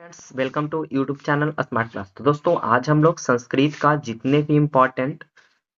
Friends, welcome to YouTube channel smart class. तो दोस्तों, आज हम लोग संस्कृत का जितने भी इम्पोर्टेंट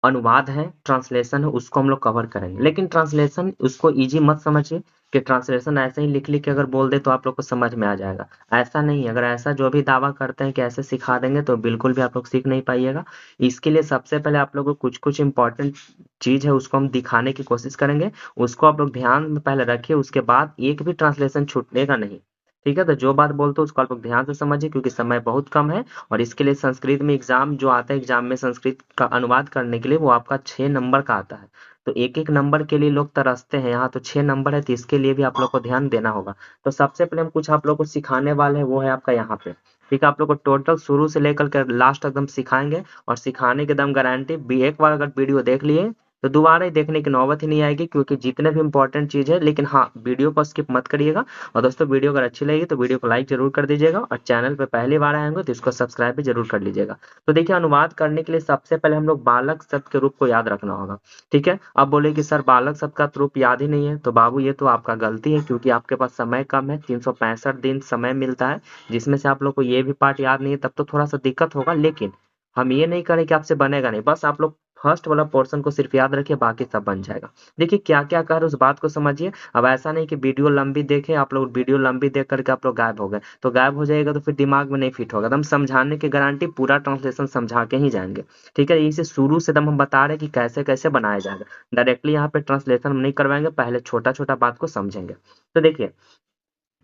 अनुवाद है, ट्रांसलेशन है, उसको हम लोग कवर करेंगे। लेकिन ट्रांसलेशन उसको इजी मत समझिए कि ट्रांसलेशन ऐसे ही लिख लिख के अगर बोल दे तो आप लोग को समझ में आ जाएगा। ऐसा नहीं है। अगर ऐसा जो भी दावा करते हैं कि ऐसे सिखा देंगे तो बिल्कुल भी आप लोग सीख नहीं पाइएगा। इसके लिए सबसे पहले आप लोग को कुछ कुछ इंपॉर्टेंट चीज है उसको हम दिखाने की कोशिश करेंगे। उसको आप लोग ध्यान में पहले रखिए, उसके बाद एक भी ट्रांसलेशन छूटनेगा नहीं। ठीक है, तो जो बात बोलते हो उसको आप लोग ध्यान से समझिए, क्योंकि समय बहुत कम है। और इसके लिए संस्कृत में एग्जाम जो आता है, एग्जाम में संस्कृत का अनुवाद करने के लिए वो आपका 6 नंबर का आता है। तो एक एक नंबर के लिए लोग तरसते हैं, यहाँ तो 6 नंबर है, तो इसके लिए भी आप लोग को ध्यान देना होगा। तो सबसे पहले हम कुछ आप लोग को सिखाने वाले हैं, वो है आपका यहाँ पे। ठीक है, आप लोग को टोटल शुरू से लेकर के लास्ट तक हम सिखाएंगे। और सिखाने के दम गारंटी भी, एक बार अगर वीडियो देख लिए तो दोबारा ही देखने की नौबत ही नहीं आएगी, क्योंकि जितने भी इंपॉर्टेंट चीज है। लेकिन हाँ, वीडियो को स्किप मत करिएगा। और दोस्तों, वीडियो अगर अच्छी लगी तो वीडियो को लाइक जरूर कर दीजिएगा, और चैनल पे पहली बार आए होंगे तो इसको सब्सक्राइब भी जरूर कर लीजिएगा। तो देखिए, अनुवाद करने के लिए सबसे पहले हम लोग बालक शब्द के रूप को याद रखना होगा। ठीक है, अब बोले कि सर बालक शब्द का रूप याद ही नहीं है, तो बाबू ये तो आपका गलती है, क्योंकि आपके पास समय कम है, 365 दिन समय मिलता है, जिसमें से आप लोग को ये भी पार्ट याद नहीं है, तब तो थोड़ा सा दिक्कत होगा। लेकिन हम ये नहीं करें कि आपसे बनेगा नहीं, बस आप लोग फर्स्ट वाला पोर्शन को सिर्फ याद रखिए, बाकी सब बन जाएगा। देखिए क्या क्या कह रहे उस बात को समझिए। अब ऐसा नहीं कि वीडियो लंबी देखे आप लोग, वीडियो लंबी देख करके आप लोग गायब हो गए, तो गायब हो जाएगा तो फिर दिमाग में नहीं फिट होगा। हम समझाने की गारंटी पूरा ट्रांसलेशन समझा के ही जाएंगे। ठीक है, इसे शुरू से एकदम हम बता रहे हैं कि कैसे कैसे बनाया जाएगा। डायरेक्टली यहाँ पे ट्रांसलेशन हम नहीं करवाएंगे, पहले छोटा छोटा बात को समझेंगे। तो देखिए,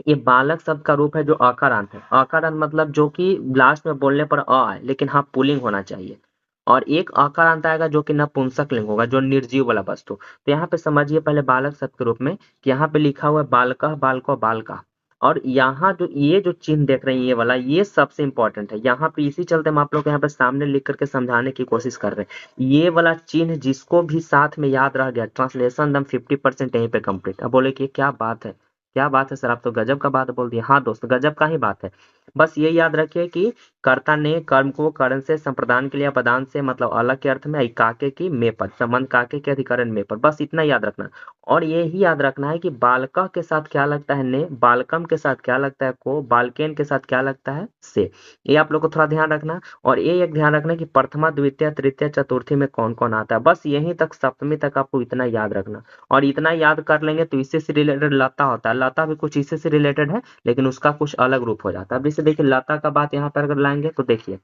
ये बालक शब्द का रूप है जो अकारांत है। अकारांत मतलब जो कि लास्ट में बोलने पर अ आए, लेकिन हाँ पुल्लिंग होना चाहिए। और एक अकारांत आएगा जो कि नपुंसक लिंग होगा, जो निर्जीव वाला वस्तु। तो यहाँ पे समझिए पहले बालक शब्द के रूप में कि यहाँ पे लिखा हुआ है बालकः बालको बालका। और यहाँ जो ये जो चिन्ह देख रहे हैं, ये वाला, ये सबसे इंपॉर्टेंट है। यहाँ पे इसी चलते हम आप लोग यहाँ पे सामने लिख करके समझाने की कोशिश कर रहे हैं। ये वाला चिन्ह जिसको भी साथ में याद रह गया, ट्रांसलेशन दम 50% यहीं पे कंप्लीट। अब बोले कि क्या बात है, क्या बात है सर, आप तो गजब का बात बोल दिए। हाँ दोस्त, गजब का ही बात है। बस ये याद रखिए कि कर्ता ने कर्म को करण से संप्रदान के लिए पदान से मतलब अलग के अर्थ में, काके की में पद संबंध काके के अधिकरण में पद, बस इतना याद रखना। और ये ही याद रखना है कि बालका के साथ क्या लगता है ने, बालकम के साथ क्या लगता है को, बालकेन के साथ क्या लगता है से। ये आप लोग को थोड़ा ध्यान रखना। और ये एक ध्यान रखना कि प्रथमा द्वितीय तृतीय चतुर्थी में कौन कौन आता है, बस यहीं तक सप्तमी तक आपको इतना याद रखना। और इतना याद कर लेंगे तो इससे से रिलेटेड लता होता है, लता भी कुछ इससे से रिलेटेड है, लेकिन उसका कुछ अलग रूप हो जाता है। अब जैसे देखिए, लता का बात यहाँ पर अगर लाएंगे तो देखिए,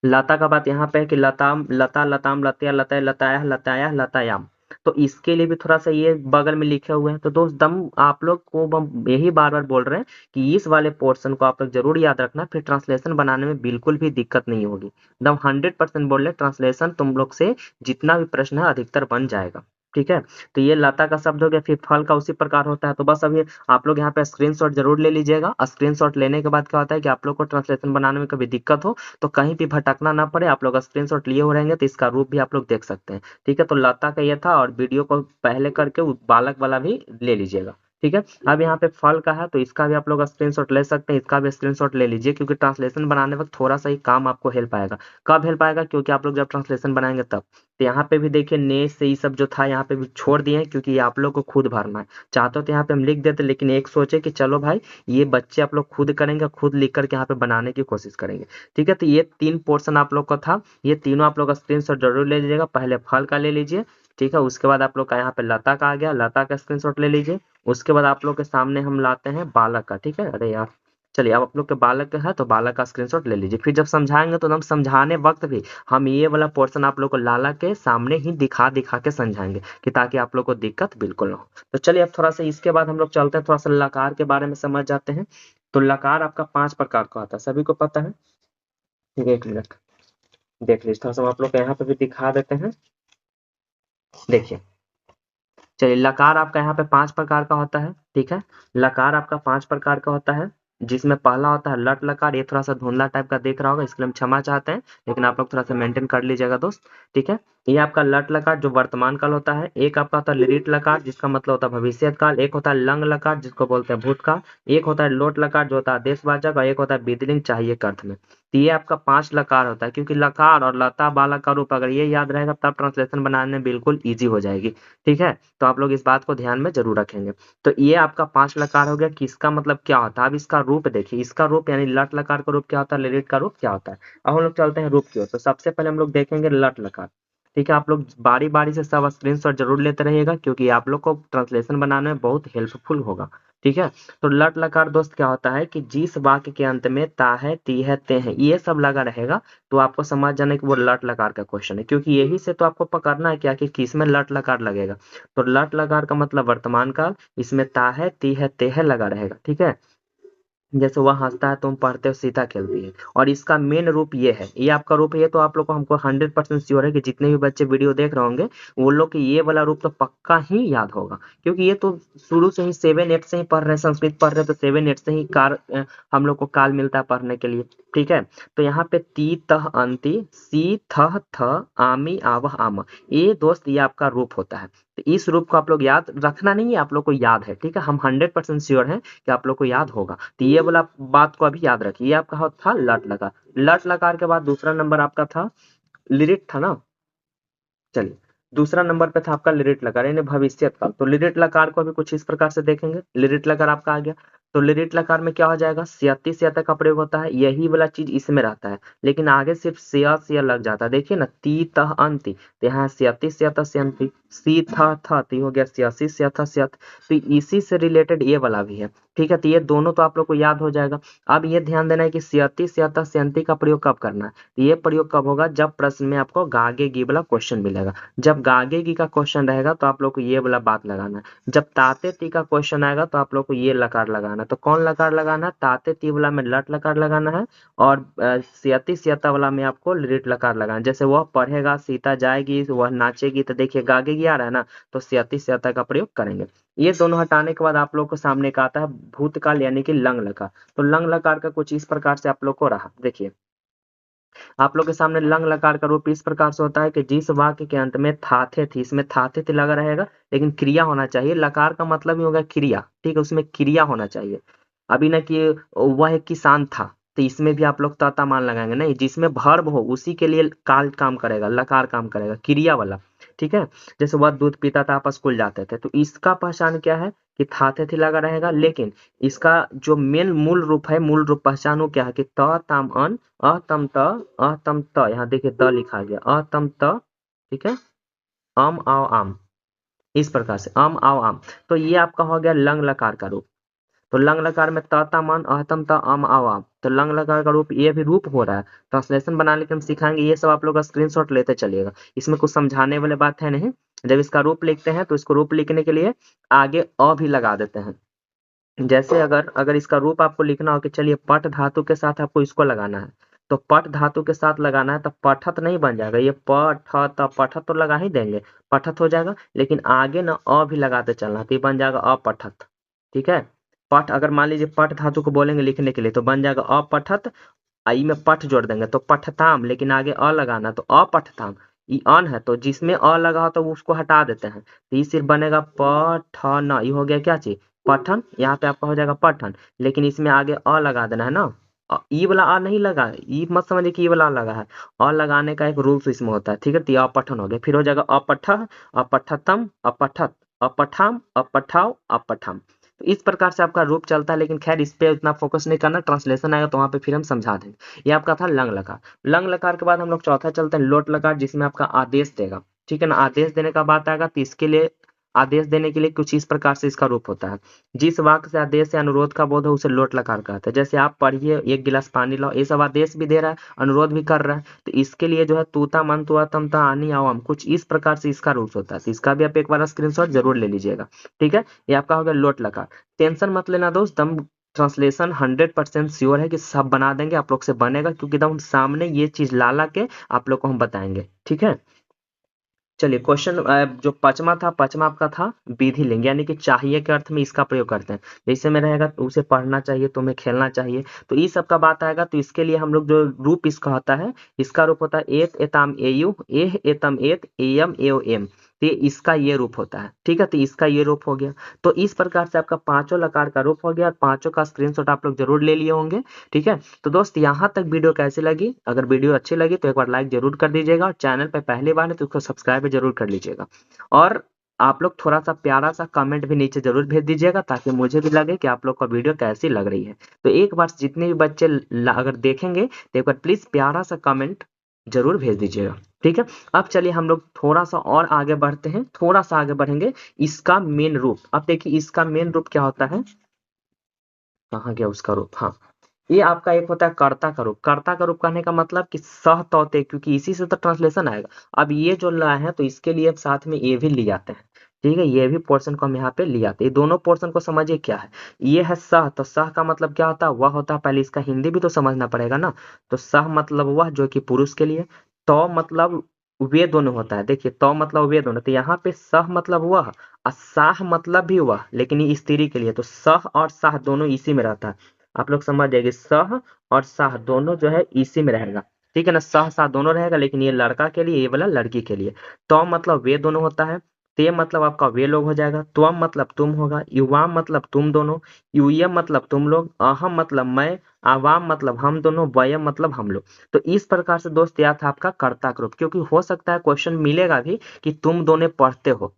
लता का बात यहाँ पे है कि लताम लता लताम लतया लतय लताया लताया लतायाम। तो इसके लिए भी थोड़ा सा ये बगल में लिखे हुए हैं। तो दोस्त दम आप लोग को हम यही बार बार बोल रहे हैं कि इस वाले पोर्शन को आप लोग जरूर याद रखना, फिर ट्रांसलेशन बनाने में बिल्कुल भी दिक्कत नहीं होगी। एकदम 100% बोल रहे, ट्रांसलेशन तुम लोग से जितना भी प्रश्न है अधिकतर बन जाएगा। ठीक है, तो ये लता का शब्द हो गया। फिर फल का उसी प्रकार होता है। तो बस अभी आप लोग यहाँ पे स्क्रीनशॉट जरूर ले लीजिएगा। स्क्रीनशॉट लेने के बाद क्या होता है कि आप लोग को ट्रांसलेशन बनाने में कभी दिक्कत हो तो कहीं भी भटकना ना पड़े, आप लोग स्क्रीनशॉट लिए हो रहेंगे तो इसका रूप भी आप लोग देख सकते हैं। ठीक है, तो लता का ये था, और वीडियो को पहले करके बालक वाला भी ले लीजिएगा। ठीक है, अब यहाँ पे फल का है तो इसका भी आप लोग स्क्रीनशॉट ले सकते हैं, इसका भी स्क्रीनशॉट ले लीजिए, क्योंकि ट्रांसलेशन बनाने वक्त थोड़ा सा ही काम आपको हेल्प आएगा। कब हेल्प आएगा, क्योंकि आप लोग जब ट्रांसलेशन बनाएंगे तब। तो यहाँ पे भी देखिए, ने से ये सब जो था यहाँ पे भी छोड़ दिए हैं, क्योंकि ये आप लोग को खुद भरना है। चाहते हो तो यहाँ पे हम लिख देते, लेकिन एक सोचे कि चलो भाई, ये बच्चे आप लोग खुद करेंगे, खुद लिख करके यहाँ पे बनाने की कोशिश करेंगे। ठीक है, तो ये 3 पोर्शन आप लोग का था, ये तीनों आप लोग स्क्रीनशॉट जरूर ले लीजिएगा। पहले फल का ले लीजिए। ठीक है, उसके बाद आप लोग का यहाँ पे लता का आ गया, लता का स्क्रीनशॉट ले लीजिए। उसके बाद आप लोग के सामने हम लाते हैं बालक का। ठीक है, अरे यार, चलिए अब आप लोग के बालक का है तो बालक का स्क्रीनशॉट ले लीजिए। फिर जब समझाएंगे तो हम समझाने वक्त भी हम ये वाला पोर्शन आप लोग को लाला के सामने ही दिखा दिखा के समझाएंगे, कि ताकि आप लोग को दिक्कत बिल्कुल ना हो। तो चलिए अब थोड़ा सा इसके बाद हम लोग चलते हैं, थोड़ा सा लकार के बारे में समझ जाते हैं। तो लकार आपका 5 प्रकार का होता है, सभी को पता है। ठीक है, एक मिनट देख लीजिए, थोड़ा सा हम आप लोग को यहाँ पे भी दिखा देते हैं। देखिए, चलिए, लकार आपका यहाँ पे 5 प्रकार का होता है। ठीक है, लकार आपका 5 प्रकार का होता है, जिसमें पहला होता है लट लकार। ये थोड़ा सा धुंधला टाइप का देख रहा होगा, इसके लिए हम क्षमा चाहते हैं, लेकिन आप लोग थोड़ा सा मेंटेन कर लीजिएगा दोस्त। ठीक है, ये आपका लट लकार जो वर्तमान काल होता है, एक आपका होता है लिरिट लकार जिसका मतलब होता है भविष्य काल, एक होता है लंग लकार जिसको बोलते हैं भूतकाल, एक होता है लोट लकार जो होता है आदेशवाचक, और एक होता है विधिलिंग चाहिए के अर्थ में। तो ये आपका 5 लकार होता है, क्योंकि लकार और लता बालक का रूप अगर ये याद रहेगा तब ट्रांसलेशन बनाने में बिल्कुल ईजी हो जाएगी। ठीक है, तो आप लोग इस बात को ध्यान में जरूर रखेंगे। तो ये आपका 5 लकार हो गया, किसका मतलब क्या होता है। अब इसका रूप देखिए, इसका रूप यानी लट लकार का रूप क्या होता है, लिरिट का रूप क्या होता है। अब हम लोग चलते हैं रूप की ओर। तो सबसे पहले हम लोग देखेंगे लट लकार। ठीक है, आप लोग बारी बारी से सब स्क्रीनशॉट जरूर लेते रहिएगा, क्योंकि आप लोग को ट्रांसलेशन बनाने में बहुत हेल्पफुल होगा। ठीक है, तो लट लकार दोस्त क्या होता है कि जिस वाक्य के अंत में ता है, ती है, ते है, ये सब लगा रहेगा, तो आपको समझ जाना कि वो लट लकार का क्वेश्चन है, क्योंकि यही से तो आपको पकड़ना है क्या कि किस में लट लकार लगेगा। तो लट लकार का मतलब वर्तमान काल, इसमें ता है, ती है, ते है लगा रहेगा। ठीक है, जैसे वह हंसता है, तुम पढ़ते हो, सीता खेलती है। और इसका मेन रूप ये है, ये आपका रूप है। ये तो आप लोग को हमको 100% श्योर है कि जितने भी बच्चे वीडियो देख रहे होंगे वो लोग को ये वाला रूप तो पक्का ही याद होगा, क्योंकि ये तो शुरू से ही 7-8 से ही पढ़ रहे हैं, संस्कृत पढ़ रहे हैं, तो 7-8 से ही हम लोग को काल मिलता है पढ़ने के लिए। ठीक है, तो यहाँ पे ती तह अंति सी थ थ आमी आवह आम, ये दोस्त ये आपका रूप होता है। तो इस रूप को आप लोग याद रखना नहीं है, आप लोग को याद है। ठीक है, हम 100% श्योर हैं कि आप लोग को याद होगा। तो ये वाला बात को अभी याद रखिए। ये आपका था लट लकार। लट लकार के बाद दूसरा नंबर आपका था लिरिट था ना। चलिए, दूसरा नंबर पे था आपका लिरिट लकार यानी भविष्य काल। तो लिरिट लकार को अभी कुछ इस प्रकार से देखेंगे। लिरिट लकार आपका आ गया, तो लिरिट लकार में क्या हो जाएगा, स्यति स्यता का प्रयोग होता है, यही वाला चीज इसमें रहता है, लेकिन आगे सिर्फ सिया लग जाता है। देखिए ना, ती तह अंति, तो यहाँ स्यति स्यता स्यंति, सी था तो ये हो गया स्यसी स्यथा स्यत। तो इसी से रिलेटेड ये वाला भी है। ठीक है, तो ये दोनों तो आप लोग को याद हो जाएगा। अब ये ध्यान देना है कि स्यति स्यता स्यंति का प्रयोग कब करना है। ये प्रयोग कब होगा, जब प्रश्न में आपको गागे गी वाला क्वेश्चन मिलेगा। जब गागे गी का क्वेश्चन रहेगा तो आप लोग को ये वाला बात लगाना है। जब ताते ती का क्वेश्चन आएगा तो आप लोग को ये लकार लगाना है। तो कौन लकार लगाना है, ताते ती वाला में लट लकार लगाना है, और सियती सियता वाला में आपको लिट लकार लगाना है। जैसे वह पढ़ेगा, सीता जाएगी, वह नाचेगी, तो देखिए गागे गी आ रहा है ना, तो सियती सियता का प्रयोग करेंगे। ये दोनों हटाने के बाद आप लोग को सामने का आता है भूतकाल यानी कि लंग लकार। तो लंग लकार का कुछ इस प्रकार से आप लोग को रहा। देखिए, आप लोग के सामने लंग लकार का रूप इस प्रकार से होता है कि जिस वाक्य के अंत में थाथे थी, इसमें थाथे थी लगा रहेगा, लेकिन क्रिया होना चाहिए। लकार का मतलब ही होगा क्रिया। ठीक है, उसमें क्रिया होना चाहिए। अभी ना कि वह एक किसान था, तो इसमें भी आप लोग ताता मान लगाएंगे नहीं, जिसमें वर्ब हो उसी के लिए काल काम करेगा, लकार काम करेगा, क्रिया वाला। ठीक है, जैसे वह दूध पीता था, आप स्कूल जाते थे, तो इसका पहचान क्या है कि थाथे थी लगा रहेगा, लेकिन इसका जो मेन मूल रूप है, मूल रूप पहचान वो क्या है कि त ताम अन अतम त अतम त, यहाँ देखिए द लिखा गया, अतम त। ठीक है, अम आओ आम, इस प्रकार से अम आओ आम। तो ये आपका हो गया लंग लकार का रूप। तो लंग लकार में त ता मन अहतम त अम आओ आम, तो लंग लकार का रूप ये भी रूप हो रहा है। ट्रांसलेशन बनाने के हम सिखाएंगे, ये सब आप लोग स्क्रीनशॉट लेते चलिएगा, इसमें कुछ समझाने वाले बात है नहीं। जब इसका रूप लिखते हैं तो इसको रूप लिखने के लिए आगे अ भी लगा देते हैं। जैसे अगर अगर इसका रूप आपको लिखना हो कि चलिए पट धातु के साथ आपको इसको लगाना है, तो पट धातु के साथ लगाना है, तो पठत नहीं बन जाएगा, ये पठत पठत तो लगा ही देंगे, पठत हो जाएगा, लेकिन आगे ना अ भी लगाते चलना, तो ये बन जाएगा अपठत। ठीक है, पठ अगर मान लीजिए पट धातु को बोलेंगे लिखने के लिए तो बन जाएगा अपठत, आई में पठ जोड़ देंगे तो पठताम, लेकिन आगे अ लगाना तो अपठताम। ई अन है, तो जिसमें अ लगा हो तो उसको हटा देते हैं, तो ये सिर्फ बनेगा पठन। ये हो गया क्या चीज, पठन। यहाँ पे आपका हो जाएगा पठन, लेकिन इसमें आगे अ लगा देना है ना। ई वाला अ नहीं लगा है, ई मत समझिए कि ई वाला अ लगा है, अ लगाने का एक रूल्स इसमें होता है। ठीक है, तो ये अपठन हो गया, फिर हो जाएगा अपठ, अपठतम, अपठत, अपठाम, अपठाओ, अपठम। तो इस प्रकार से आपका रूप चलता है, लेकिन खैर इस पे उतना फोकस नहीं करना, ट्रांसलेशन आएगा तो वहां पे फिर हम समझा देंगे। ये आपका था लंग लकार। लंग लकार के बाद हम लोग चौथा चलते हैं लोट लकार, जिसमें आपका आदेश देगा। ठीक है ना, आदेश देने का बात आएगा, तो इसके लिए आदेश देने के लिए कुछ इस प्रकार से इसका रूप होता है। जिस वाक्य से आदेश या अनुरोध का बोध हो उसे लोट लकार कहते हैं। जैसे आप पढ़िए, एक गिलास पानी लाओ, ये सब आदेश भी दे रहा है, अनुरोध भी कर रहा है, तो इसके लिए जो है तूता मन तुआ तम ता आनी आओ हम, कुछ इस प्रकार से इसका रूप होता है। तो इसका भी आप एक बार स्क्रीनशॉट जरूर ले लीजिएगा। ठीक है, ये आपका हो गया लोट लकार। टेंशन मत लेना दोस्त, हम ट्रांसलेशन 100% श्योर है कि सब बना देंगे, आप लोग से बनेगा, क्योंकि एकदम सामने ये चीज ला ला के आप लोग को हम बताएंगे। ठीक है, चलिए क्वेश्चन जो पांचवा था, पांचवा आपका था विधि लिंग, यानी कि चाहिए के अर्थ में इसका प्रयोग करते हैं। जैसे में रहेगा उसे पढ़ना चाहिए, तुम्हें खेलना चाहिए, तो इस सब का बात आएगा। तो इसके लिए हम लोग जो रूप इसका होता है, इसका रूप होता है एत एताम एयु, एह एतम एत एयम एव एम। तो इसका ये रूप होता है, ठीक है। तो इसका ये रूप हो गया। तो इस प्रकार से आपका पांचों लकार का रूप हो गया, और पांचों का स्क्रीनशॉट आप लोग जरूर ले लिए होंगे, ठीक है। तो दोस्त यहाँ तक वीडियो कैसी लगी? अगर वीडियो अच्छी लगी तो एक बार लाइक जरूर कर दीजिएगा, और चैनल पे पहली बार है तो उसको सब्सक्राइब भी जरूर कर लीजिएगा। और आप लोग थोड़ा सा प्यारा सा कमेंट भी नीचे जरूर भेज दीजिएगा, ताकि मुझे भी लगे कि आप लोग का वीडियो कैसी लग रही है। तो एक बार जितने भी बच्चे अगर देखेंगे तो एक बार प्लीज प्यारा सा कमेंट जरूर भेज दीजिएगा, ठीक है। अब चलिए हम लोग थोड़ा सा और आगे बढ़ते हैं, थोड़ा सा आगे बढ़ेंगे। इसका मेन रूप, अब देखिए इसका मेन रूप क्या होता है, कहाँ गया उसका रूप, हाँ। ये आपका एक होता है कर्ता का रूप। कर्ता का रूप कहने का मतलब कि सह तौते, क्योंकि इसी से तो ट्रांसलेशन आएगा। अब ये जो लाए हैं तो इसके लिए साथ में ये भी ले आते हैं, ठीक है। ये भी पोर्शन को हम यहाँ पे ले आते हैं। ये दोनों पोर्शन को समझिए क्या है। ये है सह, तो सह का मतलब क्या होता है? वह होता है। पहले इसका हिंदी भी तो समझना पड़ेगा ना। तो सह मतलब वह, जो कि पुरुष के लिए। तो मतलब वे दोनों होता है। देखिए तो मतलब वे दोनों, तो यहाँ पे सह मतलब वह, और साह मतलब भी वह, लेकिन ये स्त्री के लिए। तो सह और साह दोनों इसी में रहता है। आप लोग समझ जाएंगे, सह और साह दोनों जो है इसी में रहेगा, ठीक है ना। सह साह दोनों रहेगा, लेकिन ये लड़का के लिए, ये वाला लड़की के लिए। तो मतलब वे दोनों होता है। ते मतलब आपका वे लोग हो जाएगा। त्वम मतलब तुम होगा। युवाम मतलब तुम दोनों। यूयम मतलब तुम लोग। अहम मतलब मैं। आवाम मतलब हम दोनों। वयम मतलब हम लोग। तो इस प्रकार से दोस्त यह था आपका कर्ता रूप, क्योंकि हो सकता है क्वेश्चन मिलेगा भी कि तुम दोनों पढ़ते हो,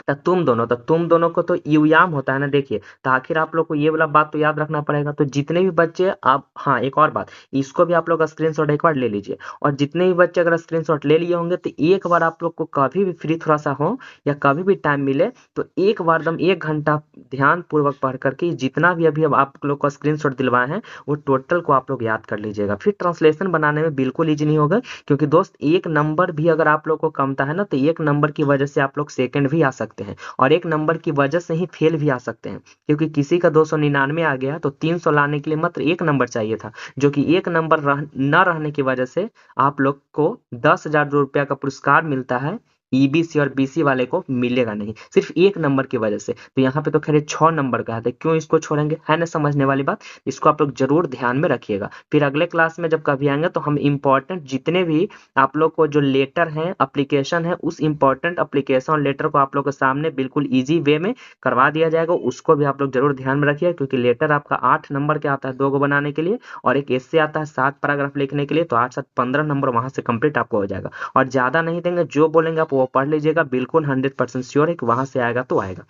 तो तुम दोनों को तो युयाम होता है ना। देखिए, तो आखिर आप लोग को ये वाला बात तो याद रखना पड़ेगा। तो जितने भी बच्चे आप, हाँ एक और बात, इसको भी आप लोग स्क्रीनशॉट एक बार ले लीजिए। और जितने भी बच्चे अगर स्क्रीनशॉट ले लिए होंगे, तो एक बार आप लोग को कभी भी फ्री थोड़ा सा हो, या कभी भी टाइम मिले, तो एक बार दम 1 घंटा ध्यान पूर्वक पढ़ करके जितना भी अभी अब आप लोग को स्क्रीनशॉट दिलवाए हैं, वो टोटल को आप लोग याद कर लीजिएगा। फिर ट्रांसलेशन बनाने में बिल्कुल ईजी नहीं होगा, क्योंकि दोस्त एक नंबर भी अगर आप लोग को कमता है ना, तो एक नंबर की वजह से आप लोग सेकंड भी आ सकते हैं, और एक नंबर की वजह से ही फेल भी आ सकते हैं। क्योंकि किसी का 299 आ गया, तो 300 लाने के लिए मात्र एक नंबर चाहिए था, जो कि एक नंबर न रहने की वजह से आप लोग को 10,000 रुपया का पुरस्कार मिलता है। ईबीसी और बीसी वाले को मिलेगा नहीं, सिर्फ एक नंबर की वजह से। तो यहाँ पे तो खैर 6 नंबर का है, तो क्यों इसको छोड़ेंगे, है ना समझने वाली बात। इसको आप लोग जरूर ध्यान में रखिएगा। फिर अगले क्लास में जब कभी आएंगे, तो हम इंपॉर्टेंट जितने भी आप लोग को जो लेटर है, एप्लीकेशन है, उस इंपॉर्टेंट एप्लीकेशन और लेटर को आप लोग के सामने बिल्कुल इजी वे में करवा दिया जाएगा। उसको भी आप लोग जरूर ध्यान में रखिए, क्योंकि लेटर आपका 8 नंबर के आता है 2 को बनाने के लिए, और एक एस्से आता है 7 पैराग्राफ लिखने के लिए। तो 8 7 15 नंबर वहां से कंप्लीट आपको हो जाएगा। और ज्यादा नहीं देंगे, जो बोलेंगे आप वो पढ़ लीजिएगा, बिल्कुल 100% श्योर है कि वहां से आएगा तो आएगा,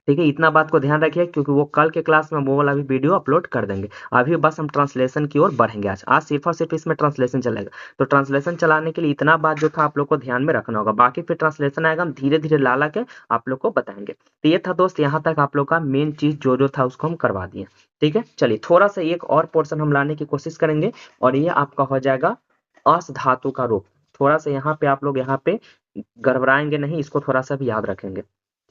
ठीक है। इतना बात को ध्यान रखिए, क्योंकि वो कल के क्लास में वो वाला भी वीडियो अपलोड कर देंगे। अभी बस हम ट्रांसलेशन की ओर बढ़ेंगे। आज आज सिर्फ और सिर्फ इसमें ट्रांसलेशन चलेगा। तो ट्रांसलेशन चलाने के लिए इतना बात जो था आप लोग को ध्यान में रखना होगा। बाकी फिर ट्रांसलेशन आएगा, हम धीरे धीरे ला ला के आप लोग को बताएंगे। तो ये था दोस्त, यहाँ तक आप लोग का मेन चीज जो जो था उसको हम करवा दिए, ठीक है। चलिए थोड़ा सा एक और पोर्शन हम लाने की कोशिश करेंगे, और ये आपका हो जाएगा अस धातु का रूप। थोड़ा सा यहाँ पे आप लोग यहाँ पे गड़बड़ाएंगे नहीं, इसको थोड़ा सा भी याद रखेंगे,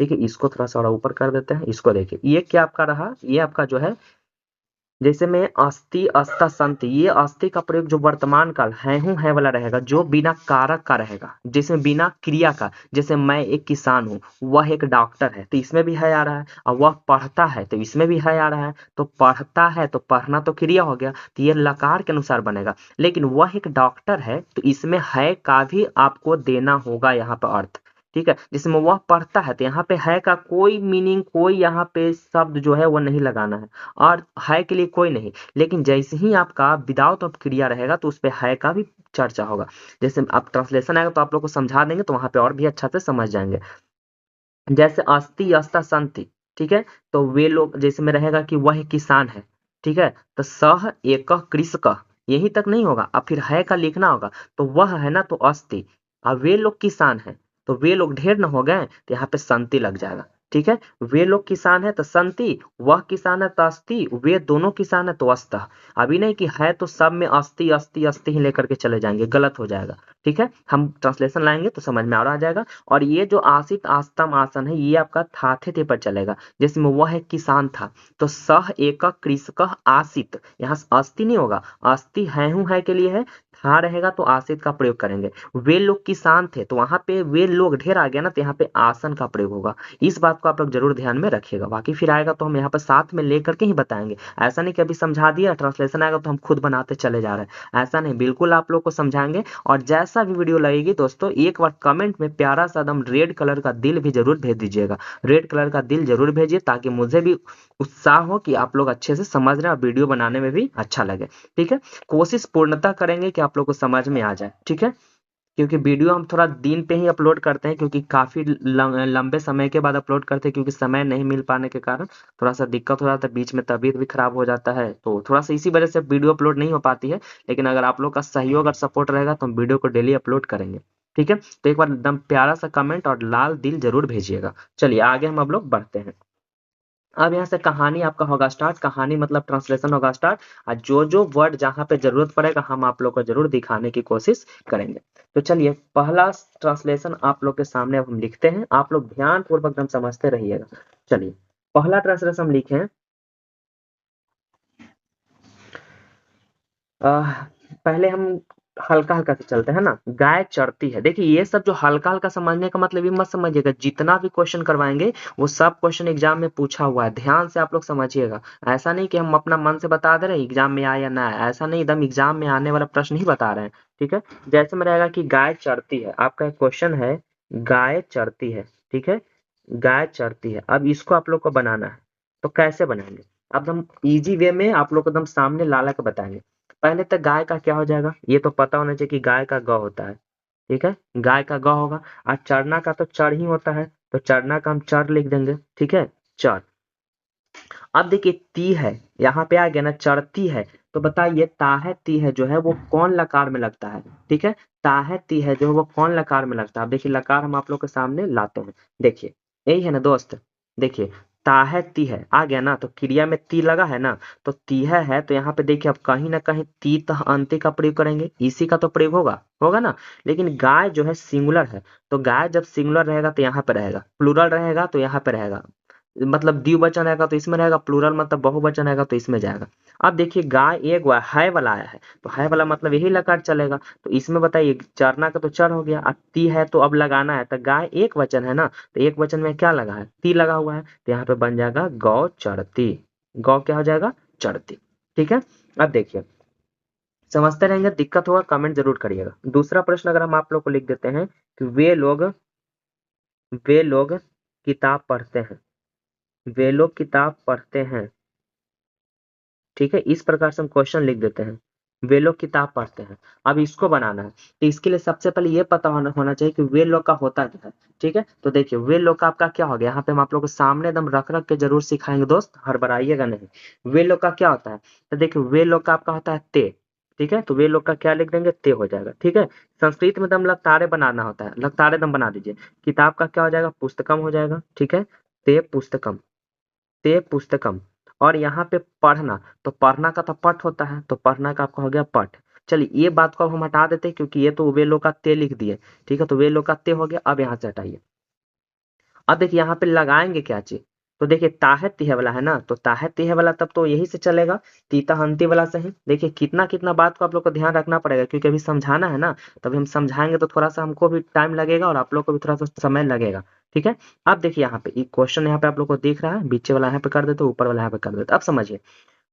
ठीक है। इसको थोड़ा सा और ऊपर कर देते हैं। इसको देखिए, ये क्या आपका रहा, ये आपका जो है, जैसे में अस्ति अस्ता संति, ये अस्ति का प्रयोग जो वर्तमान काल है हूं है वाला रहेगा, जो बिना कारक का रहेगा, जिसमें बिना क्रिया का। जैसे मैं एक किसान हूँ, वह एक डॉक्टर है, तो इसमें भी है आ रहा है। और वह पढ़ता है, तो इसमें भी है आ रहा है। तो पढ़ता है, तो पढ़ना तो क्रिया हो गया, तो ये लकार के अनुसार बनेगा। लेकिन वह एक डॉक्टर है, तो इसमें है का भी आपको देना होगा यहाँ पर अर्थ, ठीक है। जिसमें वह पढ़ता है, तो यहाँ पे है का कोई मीनिंग, कोई यहाँ पे शब्द जो है वो नहीं लगाना है, और है के लिए कोई नहीं। लेकिन जैसे ही आपका विदाउट ऑफ क्रिया रहेगा, तो उस पे है का भी चर्चा होगा। जैसे आप ट्रांसलेशन आएगा तो आप लोग को समझा देंगे, तो वहां पे और भी अच्छा से समझ जाएंगे। जैसे अस्ति अस्ता संति, ठीक है। तो वे लोग, जैसे में रहेगा कि वह किसान है, ठीक है। तो सह एक कृषक, यही तक नहीं होगा, अब फिर है का लिखना होगा। तो वह है ना, तो अस्ति। अब वे लोग किसान है, तो वे लोग ढेर न हो गए, तो यहाँ पे संति लग जाएगा, ठीक है। वे लोग किसान है तो संति, वह किसान है तो अस्ति, वे दोनों किसान है तो अस्तः। अभी नहीं कि है तो सब में अस्ति अस्ति अस्ति ही लेकर के चले जाएंगे, गलत हो जाएगा, ठीक है। हम ट्रांसलेशन लाएंगे तो समझ में और आ जाएगा। और ये जो आसित आस्तम आसन है, ये आपका थाथे थे पर चलेगा, जिसमें वह एक किसान था। तो सह एक कृषक आसित, यहाँ अस्ति नहीं होगा, अस्ति है हूं है के लिए है, था रहेगा तो आसित का प्रयोग करेंगे। वे लोग किसान थे तो वहां पे वे लोग ढेर आ गया ना, तो यहाँ पे आसन का प्रयोग होगा। इस बात को आप लोग जरूर ध्यान में रखिएगा। बाकी फिर आएगा तो हम यहाँ पर साथ में लेकर के ही बताएंगे। ऐसा नहीं कि अभी समझा दिया, ट्रांसलेशन आएगा तो हम खुद बनाते चले जा रहे हैं, ऐसा नहीं, बिल्कुल आप लोग को समझाएंगे। और जैसा भी वीडियो लगेगी दोस्तों, एक बार कमेंट में प्यारा सा एकदम रेड कलर का दिल भी जरूर भेज दीजिएगा। रेड कलर का दिल जरूर भेजिए, ताकि मुझे भी उत्साह हो कि आप लोग अच्छे से समझ रहे हैं और वीडियो बनाने में भी अच्छा लगे। ठीक है, कोशिश पूर्णतः करेंगे कि आप लोग को समझ में आ जाए। ठीक है, क्योंकि वीडियो हम थोड़ा दिन पे ही अपलोड करते हैं, क्योंकि काफी लंबे समय के बाद अपलोड करते हैं, क्योंकि समय नहीं मिल पाने के कारण थोड़ा सा दिक्कत हो जाता है, बीच में तबीयत भी खराब हो जाता है, तो थोड़ा सा इसी वजह से वीडियो अपलोड नहीं हो पाती है। लेकिन अगर आप लोग का सहयोग और सपोर्ट रहेगा तो हम वीडियो को डेली अपलोड करेंगे। ठीक है, तो एक बार एकदम प्यारा सा कमेंट और लाल दिल जरूर भेजिएगा। चलिए आगे हम अब लोग बढ़ते हैं। अब यहाँ से कहानी आपका होगा स्टार्ट। कहानी मतलब ट्रांसलेशन होगा स्टार्ट, और जो जो वर्ड जहाँ पे जरूरत पड़ेगा हम आप लोग को जरूर दिखाने की कोशिश करेंगे। तो चलिए पहला ट्रांसलेशन आप लोग के सामने अब हम लिखते हैं, आप लोग ध्यान पूर्वक एकदम समझते रहिएगा। चलिए पहला ट्रांसलेशन हम लिखे हैं। पहले हम हल्का हल्का से चलते हैं ना। गाय चरती है, देखिए ये सब जो हल्का हल्का समझने का मतलब ये मत समझिएगा, जितना भी क्वेश्चन करवाएंगे वो सब क्वेश्चन एग्जाम में पूछा हुआ है, ध्यान से आप लोग समझिएगा। ऐसा नहीं कि हम अपना मन से बता दे रहे हैं एग्जाम में आए या ना आए, ऐसा नहीं, एकदम एग्जाम में आने वाला प्रश्न ही बता रहे हैं। ठीक है, जैसे में रहेगा कि गाय चरती है, आपका एक क्वेश्चन है गाय चरती है। ठीक है, गाय चरती है, अब इसको आप लोग को बनाना है, तो कैसे बनाएंगे? अब हम इजी वे में आप लोग को एकदम सामने ला ला के बताएंगे। पहले तक गाय का क्या हो जाएगा, ये तो पता होना चाहिए कि गाय का ग होता है। ठीक है, गाय का ग होगा, और चरना का तो चर ही होता है, तो चरना का हम चर लिख देंगे। ठीक है, चर। अब देखिए ती है, यहाँ पे आ गया ना, चरती है, तो बताइए ता है ती है जो है वो कौन लकार में लगता है? ठीक है, ता है ती है जो है वो कौन लकार में लगता है? अब देखिए लकार हम आप लोग के सामने लाते हैं, देखिए यही है ना दोस्त। देखिए ता है ती है आ गया ना, तो क्रिया में ती लगा है ना, तो तीहा है, तो यहाँ पे देखिए अब कहीं ना कहीं ती तह अंत्य का प्रयोग करेंगे, इसी का तो प्रयोग होगा, होगा ना। लेकिन गाय जो है सिंगुलर है, तो गाय जब सिंगुलर रहेगा तो यहाँ पे रहेगा, प्लूरल रहेगा तो यहाँ पे रहेगा, मतलब द्विवचन रहेगा तो इसमें रहेगा, प्लूरल मतलब बहुवचन रहेगा तो इसमें जाएगा। अब देखिए गाय एक है वाला आया है, तो है वाला मतलब यही लकार चलेगा, तो इसमें बताइए चरना का तो चर हो गया, अब ती है तो अब लगाना है, तो गाय एक वचन है ना, तो एक वचन में क्या लगा है? ती लगा हुआ है, तो यहाँ पे बन जाएगा गौ चरती। गौ क्या हो जाएगा? चरती। ठीक है, अब देखिए समझते रहेंगे, दिक्कत होगा कमेंट जरूर करिएगा। दूसरा प्रश्न अगर हम आप लोग को लिख देते हैं कि वे लोग किताब पढ़ते हैं, वे लोग किताब पढ़ते हैं। ठीक है, इस प्रकार से हम क्वेश्चन लिख देते हैं, वे लोग किताब पढ़ते हैं। अब इसको बनाना है, तो इसके लिए सबसे पहले ये पता होना चाहिए कि वे लोग का होता क्या है। ठीक है, तो देखिए वे लोग का आपका क्या हो गया, यहाँ पे हम आप लोग को सामने एकदम रख रख के जरूर सिखाएंगे दोस्त, हड़बड़ाइएगा नहीं। वे लोग का क्या होता है, तो देखिए वे लोग का आपका होता है ते। ठीक है, तो वे लोग का क्या लिख देंगे? ते हो जाएगा। ठीक है, संस्कृत में दम लतारे बनाना होता है, लतारे दम बना दीजिए। किताब का क्या हो जाएगा? पुस्तकम हो जाएगा। ठीक है, ते पुस्तकम, ते पुस्तकम। और यहाँ पे पढ़ना, तो पढ़ना का तो पठ होता है, तो पढ़ना का आपका हो गया पठ। चलिए ये बात को अब हम हटा देते हैं, क्योंकि ये तो वे लोग का ते लिख दिए। ठीक है, तो वे लोग का ते हो गया, अब यहाँ से हटाइए। अब देखिए यहाँ पे लगाएंगे क्या चीज, तो देखिए ताहे तिहे वाला है ना, तो ताहे तिहे वाला तब तो यही से चलेगा, तीता हंती वाला से ही। देखिए कितना कितना बात को आप लोग को ध्यान रखना पड़ेगा, क्योंकि अभी समझाना है ना, तभी हम समझाएंगे तो थोड़ा सा हमको भी टाइम लगेगा और आप लोग को भी थोड़ा सा समय लगेगा। ठीक है, अब देखिए यहाँ पे एक क्वेश्चन यहाँ पे आप लोग को दिख रहा है, बीचे वाला यहाँ पे कर देते, ऊपर वाला यहाँ पे कर देते। अब समझिए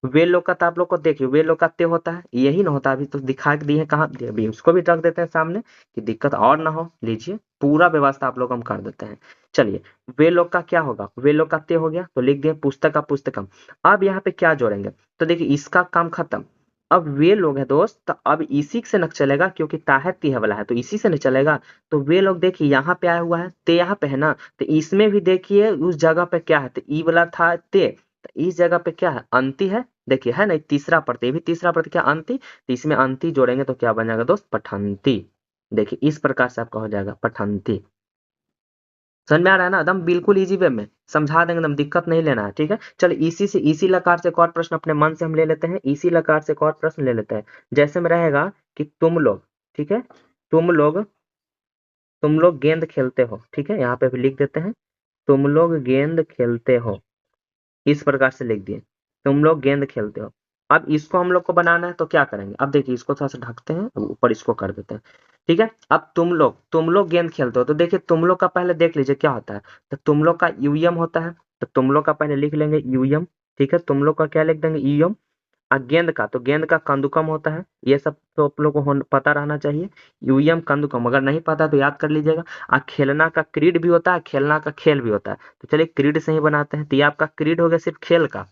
वे लोग का, तो आप लोग को देखिए वे लोग का ते होता है, यही ना होता, अभी तो दिखा के दिए हैं कहाँ, अभी उसको भी रख देते हैं सामने कि दिक्कत और ना हो। लीजिए पूरा व्यवस्था आप लोग हम कर देते हैं। चलिए वे लोग का क्या होगा, वे लोग का ते हो गया, तो लिख दिए पुस्तक का पुस्तकम। अब यहाँ पे क्या जोड़ेंगे, तो देखिए इसका काम खत्म। अब वे लोग है दोस्त, तो अब इसी से न चलेगा, क्योंकि ताहे तिहे वाला है तो इसी से न चलेगा। तो वे लोग देखिए यहाँ पे आया हुआ है, ते यहाँ पे है ना, तो इसमें भी देखिए उस जगह पे क्या है, तो ई वाला था ते, तो इस जगह पे क्या है? अंति है। देखिए है ना, तीसरा प्रत्यय, भी तीसरा प्रत्यय क्या? अंति, तो इसमें अंति जोड़ेंगे तो क्या बन जाएगा दोस्त? पठंती। देखिए इस प्रकार से आपका हो जाएगा पठंती। समझ में आ रहा है ना, एकदम बिल्कुल इजी वे में समझा देंगे, एकदम दिक्कत नहीं लेना है। ठीक है, चलिए इसी से इसी लकार से एक और प्रश्न अपने मन से हम ले लेते हैं, इसी लकार से एक और प्रश्न ले लेते हैं। जैसे में रहेगा कि तुम लोग, ठीक है, तुम लोग, तुम लोग गेंद खेलते हो। ठीक है, यहाँ पे भी लिख देते हैं, तुम लोग गेंद खेलते हो, इस प्रकार से लिख दिए, तुम लोग गेंद खेलते हो। अब इसको हम लोग को बनाना है तो क्या करेंगे, अब देखिए इसको थोड़ा सा ढकते हैं, अब ऊपर इसको कर देते हैं। ठीक है, अब तुम लोग गेंद खेलते हो तो देखिए तुम लोग का पहले देख लीजिए क्या होता है। तो तुम लोग का यूएम होता है, तो तुम लोग का पहले लिख लेंगे यूएम। ठीक है, तुम लोग का क्या लिख देंगे यूएम। गेंद का तो गेंद का कंदुकम होता है, ये सब तो आप लोग को पता रहना चाहिए। यूएम कंदुकम अगर नहीं पता तो याद कर लीजिएगा। खेलना का क्रीड भी होता है, खेलना का खेल भी होता है। तो चलिए क्रीड से ही बनाते हैं, तो ये आपका क्रीड हो गया सिर्फ खेल का।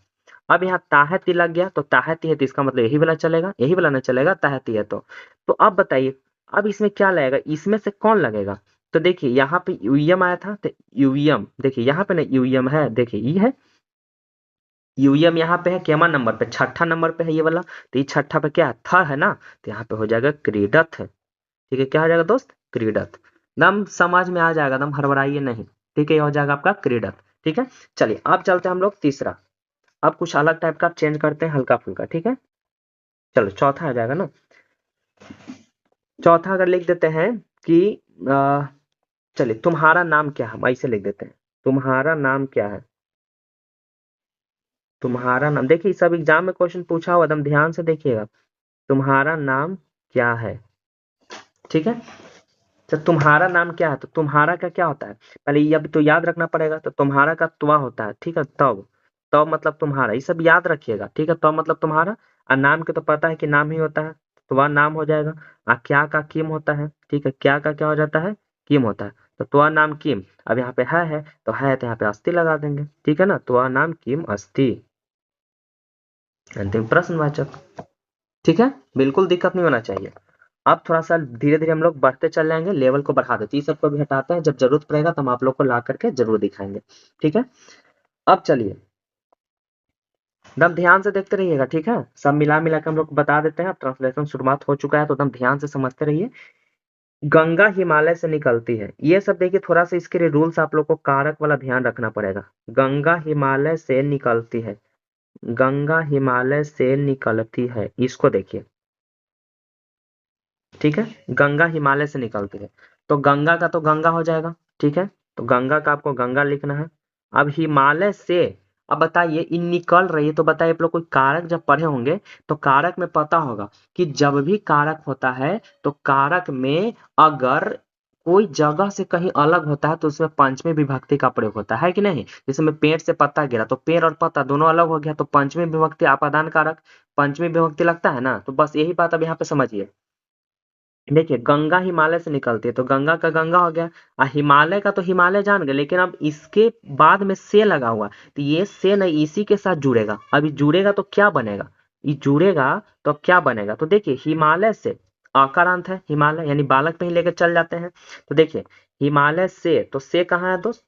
अब यहाँ ताहती लग गया तो ताहती है, तो इसका मतलब यही वाला चलेगा, यही वाला ना चलेगा, ताहती है तो अब बताइए, अब इसमें क्या लगेगा, इसमें से कौन लगेगा। तो देखिए यहाँ पे यूएम आया था, तो यूएम देखिए यहाँ पे ना यूएम है, देखिए ये है यूएम, यहाँ पे है केमा नंबर पे, छठा नंबर पे है ये वाला। तो ये छठा पे क्या है, था है ना, तो यहाँ पे हो जाएगा क्रीडत है। ठीक है, क्या हो जाएगा दोस्त, क्रीडत। दम समझ में आ जाएगा, दम हड़बड़ाइए नहीं। ठीक है, ये हो जाएगा आपका क्रीडत। ठीक है, चलिए अब चलते हैं हम लोग तीसरा। अब कुछ अलग टाइप का चेंज करते हैं, हल्का फुल्का। ठीक है, चलो चौथा आ जाएगा ना। चौथा अगर लिख देते हैं कि चलिए तुम्हारा नाम क्या है, हम ऐसे लिख देते हैं, तुम्हारा नाम क्या है। तुम्हारा नाम, देखिए सब एग्जाम में क्वेश्चन पूछा हुआ, एकदम ध्यान से देखिएगा। तुम्हारा नाम क्या है। ठीक है, तो तुम्हारा नाम क्या है, तो तुम्हारा का क्या होता है, पहले ये अभी तो याद रखना पड़ेगा। तो तुम्हारा का त्वा होता है, ठीक है, तब तब मतलब तुम्हारा, ये सब याद रखिएगा। ठीक है, तब मतलब तुम्हारा। और नाम के तो पता है कि नाम ही होता है, तो वह नाम हो जाएगा। क्या का किम होता है, ठीक है, क्या का क्या हो जाता है, किम होता है। तो त्वा नाम किम, अब यहाँ पे है तो है, तो यहाँ पे अस्थि लगा देंगे। ठीक है ना, त्वा नाम किम अस्थि, अंतिम प्रश्नवाचक। ठीक है, बिल्कुल दिक्कत नहीं होना चाहिए। अब थोड़ा सा धीरे धीरे हम लोग बढ़ते चल जाएंगे, लेवल को बढ़ा देते, ये सबको भी हटाते हैं, जब जरूरत पड़ेगा तो हम आप लोग को ला करके जरूर दिखाएंगे। ठीक है, अब चलिए एकदम ध्यान से देखते रहिएगा। ठीक है, सब मिला मिला के हम लोग बता देते हैं। अब ट्रांसलेशन शुरुआत हो चुका है, तो एकदम ध्यान से समझते रहिए। गंगा हिमालय से निकलती है, ये सब देखिए थोड़ा सा इसके लिए रूल्स आप लोग को कारक वाला ध्यान रखना पड़ेगा। गंगा हिमालय से निकलती है, गंगा हिमालय से निकलती है, इसको देखिए। ठीक है, गंगा हिमालय से निकलती है, तो गंगा का तो गंगा हो जाएगा। ठीक है, तो गंगा का आपको गंगा लिखना है। अब हिमालय से, अब बताइए इन निकल रही है, तो बताइए आप लोग कोई कारक जब पढ़े होंगे तो कारक में पता होगा कि जब भी कारक होता है तो कारक में अगर कोई जगह से कहीं अलग होता है तो उसमें पंचमी विभक्ति का प्रयोग होता है कि नहीं। जैसे में पेड़ से पत्ता गिरा, तो पेड़ और पत्ता दोनों अलग हो गया, तो पंचमी विभक्ति आपादान कारक पंचमी विभक्ति लगता है ना। तो बस यही बात अब यहाँ पे समझिए। देखिए गंगा हिमालय से निकलती है, तो गंगा का गंगा हो गया। हिमालय का तो हिमालय जान गए, लेकिन अब इसके बाद में से लगा हुआ, तो ये से नहीं इसी के साथ जुड़ेगा। अभी जुड़ेगा तो क्या बनेगा, ये जुड़ेगा तो अब क्या बनेगा, तो देखिए हिमालय से आकारांत है, हिमालय यानी बालक पे ही लेकर चल जाते हैं। तो देखिए हिमालय से, तो से कहाँ है दोस्त,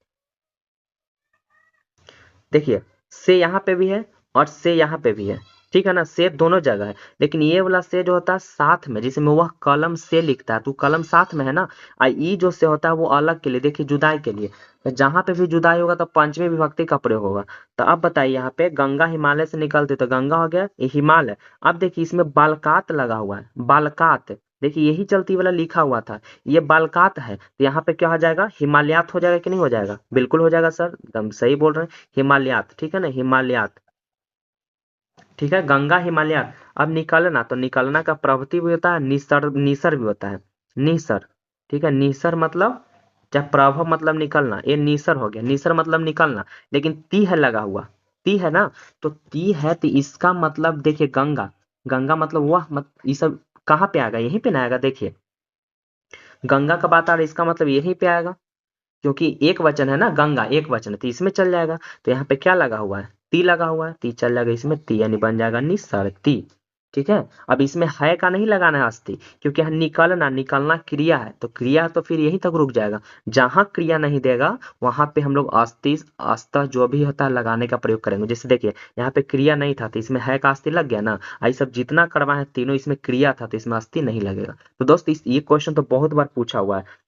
देखिए से यहाँ पे भी है और से यहाँ पे भी है। ठीक है ना, से दोनों जगह है, लेकिन ये वाला से जो होता है साथ में, जिसमें वह कलम से लिखता है तो कलम साथ में है ना। ई जो से होता है वो अलग के लिए, देखिए जुदाई के लिए। तो जहां पे भी जुदाई होगा तो पंचमी विभक्ति का प्रयोग होगा। तो अब बताइए यहाँ पे गंगा हिमालय से निकलती, तो गंगा हो गया, ये हिमालय। अब देखिए इसमें बालकात लगा हुआ है, बालकात, देखिए यही चलती वाला लिखा हुआ था, ये बालकात है, तो यहाँ पे क्या हो जाएगा, हिमालयात हो जाएगा कि नहीं हो जाएगा, बिल्कुल हो जाएगा सर, एकदम सही बोल रहे हैं, हिमालयात। ठीक है ना, हिमालयात। ठीक है, गंगा हिमालयात। अब निकलना, तो निकलना का प्रवृत्ति भी होता है, निसर निसर भी होता है, निसर। ठीक है, निसर मतलब जब प्रभव मतलब निकलना, ये निसर हो गया, निसर मतलब निकलना। लेकिन ती है लगा हुआ, ती है ना, तो ती है तो इसका मतलब देखिए गंगा, गंगा मतलब वह ये सब कहाँ पे आएगा, यहीं पे ना आएगा। देखिए गंगा का बात आ रहा है, इसका मतलब यहीं पे आएगा, क्योंकि एक वचन है ना, गंगा एक वचन है, तो इसमें चल जाएगा। तो यहाँ पे क्या लगा हुआ है, ती लगा हुआ है, ती चल जाएगा इसमें, ती यानी बन जाएगा निसरती। ठीक है, अब इसमें है का नहीं लगाना है अस्थि, क्योंकि यहाँ निकलना, निकलना क्रिया है, तो क्रिया तो फिर यहीं तक रुक जाएगा। जहां क्रिया नहीं देगा वहां पे हम लोग अस्थि अस्त जो भी होता है लगाने का प्रयोग करेंगे। जैसे देखिए यहाँ पे क्रिया नहीं था तो इसमें है का अस्थि लग गया ना। आई सब जितना करवा है तीनों इसमें क्रिया था तो इसमें अस्थि नहीं लगेगा। तो दोस्त ये क्वेश्चन तो बहुत बार पूछा हुआ है,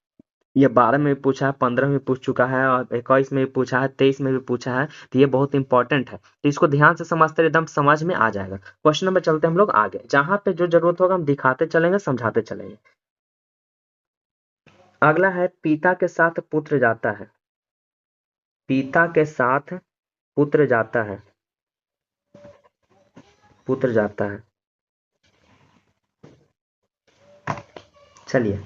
ये 12 में भी पूछा है, 15 में पूछ चुका है, और 21 में भी पूछा है, 23 में भी पूछा है, तो ये बहुत इंपॉर्टेंट है, तो इसको ध्यान से समझते रहे, एकदम समझ में आ जाएगा। क्वेश्चन नंबर चलते हैं हम लोग आगे, जहां पे जो जरूरत होगा हम दिखाते चलेंगे, समझाते चलेंगे। अगला है पिता के साथ पुत्र जाता है, पिता के साथ पुत्र जाता है। पुत्र जाता है। चलिए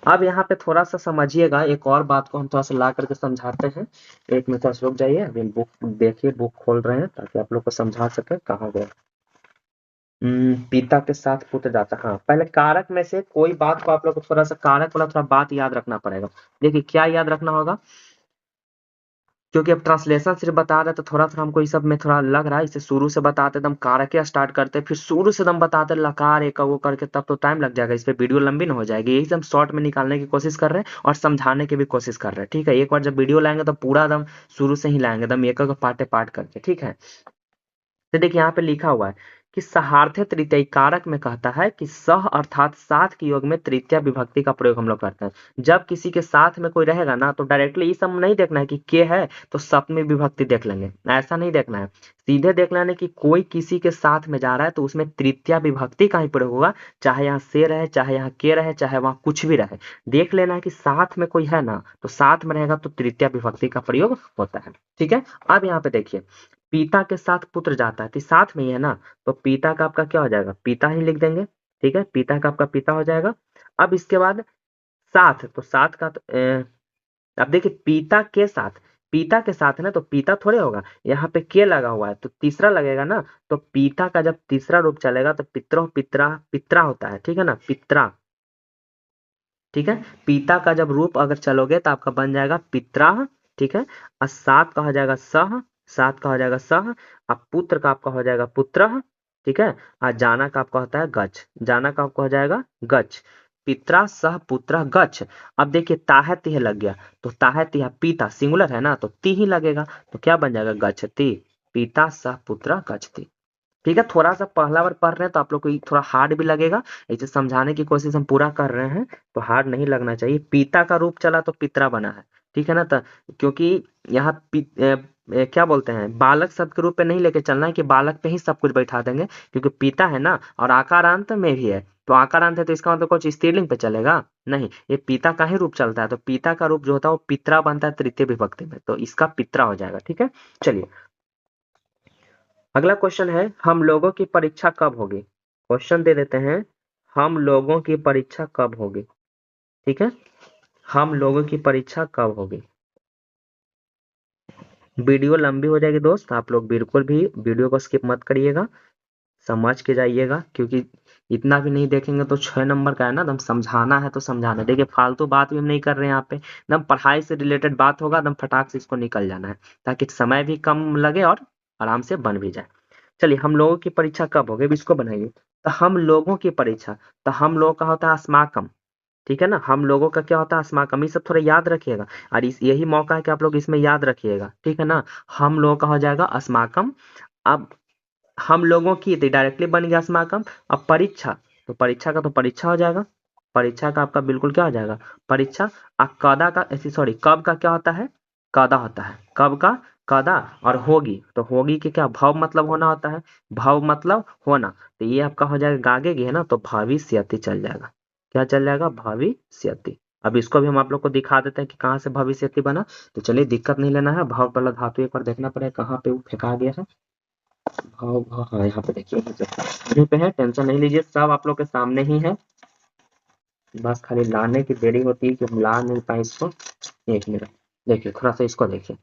अब यहाँ पे थोड़ा सा समझिएगा, एक और बात को हम थोड़ा सा ला करके समझाते हैं। एक मिनट थोड़ा सा रुक जाइए, अभी बुक देखिए, बुक खोल रहे हैं ताकि आप लोग को समझा सके कहाँ गए। पिता के साथ पुत्र जाता, हाँ पहले कारक में से कोई बात को आप लोग को थोड़ा सा कारक वाला थोड़ा बात याद रखना पड़ेगा। देखिए क्या याद रखना होगा, क्योंकि अब ट्रांसलेशन सिर्फ बता रहे तो थोड़ा थोड़ा हमको इस सब में थोड़ा लग रहा है, इसे शुरू से बताते एकदम कारक स्टार्ट करते फिर शुरू से एकदम बताते लकार एक वो करके, तब तो टाइम लग जाएगा, इस पे वीडियो लंबी ना हो जाएगी। यही से हम शॉर्ट में निकालने की कोशिश कर रहे हैं और समझाने की भी कोशिश कर रहे हैं। ठीक है, एक बार जब वीडियो लाएंगे तो पूरा एकदम शुरू से ही लाएंगे, एकदम एक एक पार्ट पार्ट करके। ठीक है, तो देखिए यहाँ पे लिखा हुआ है कि सहार्थ तृतीय कारक में कहता है कि सह अर्थात साथ के योग में तृतीय विभक्ति का प्रयोग हम लोग करते हैं। जब किसी के साथ में कोई रहेगा ना तो डायरेक्टली ये सब नहीं देखना है कि के है तो सप्तमी विभक्ति देख लेंगे, ऐसा नहीं देखना है। सीधे देख लेना है कि कोई किसी के साथ में जा रहा है तो उसमें तृतीय विभक्ति का ही प्रयोग होगा, चाहे यहाँ से रहे, चाहे यहाँ के रहे, चाहे वहां कुछ भी रहे। देख लेना है कि साथ में कोई है ना तो साथ में रहेगा तो तृतीय विभक्ति का प्रयोग होता है। ठीक है, अब यहाँ पे देखिए पिता के साथ पुत्र जाता है तो साथ में ही है ना, तो पिता का आपका क्या हो जाएगा, पिता ही लिख देंगे। ठीक है, पिता का आपका पिता हो जाएगा। अब इसके बाद साथ, तो साथ का तो, अब देखिए पिता के साथ है ना तो पिता थोड़े होगा, यहाँ पे के लगा हुआ है तो तीसरा लगेगा ना, तो पिता का जब तीसरा रूप चलेगा तो पित्रो पित्रा पित्रा होता है। ठीक है ना, पित्रा। ठीक है, पिता का जब रूप अगर चलोगे तो आपका बन जाएगा पित्रा। ठीक है, और सात का हो जाएगा सह, सात का हो जाएगा सह, और पुत्र का आपका हो जाएगा पुत्र। ठीक है, और जाना का आपका होता है गच्छ, जाना का आपका हो जाएगा गच्छ। पित्रा सह पुत्र गच्छ। अब देखिए ताह तिह लग गया, तो ताह तिह पिता सिंगुलर है ना तो ती ही लगेगा, तो क्या बन जाएगा गच्छति, पिता सह पुत्र गच्छति। ठीक है, थोड़ा सा पहला बार पढ़ रहे हैं तो आप लोग को थोड़ा हार्ड भी लगेगा, इसे समझाने की कोशिश हम पूरा कर रहे हैं तो हार्ड नहीं लगना चाहिए। पिता का रूप चला तो पितरा बना है। ठीक है ना, तो क्योंकि यहाँ क्या बोलते हैं, बालक शब्द के रूप में नहीं लेके चलना है कि बालक पे ही सब कुछ बैठा देंगे, क्योंकि पिता है ना और आकारांत में भी है, तो आकारांत है तो इसका मतलब कुछ स्त्रीलिंग पे चलेगा नहीं, ये पिता का ही रूप चलता है, तो पिता का रूप जो होता है वो पितरा बनता है तृतीय विभक्ति में, तो इसका पितरा हो जाएगा। ठीक है, चलिए अगला क्वेश्चन है, हम लोगों की परीक्षा कब होगी। क्वेश्चन दे देते हैं, हम लोगों की परीक्षा कब होगी। ठीक है, हम लोगों की परीक्षा कब होगी। वीडियो लंबी हो जाएगी दोस्त, आप लोग बिल्कुल भी वीडियो को स्किप मत करिएगा, समझ के जाइएगा, क्योंकि इतना भी नहीं देखेंगे तो 6 नंबर का है ना, एकदम समझाना है तो समझाना है। देखिए फालतू बात भी हम नहीं कर रहे हैं यहाँ पे, एकदम पढ़ाई से रिलेटेड बात होगा, एकदम फटाक से इसको निकल जाना है ताकि समय भी कम लगे और आराम से बन भी जाए। चलिए हम लोगों की परीक्षा कब होगी, इसको बनाइए। तो हम लोगों की परीक्षा, तो हम लोगों का होता है अस्माकम। ठीक है ना, हम लोगों का क्या होता है अस्माकम, ये सब थोड़ा याद रखिएगा, और इस यही मौका है कि आप लोग इसमें याद रखिएगा। ठीक है ना, हम लोगों का हो जाएगा अस्माकम। अब हम लोगों की तो डायरेक्टली बन गया अस्माकम। अब परीक्षा, तो परीक्षा का तो परीक्षा हो जाएगा, परीक्षा का आपका बिल्कुल क्या हो जाएगा परीक्षा। कदा का ऐसी सॉरी कब का क्या होता है, कदा होता है, कब का कदा। और होगी, तो होगी के क्या भव मतलब होना होता है, भव मतलब होना, तो ये आपका हो जाएगा गागेगी है ना, तो भविष्यति चल जाएगा, क्या चल जाएगा भविष्यति। अब इसको भी हम आप लोग को दिखा देते हैं कि कहाँ से भविष्यति बना, तो चलिए दिक्कत नहीं लेना है, भाव वाला धातु एक बार देखना पड़ेगा कहाँ पे वो फेंका गया है। भाव भाव हाँ यहाँ पे देखिए, यहीं पे है, टेंशन नहीं लीजिए, सब आप लोग के सामने ही है, बस खाली लाने की देरी होती है कि हम ला नहीं पाए इसको। एक मिनट देखिए, थोड़ा सा इसको देखिए।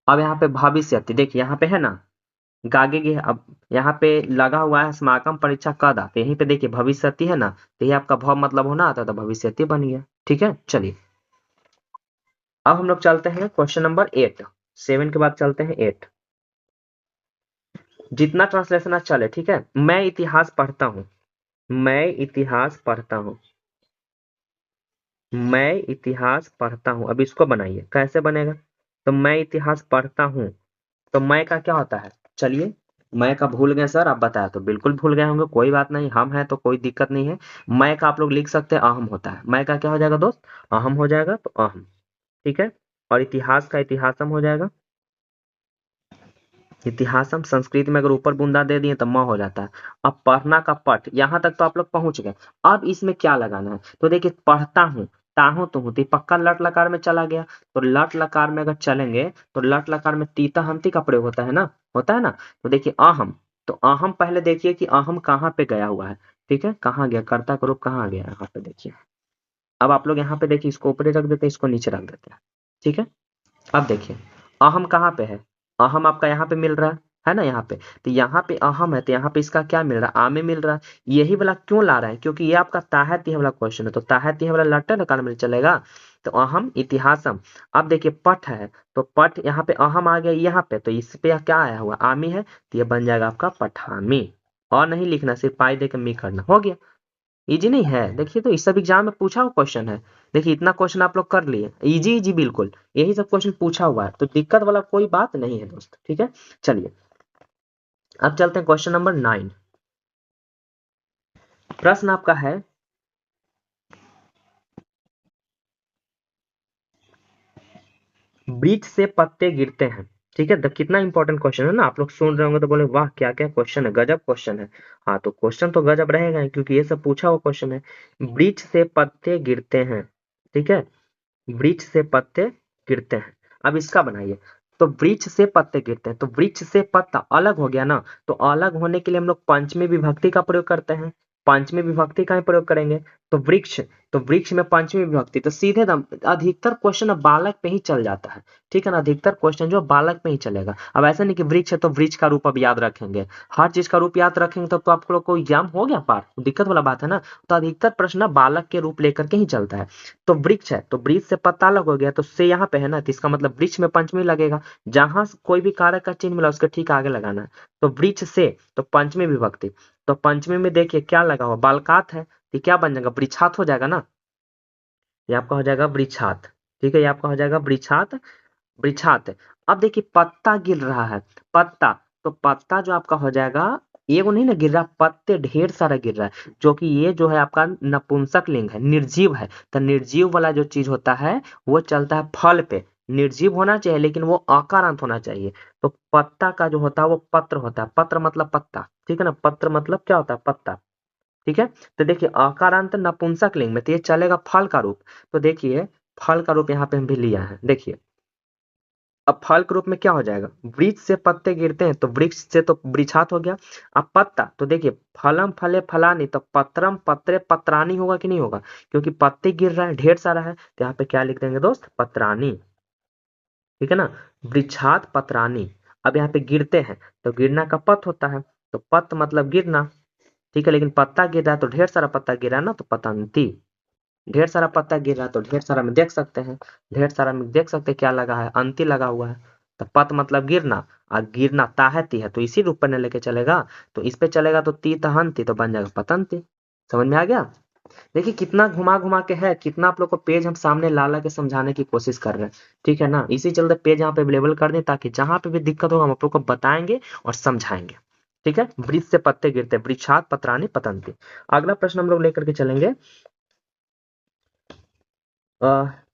अब यहाँ पे भविष्यति देखिए, यहाँ पे है ना गागेगे, अब यहाँ पे लगा हुआ है समागम परीक्षा कदा, तो यहीं पे देखिए भविष्यति है ना, तो ये आपका भव मतलब होना आता था, भविष्यति बन गया। ठीक है, चलिए अब हम लोग चलते हैं क्वेश्चन नंबर 8, 7 के बाद चलते हैं 8। जितना ट्रांसलेशन आज चले, ठीक है, मैं इतिहास पढ़ता हूँ, मैं इतिहास पढ़ता हूँ, मैं इतिहास पढ़ता हूँ। अब इसको बनाइए, कैसे बनेगा, तो मैं इतिहास पढ़ता हूँ, तो मैं का क्या होता है, चलिए मैं का भूल गए सर, आप बताया तो बिल्कुल भूल गए होंगे, कोई बात नहीं, हम हैं तो कोई दिक्कत नहीं है। मैं का आप लोग लिख सकते हैं अहम होता है, मैं का क्या हो जाएगा दोस्त, अहम हो जाएगा, तो अहम। ठीक है, और इतिहास का इतिहासम हो जाएगा, इतिहासम संस्कृत में अगर ऊपर बूंदा दे दिए तो म हो जाता है। अब पढ़ना का पठ, यहाँ तक तो आप लोग पहुंच गए। अब इसमें क्या लगाना है, तो देखिए पढ़ता हूँ, ताहू तो हूँ, तो पक्का लट लकार में चला गया, तो लट लकार में अगर चलेंगे तो लट लकार में तीता हंती का प्रयोग होता है ना, होता है ना, तो देखिए अहम, तो अहम पहले देखिए कि अहम कहाँ पे गया हुआ है, ठीक है, कहाँ गया, कर्ता का रूप कहाँ गया, यहाँ पे देखिए। अब आप लोग यहाँ पे देखिए, इसको ऊपर रख देते हैं, इसको नीचे रख देते हैं, ठीक है। अब देखिए अहम कहाँ पे है, अहम आपका यहाँ पे मिल रहा है ना, यहाँ पे, तो यहाँ पे अहम है, तो यहाँ पे इसका क्या मिल रहा है, आमे मिल रहा है। यही वाला क्यों ला रहा है, क्योंकि ये आपका ताहती वाला क्वेश्चन है, तो ताहती वाला लट्टा ना कान में चलेगा, तो अहम इतिहासम। अब देखिए पठ है, तो पठ यहाँ पे अहम आ गया यहाँ पे, तो इस पे क्या आया हुआ, आमी है, तो ये बन जाएगा आपका पठामी। और नहीं लिखना, सिर्फ पाई दे के मी करना, हो गया। इजी नहीं है, देखिए, तो इस सब एग्जाम में पूछा हुआ क्वेश्चन है। देखिए इतना क्वेश्चन आप लोग कर लिए, इजी इजी बिल्कुल, यही सब क्वेश्चन पूछा हुआ है, तो दिक्कत वाला कोई बात नहीं है दोस्त, ठीक है। चलिए अब चलते हैं क्वेश्चन नंबर 9। प्रश्न आपका है, वृक्ष से पत्ते गिरते हैं, ठीक है। तो कितना इंपॉर्टेंट क्वेश्चन है ना, आप लोग सुन रहे होंगे तो बोले वाह क्या क्या क्वेश्चन है, गजब क्वेश्चन है। हाँ, तो क्वेश्चन तो गजब रहेगा ही, क्योंकि ये सब पूछा हुआ क्वेश्चन है। वृक्ष से पत्ते गिरते हैं, ठीक है, वृक्ष से पत्ते गिरते हैं। अब इसका बनाइए, तो वृक्ष से पत्ते गिरते हैं, तो वृक्ष से पत्ता अलग हो गया ना, तो अलग होने के लिए हम लोग पंचमी विभक्ति का प्रयोग करते हैं। पंचमी विभक्ति का ही प्रयोग करेंगे, तो वृक्ष, तो वृक्ष में पंचमी विभक्ति, तो सीधे दम अधिकतर क्वेश्चन बालक पे ही चल जाता है, ठीक है ना, अधिकतर क्वेश्चन जो बालक पे ही चलेगा। अब ऐसा नहीं कि वृक्ष है तो वृक्ष का रूप अब याद रखेंगे, हर चीज का रूप याद रखेंगे तब तो आप लोग को एग्जाम हो गया पार, दिक्कत वाला बात है ना। तो अधिकतर प्रश्न बालक के रूप लेकर के ही चलता है। तो वृक्ष है, तो वृक्ष से पत्ता अलग हो गया, तो से यहाँ पे है ना, तो इसका मतलब वृक्ष में पंचमी लगेगा, जहां कोई भी कारक का चिन्ह मिला उसके ठीक आगे लगाना है। तो वृक्ष से, तो पंचमी विभक्ति, तो पंचमी में देखिए क्या लगा हुआ, बालकात है, ये क्या बन जाएगा, वृक्षात हो जाएगा ना, ये आपका हो जाएगा वृक्षात, ठीक है, ये आपका हो जाएगा वृक्षात, वृक्षात। अब देखिए पत्ता गिर रहा है, पत्ता, तो पत्ता जो आपका हो जाएगा, एगो नहीं ना गिर रहा, पत्ते ढेर सारा गिर रहा है, जो कि ये जो है आपका नपुंसक लिंग है, निर्जीव है, तो निर्जीव वाला जो चीज होता है वो चलता है फल पे, निर्जीव होना चाहिए लेकिन वो अकारांत होना चाहिए। तो पत्ता का जो होता है वो पत्र होता है, पत्र मतलब पत्ता, ठीक है ना, पत्र मतलब क्या होता है, पत्ता, ठीक है। तो देखिए अकारांत नपुंसक लिंग में तो ये चलेगा फल का रूप, तो देखिए फल का रूप यहाँ पे हम भी लिया है, देखिए अब फल के रूप में क्या हो जाएगा, वृक्ष से पत्ते गिरते हैं, तो वृक्ष से तो वृक्षात हो गया। अब पत्ता, तो देखिए फलम फले फलानी, तो पत्रम पत्रे पत्रानी होगा कि नहीं होगा, क्योंकि पत्ते गिर रहा है ढेर सारा है, तो यहाँ पे क्या लिख देंगे दोस्त, पत्रानी, ठीक है ना, वृक्षात पत्रानी। अब यहाँ पे गिरते हैं, तो गिरना का पत होता है, तो पत मतलब गिरना, ठीक है, लेकिन पत्ता गिर रहा है तो ढेर सारा पत्ता गिरा है ना, तो पतंती, ढेर सारा पत्ता गिर रहा है, तो ढेर सारा में देख सकते हैं, ढेर सारा में देख सकते हैं क्या लगा है, अंति लगा हुआ है, तो पत मतलब गिरना, और गिरना ताहती है, तो इसी रूप में लेके चलेगा, तो इस पे चलेगा तो ती तहंती, तो बन जाएगा पतंती। समझ में आ गया। देखिए कितना घुमा घुमा के है, कितना आप लोग को पेज हम सामने ला ला के समझाने की कोशिश कर रहे हैं, ठीक है ना, इसी चलते पेज यहाँ पे अवेलेबल कर दें, ताकि जहां पे भी दिक्कत होगा हम आप लोग को बताएंगे और समझाएंगे, ठीक है। वृक्ष से पत्ते गिरते, वृक्षात पत्रानी पतंती। अगला प्रश्न हम लोग लेकर के चलेंगे,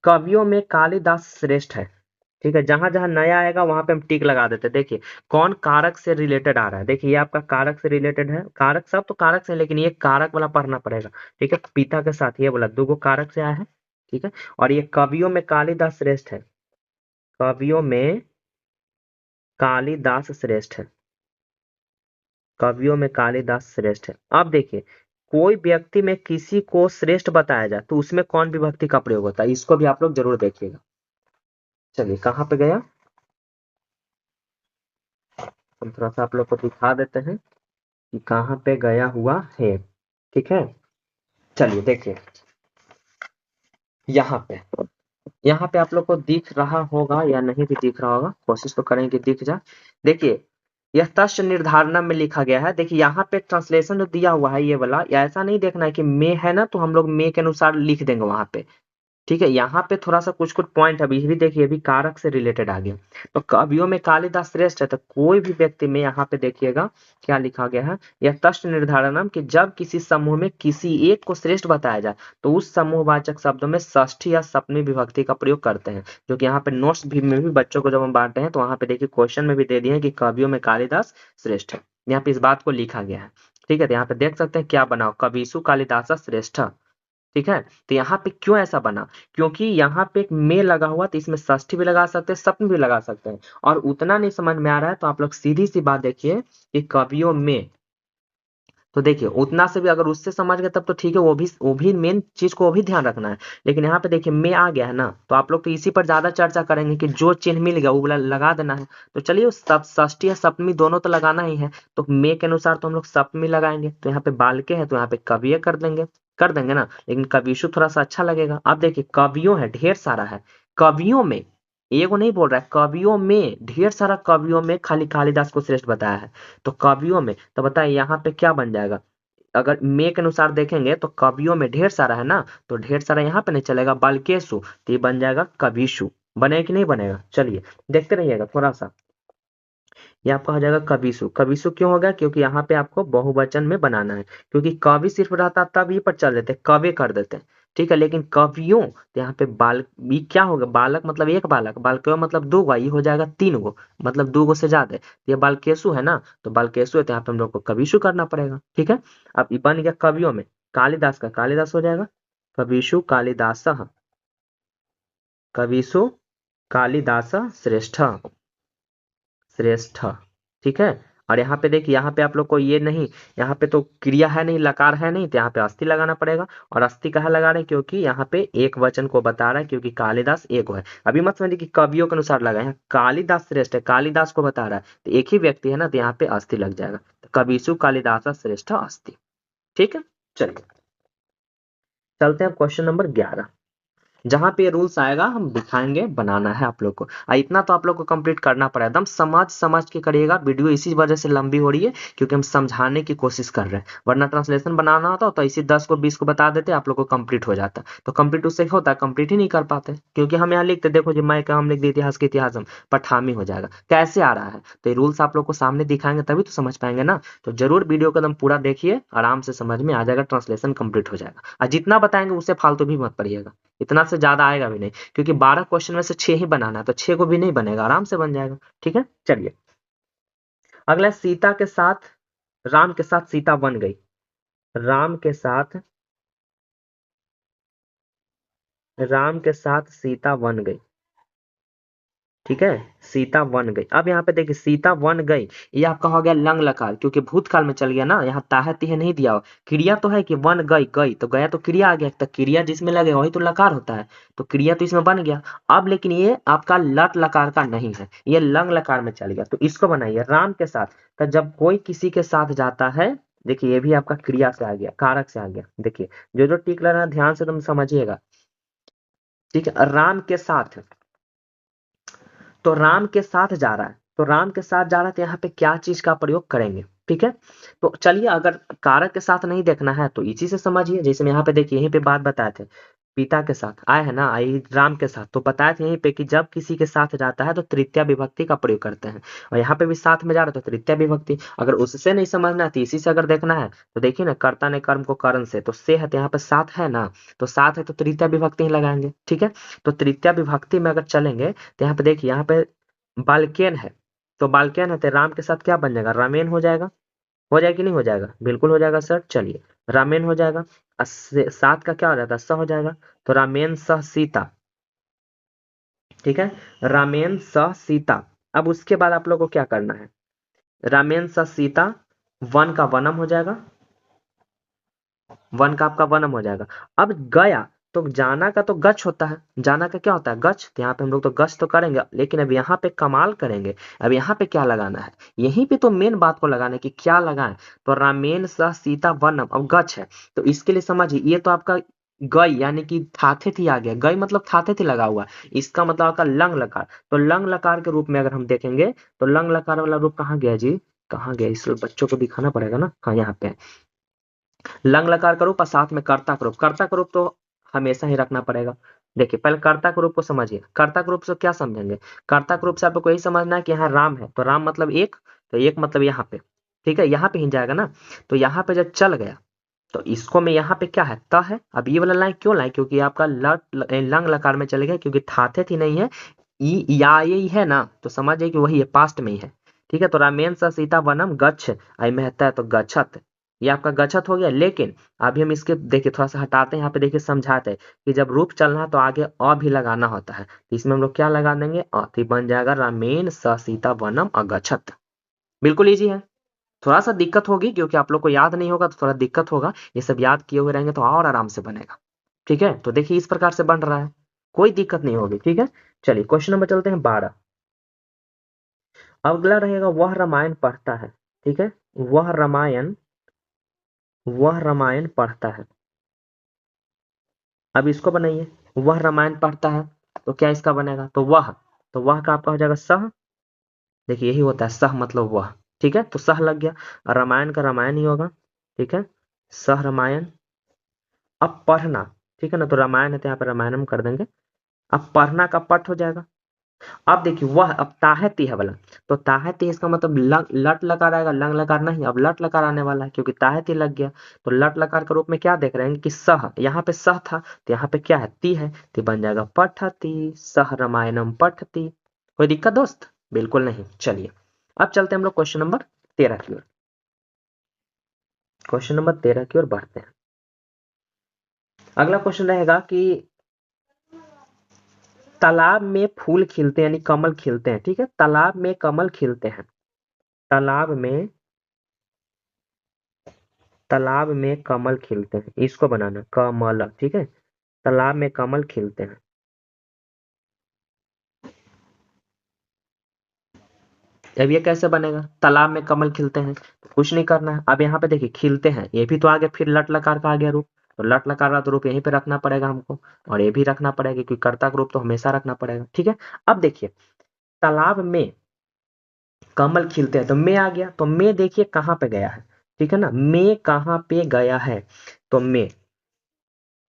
कवियों में कालिदास श्रेष्ठ है, ठीक है, जहां जहां नया आएगा वहां पे हम टिक लगा देते हैं। देखिए कौन कारक से रिलेटेड आ रहा है, देखिए ये आपका कारक से रिलेटेड है, कारक सब तो कारक से है, लेकिन ये कारक वाला पढ़ना पड़ेगा, ठीक है, पिता के साथ ये बोला दो कारक से आया है, ठीक है। और ये कवियों में कालिदास श्रेष्ठ है, कवियों में कालिदास श्रेष्ठ है, कवियों में कालिदास श्रेष्ठ है। अब देखिए कोई व्यक्ति में किसी को श्रेष्ठ बताया जाए तो उसमें कौन विभक्ति का प्रयोग होता है, इसको भी आप लोग जरूर देखिएगा। चलिए कहाँ पे गया, हम थोड़ा सा आप लोग को दिखा देते हैं कि कहाँ पे गया हुआ है, ठीक है। चलिए देखिए यहाँ पे आप लोग को दिख रहा होगा या नहीं भी दिख रहा होगा, कोशिश तो करें कि दिख जाए। देखिए यह तस्य निर्धारणा में लिखा गया है, देखिए यहाँ पे ट्रांसलेशन जो दिया हुआ है ये वाला, या ऐसा नहीं देखना है कि मे है ना तो हम लोग मे के अनुसार लिख देंगे वहां पे, ठीक है। यहाँ पे थोड़ा सा कुछ कुछ पॉइंट अभी भी देखिए, अभी कारक से रिलेटेड आ गया, तो कवियों में कालिदास श्रेष्ठ है, तो कोई भी व्यक्ति में यहाँ पे देखिएगा क्या लिखा गया है, यह तस्त निर्धारणम कि जब किसी समूह में किसी एक को श्रेष्ठ बताया जाए तो उस समूहवाचक शब्दों में षष्ठी या सप्तमी विभक्ति का प्रयोग करते हैं, जो कि यहाँ पे नोट्स भी में भी बच्चों को जब हम बांटे हैं तो वहां पे देखिए क्वेश्चन में भी दे दिए हैं कि कवियों में कालिदास श्रेष्ठ है, यहाँ पे इस बात को लिखा गया है, ठीक है। तो यहाँ पे देख सकते हैं क्या बनाओ, कविसु कालिदास श्रेष्ठ, ठीक है। तो यहाँ पे क्यों ऐसा बना, क्योंकि यहाँ पे एक में लगा हुआ, तो इसमें षष्ठी भी लगा सकते हैं, सप्तमी भी लगा सकते हैं, और उतना नहीं समझ में आ रहा है तो आप लोग सीधी सी बात देखिए कि कवियों में, तो देखिए उतना से भी अगर उससे समझ गए तब तो ठीक है, वो भी मेन चीज को वो भी ध्यान रखना है। लेकिन यहाँ पे देखिए में आ गया है ना, तो आप लोग तो इसी पर ज्यादा चर्चा करेंगे कि जो चिन्ह मिल गया वो वाला लगा देना है। तो चलिए उस षष्ठी या सप्तमी दोनों तो लगाना ही है, तो में के अनुसार तो हम लोग सप्तमी लगाएंगे। तो यहाँ पे बालके है तो यहाँ पे कविय कर देंगे ना, लेकिन कविशु थोड़ा सा अच्छा लगेगा। अब देखिए कवियों है, ढेर सारा है, कवियों में एगो नहीं बोल रहा है, कवियों में ढेर सारा, कवियों में खाली कालिदास को श्रेष्ठ बताया है। तो कवियों में तो बताइए यहाँ पे क्या बन जाएगा, अगर में के अनुसार देखेंगे तो कवियों में ढेर सारा है ना, तो ढेर सारा यहाँ पे नहीं चलेगा, बाल्केशु, तो ये बन जाएगा कविशु। बनेगा कि नहीं बनेगा, चलिए देखते रहिएगा थोड़ा सा। ये आपका हो जाएगा कविशु। कविशु क्यों होगा, क्योंकि यहाँ पे आपको बहुवचन में बनाना है, क्योंकि कवि सिर्फ रहता तब ये पर चल देते, कवे कर देते, ठीक है। लेकिन कवियों तो यहाँ पे बाल, ये क्या होगा, बालक मतलब एक बालक, बालक मतलब दो गो, ये हो जाएगा तीन गो, मतलब दो गो से ज्यादा। ये बालकेशु है ना, तो बालकेशु है, तो यहाँ पे हम लोग को कविशु करना पड़ेगा, ठीक है। अब ये बन गया कवियों में, कालिदास का कालिदास हो जाएगा कविशु कालिदास, कविशु कालिदास श्रेष्ठ, श्रेष्ठ, ठीक है। और यहाँ पे देखिए, यहाँ पे आप लोग को ये नहीं, यहाँ पे तो क्रिया है नहीं, लकार है नहीं, तो यहाँ पे अस्थि लगाना पड़ेगा। और अस्थि कहाँ लगा रहे हैं, क्योंकि यहाँ पे एक वचन को बता रहा है, क्योंकि कालिदास एक है। अभी मत समझिए कि कवियों के अनुसार लगा है, यहाँ कालिदास श्रेष्ठ है, कालिदास को बता रहा है, तो एक ही व्यक्ति है ना, तो यहाँ पे अस्थि लग जाएगा, तो कविशु कालिदास श्रेष्ठ अस्थि, ठीक है। चलिए चलते हैं क्वेश्चन नंबर 11। जहां पे ये रूल्स आएगा हम दिखाएंगे, बनाना है आप लोग को। इतना तो आप लोग को कंप्लीट करना पड़ेगा, एकदम समझ समझ के करिएगा। वीडियो इसी वजह से लंबी हो रही है क्योंकि हम समझाने की कोशिश कर रहे हैं, वरना ट्रांसलेशन बनाना होता तो इसी 10 को 20 को बता देते, आप लोग को कंप्लीट हो जाता। तो कंप्लीट उससे क्या होता है, कंप्लीट ही नहीं कर पाते, क्योंकि हम यहाँ लिखते देखो जी, मैं क्या हम लिख दिए इतिहास के इतिहास, हम पठामी हो जाएगा, कैसे आ रहा है। तो ये रूल्स आप लोग को सामने दिखाएंगे तभी तो समझ पाएंगे ना। तो जरूर वीडियो को एकदम पूरा देखिए, आराम से समझ में आ जाएगा, ट्रांसलेशन कंप्लीट हो जाएगा। और जितना बताएंगे उससे फालतू भी मत पढ़िएगा, इतना से ज्यादा आएगा भी नहीं, क्योंकि 12 क्वेश्चन में से 6 ही बनाना है, तो 6 को भी नहीं बनेगा, आराम से बन जाएगा, ठीक है। चलिए अगला, सीता के साथ, राम के साथ सीता बन गई, राम के साथ, राम के साथ सीता बन गई, ठीक है। सीता वन गई। अब यहाँ पे देखिए सीता वन गई, ये आपका हो गया लंग लकार, क्योंकि भूतकाल में चल गया ना, यहाँ ताह तीह नहीं दिया हो। क्रिया तो है कि वन गई, गई तो गया, तो क्रिया आ गया, तो क्रिया जिसमें लगे वही तो लकार होता है, तो क्रिया तो इसमें बन गया। अब लेकिन ये आपका लट लकार का नहीं है, ये लंग लकार में चल गया, तो इसको बनाइए राम के साथ। तो जब कोई किसी के साथ जाता है, देखिए ये भी आपका क्रिया से आ गया, कारक से आ गया। देखिए जो जो टिक लगा ध्यान से तुम समझिएगा, ठीक है। राम के साथ, तो राम के साथ जा रहा है, तो राम के साथ जा रहा है, तो यहाँ पे क्या चीज का प्रयोग करेंगे, ठीक है। तो चलिए अगर कारक के साथ नहीं देखना है तो इसी से समझिए, जैसे मैं यहाँ पे देखिए, यहीं पे बात बताए थे, पिता के साथ आए है ना, आई राम के साथ, तो बताए थे यहीं पे कि जब किसी के साथ जाता है तो तृतीया विभक्ति का प्रयोग करते हैं, और यहाँ पे भी साथ में जा रहा है तो तृतीया विभक्ति। अगर उससे नहीं समझना है तो इसी से अगर देखना है, तो देखिए ना, कर्ता ने कर्म को करण से, तो से है, तो यहाँ पे साथ है ना, तो साथ है तो तृतीया विभक्ति ही लगाएंगे, ठीक है। तो तृतीया विभक्ति में अगर चलेंगे तो यहाँ पे देखिए, यहाँ पे बालकेन है, तो बालकेन है, तो राम के साथ क्या बन जाएगा, रामेन हो जाएगा, हो जाएगा कि नहीं हो जाएगा, बिल्कुल हो जाएगा सर। चलिए रामेन हो जाएगा, सात का क्या हो जाता है, स हो जाएगा, तो रामेन सह सीता, ठीक है। रामेन सह सीता। अब उसके बाद आप लोग को क्या करना है, रामेन सह सीता, वन का वनम हो जाएगा, वन का आपका वनम हो जाएगा। अब गया, तो जाना का तो गच्छ होता है, जाना का क्या होता है, गच्छ, तो यहाँ पे हम लोग तो गच्छ तो करेंगे, लेकिन अब यहाँ पे कमाल करेंगे। अब यहाँ पे क्या लगाना है, यहीं पे तो मेन बात को लगाना है कि क्या लगाएं, तो रामेन सह सीता वनम, अब गच्छ है, तो इसके लिए समझिए, ये तो आपका गई यानी कि थाथे थी आ गया, गई मतलब थाथे थी लगा हुआ, इसका मतलब आपका लंग लकार। तो लंग लकार के रूप में अगर हम देखेंगे, तो लंग लकार वाला रूप कहाँ गया जी, कहाँ गया, इस बच्चों को दिखाना पड़ेगा ना, हाँ यहाँ पे लंग लकार का रूप और साथ में कर्ता का रूप, कर्ता का रूप तो हमेशा ही रखना पड़ेगा। देखिए पहले कर्ता के रूप को समझिए, कर्ता के रूप से क्या समझेंगे, कर्ता के रूप से आपको यही समझना है कि यहाँ राम है, तो राम मतलब एक, तो एक मतलब यहाँ पे, ठीक है, यहाँ पे ही जाएगा ना। तो यहाँ पे जब चल गया, तो इसको में यहाँ पे क्या है, त है। अब ये वाला लाइन क्यों लाए, क्योंकि आपका लंग लकार में चले गया, क्योंकि थाथे थी नहीं है, ई या ये है ना, तो समझ जाइए कि वही है, पास्ट में ही है, ठीक है। तो रामेन स सीता वनम गच्छ, आई में है तो गच्छत, ये आपका गच्छत हो गया। लेकिन अभी हम इसके देखिए थोड़ा सा हटाते हैं, यहाँ पे देखिए समझाते हैं कि जब रूप चलना है तो आगे अ भी लगाना होता है, तो इसमें हम लोग क्या लगा देंगे, अ, तो बन जाएगा रामेन स सीता वनम अगच्छत। बिल्कुल इजी है। थोड़ा सा दिक्कत होगी क्योंकि आप लोग को याद नहीं होगा तो थोड़ा दिक्कत होगा, ये सब याद किए हुए रहेंगे तो और आराम से बनेगा। ठीक है, तो देखिए इस प्रकार से बन रहा है, कोई दिक्कत नहीं होगी। ठीक है, चलिए क्वेश्चन नंबर चलते हैं 12। अगला रहेगा वह रामायण पढ़ता है। ठीक है, वह रामायण, वह रामायण पढ़ता है। अब इसको बनाइए, वह रामायण पढ़ता है तो क्या इसका बनेगा, तो वह का आपका हो जाएगा सह। देखिए यही होता है सह मतलब वह। ठीक है, तो सह लग गया, और रामायण का रामायण ही होगा। ठीक है, सह रामायण। अब पढ़ना, ठीक है ना, तो रामायण है तो यहाँ पे रामायणम कर देंगे। अब पढ़ना का पठ हो जाएगा। अब देखिए वह, अब ताहती है वाला, तो ताहती इसका मतलब लट लकार आएगा, लंग लकार नहीं, अब लट लकार आने वाला है क्योंकि ताहती लग गया। तो लट लकार के रूप में क्या देख रहे हैं कि सह, यहाँ पे सह था तो यहाँ पे क्या है, ती है, तो बन जाएगा पठती, सह रामायणम पठती। कोई दिक्कत दोस्त, बिल्कुल नहीं। चलिए अब चलते हैं हम लोग क्वेश्चन नंबर 13 की ओर। क्वेश्चन नंबर 13 की ओर बढ़ते हैं। अगला क्वेश्चन रहेगा कि तालाब में फूल खिलते हैं, यानी कमल खिलते हैं। ठीक है, तालाब में कमल खिलते हैं। तालाब में, तालाब में कमल खिलते हैं, इसको बनाना कमल। ठीक है, तालाब में कमल खिलते हैं। अब ये कैसे बनेगा, तालाब में कमल खिलते हैं, तो कुछ नहीं करना है। अब यहाँ पे देखिए खिलते हैं, ये भी तो आगे फिर लट लकार का आ गया रूप, तो लट लकार का तो रूप यहीं पे रखना पड़ेगा हमको, और ये भी रखना पड़ेगा क्योंकि कर्ता का रूप तो हमेशा रखना पड़ेगा। ठीक है, अब देखिए तालाब में कमल खिलते हैं, तो मैं आ गया, तो मैं देखिए कहाँ पे गया है। ठीक है ना, मैं कहाँ पे गया है, तो मैं,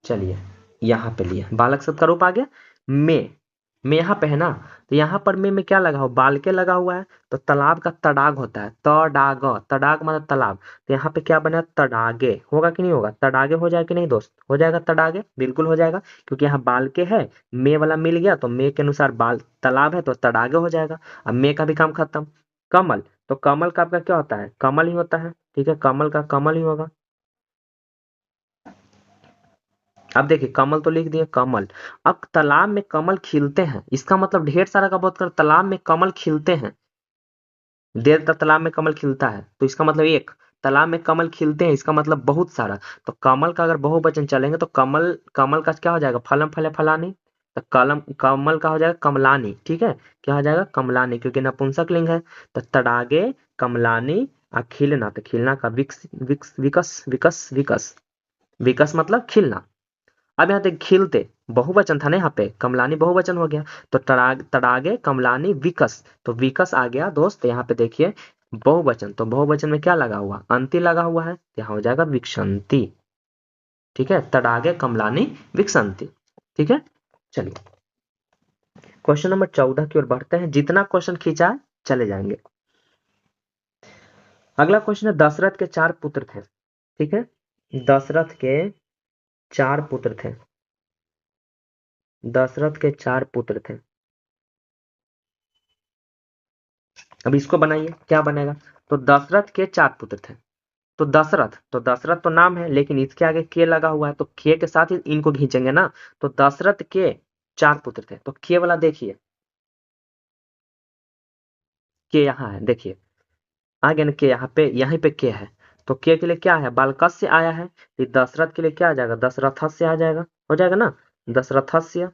चलिए यहाँ पे लिया बालक शब्द का रूप आ गया। मैं यहाँ पे है ना, तो यहाँ पर मैं क्या लगा हुआ, बाल के लगा हुआ है, तो तालाब का तड़ाग होता है, तड़ाग, तड़ाग मतलब तालाब, तो यहाँ पे क्या बना, तड़ागे होगा कि नहीं होगा, तड़ागे हो जाएगा कि नहीं दोस्त, हो जाएगा तड़ागे, बिल्कुल हो जाएगा, क्योंकि यहाँ बाल के है, मैं वाला मिल गया, तो मैं के अनुसार बाल तालाब है तो तड़ागे हो जाएगा। अब मैं का भी काम खत्म। कमल, तो कमल का आपका क्या होता है, कमल ही होता है। ठीक है, कमल का कमल ही होगा। अब देखिए कमल तो लिख दिए कमल। अब तालाब में कमल खिलते हैं, इसका मतलब ढेर सारा का बहुत कर, तालाब में कमल खिलते हैं, देर तक तालाब में कमल खिलता है, तो इसका मतलब एक, तालाब में कमल खिलते हैं इसका मतलब बहुत सारा। तो कमल का अगर बहुवचन चलेंगे तो कमल, कमल का क्या हो जाएगा, फलम फले फलानी, तो कलम, कमल का हो जाएगा कमलानी। ठीक है, क्या हो जाएगा, कमलानी, क्योंकि नपुंसक लिंग है। तो तड़ागे, कमलानी, और खिलना, तो खिलना का विकस विकस विकस विकस विकस, विकस मतलब खिलना। अब यहाँ तक खिलते बहुवचन था ना, यहाँ पे कमलानी बहुवचन हो गया, तो तड़ागे कमलानी विकस, तो विकस आ गया दोस्त। यहाँ पे देखिए बहुवचन, तो बहुवचन में क्या लगा हुआ, अंति लगा हुआ है, यहाँ हो जाएगा विकसंती। ठीक है, तड़ागे कमलानी विकसंती। ठीक है, चलिए क्वेश्चन नंबर 14 की ओर बढ़ते हैं, जितना क्वेश्चन खींचा है चले जाएंगे। अगला क्वेश्चन है, दशरथ के 4 पुत्र थे। ठीक है, दशरथ के 4 पुत्र थे, दशरथ के 4 पुत्र थे। अब इसको बनाइए, क्या बनेगा, तो दशरथ के 4 पुत्र थे, तो दशरथ, तो दशरथ तो नाम है लेकिन इसके आगे के लगा हुआ है, तो के के साथ ही इनको खींचेंगे ना, तो दशरथ के 4 पुत्र थे, तो के वाला देखिए, के यहाँ है, देखिए आ गया ना के, यहाँ पे, यहीं पे के है, तो के लिए क्या है, बालकस्य आया है, तो दशरथ के लिए क्या आ जाएगा, दशरथस्य आ जाएगा, हो जाएगा ना, दशरथस्य।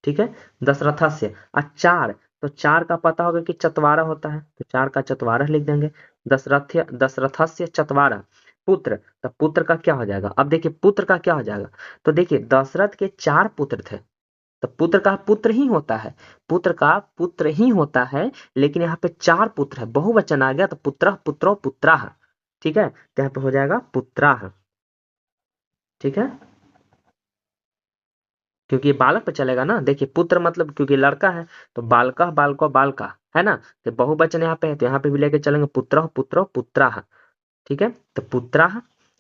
ठीक है, दशरथस्य। और 4, तो 4 का पता होगा कि चतवारा होता है, तो 4 का चतवारा लिख देंगे, दशरथस्य चतवारा। पुत्र, तो पुत्र का क्या हो जाएगा, अब देखिए पुत्र का क्या हो जाएगा, तो देखिए दशरथ के 4 पुत्र थे, तो पुत्र का पुत्र ही होता है, पुत्र का पुत्र ही होता है, लेकिन यहाँ पे 4 पुत्र है, बहुवचन आ गया, तो पुत्र पुत्रो पुत्राः। ठीक है, तो यहाँ पे हो जाएगा पुत्राः। ठीक है, क्योंकि ये बालक पे चलेगा ना, देखिए पुत्र मतलब क्योंकि लड़का है, तो बालका बालको बालका है ना, तो बहुवचन यहाँ पे है, तो यहाँ पे भी लेके चलेंगे पुत्र पुत्रो पुत्राः। ठीक है, तो पुत्राः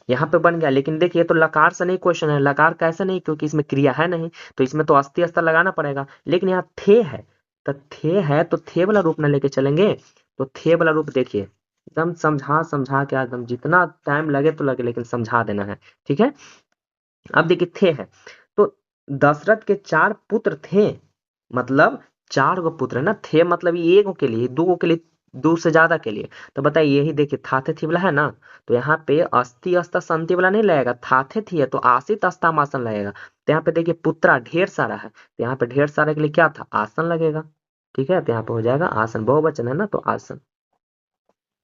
यहाँ पे बन गया, लेकिन देखिए ये तो लकार से नहीं क्वेश्चन है, लकार कैसे नहीं, क्योंकि इसमें क्रिया है नहीं, तो इसमें तो अस्थि अस्तर लगाना पड़ेगा, लेकिन यहाँ थे है, तो थे है तो थे वाला रूप ना लेके चलेंगे, तो थे वाला रूप देखिए, एकदम समझा समझा के एकदम जितना टाइम लगे तो लगे, लेकिन समझा देना है। ठीक है, अब देखिए थे है, तो दशरथ के 4 पुत्र थे, मतलब 4 गो पुत्र है ना, थे मतलब ये 1 गो के लिए, 2 गो के लिए, 2 से ज्यादा के लिए। तो बताइए यही देखिए थाथे थी वाला है ना, तो यहाँ पे अस्थि अस्ता संति वाला नहीं लगेगा, थाथे थी है तो आसित अस्तामासन लगेगा। तो यहाँ पे देखिए पुत्रा ढेर सारा है, तो यहाँ पे ढेर सारे के लिए क्या था, आसन लगेगा। ठीक है, तो यहाँ पे हो जाएगा आसन, बहुवचन है ना तो आसन।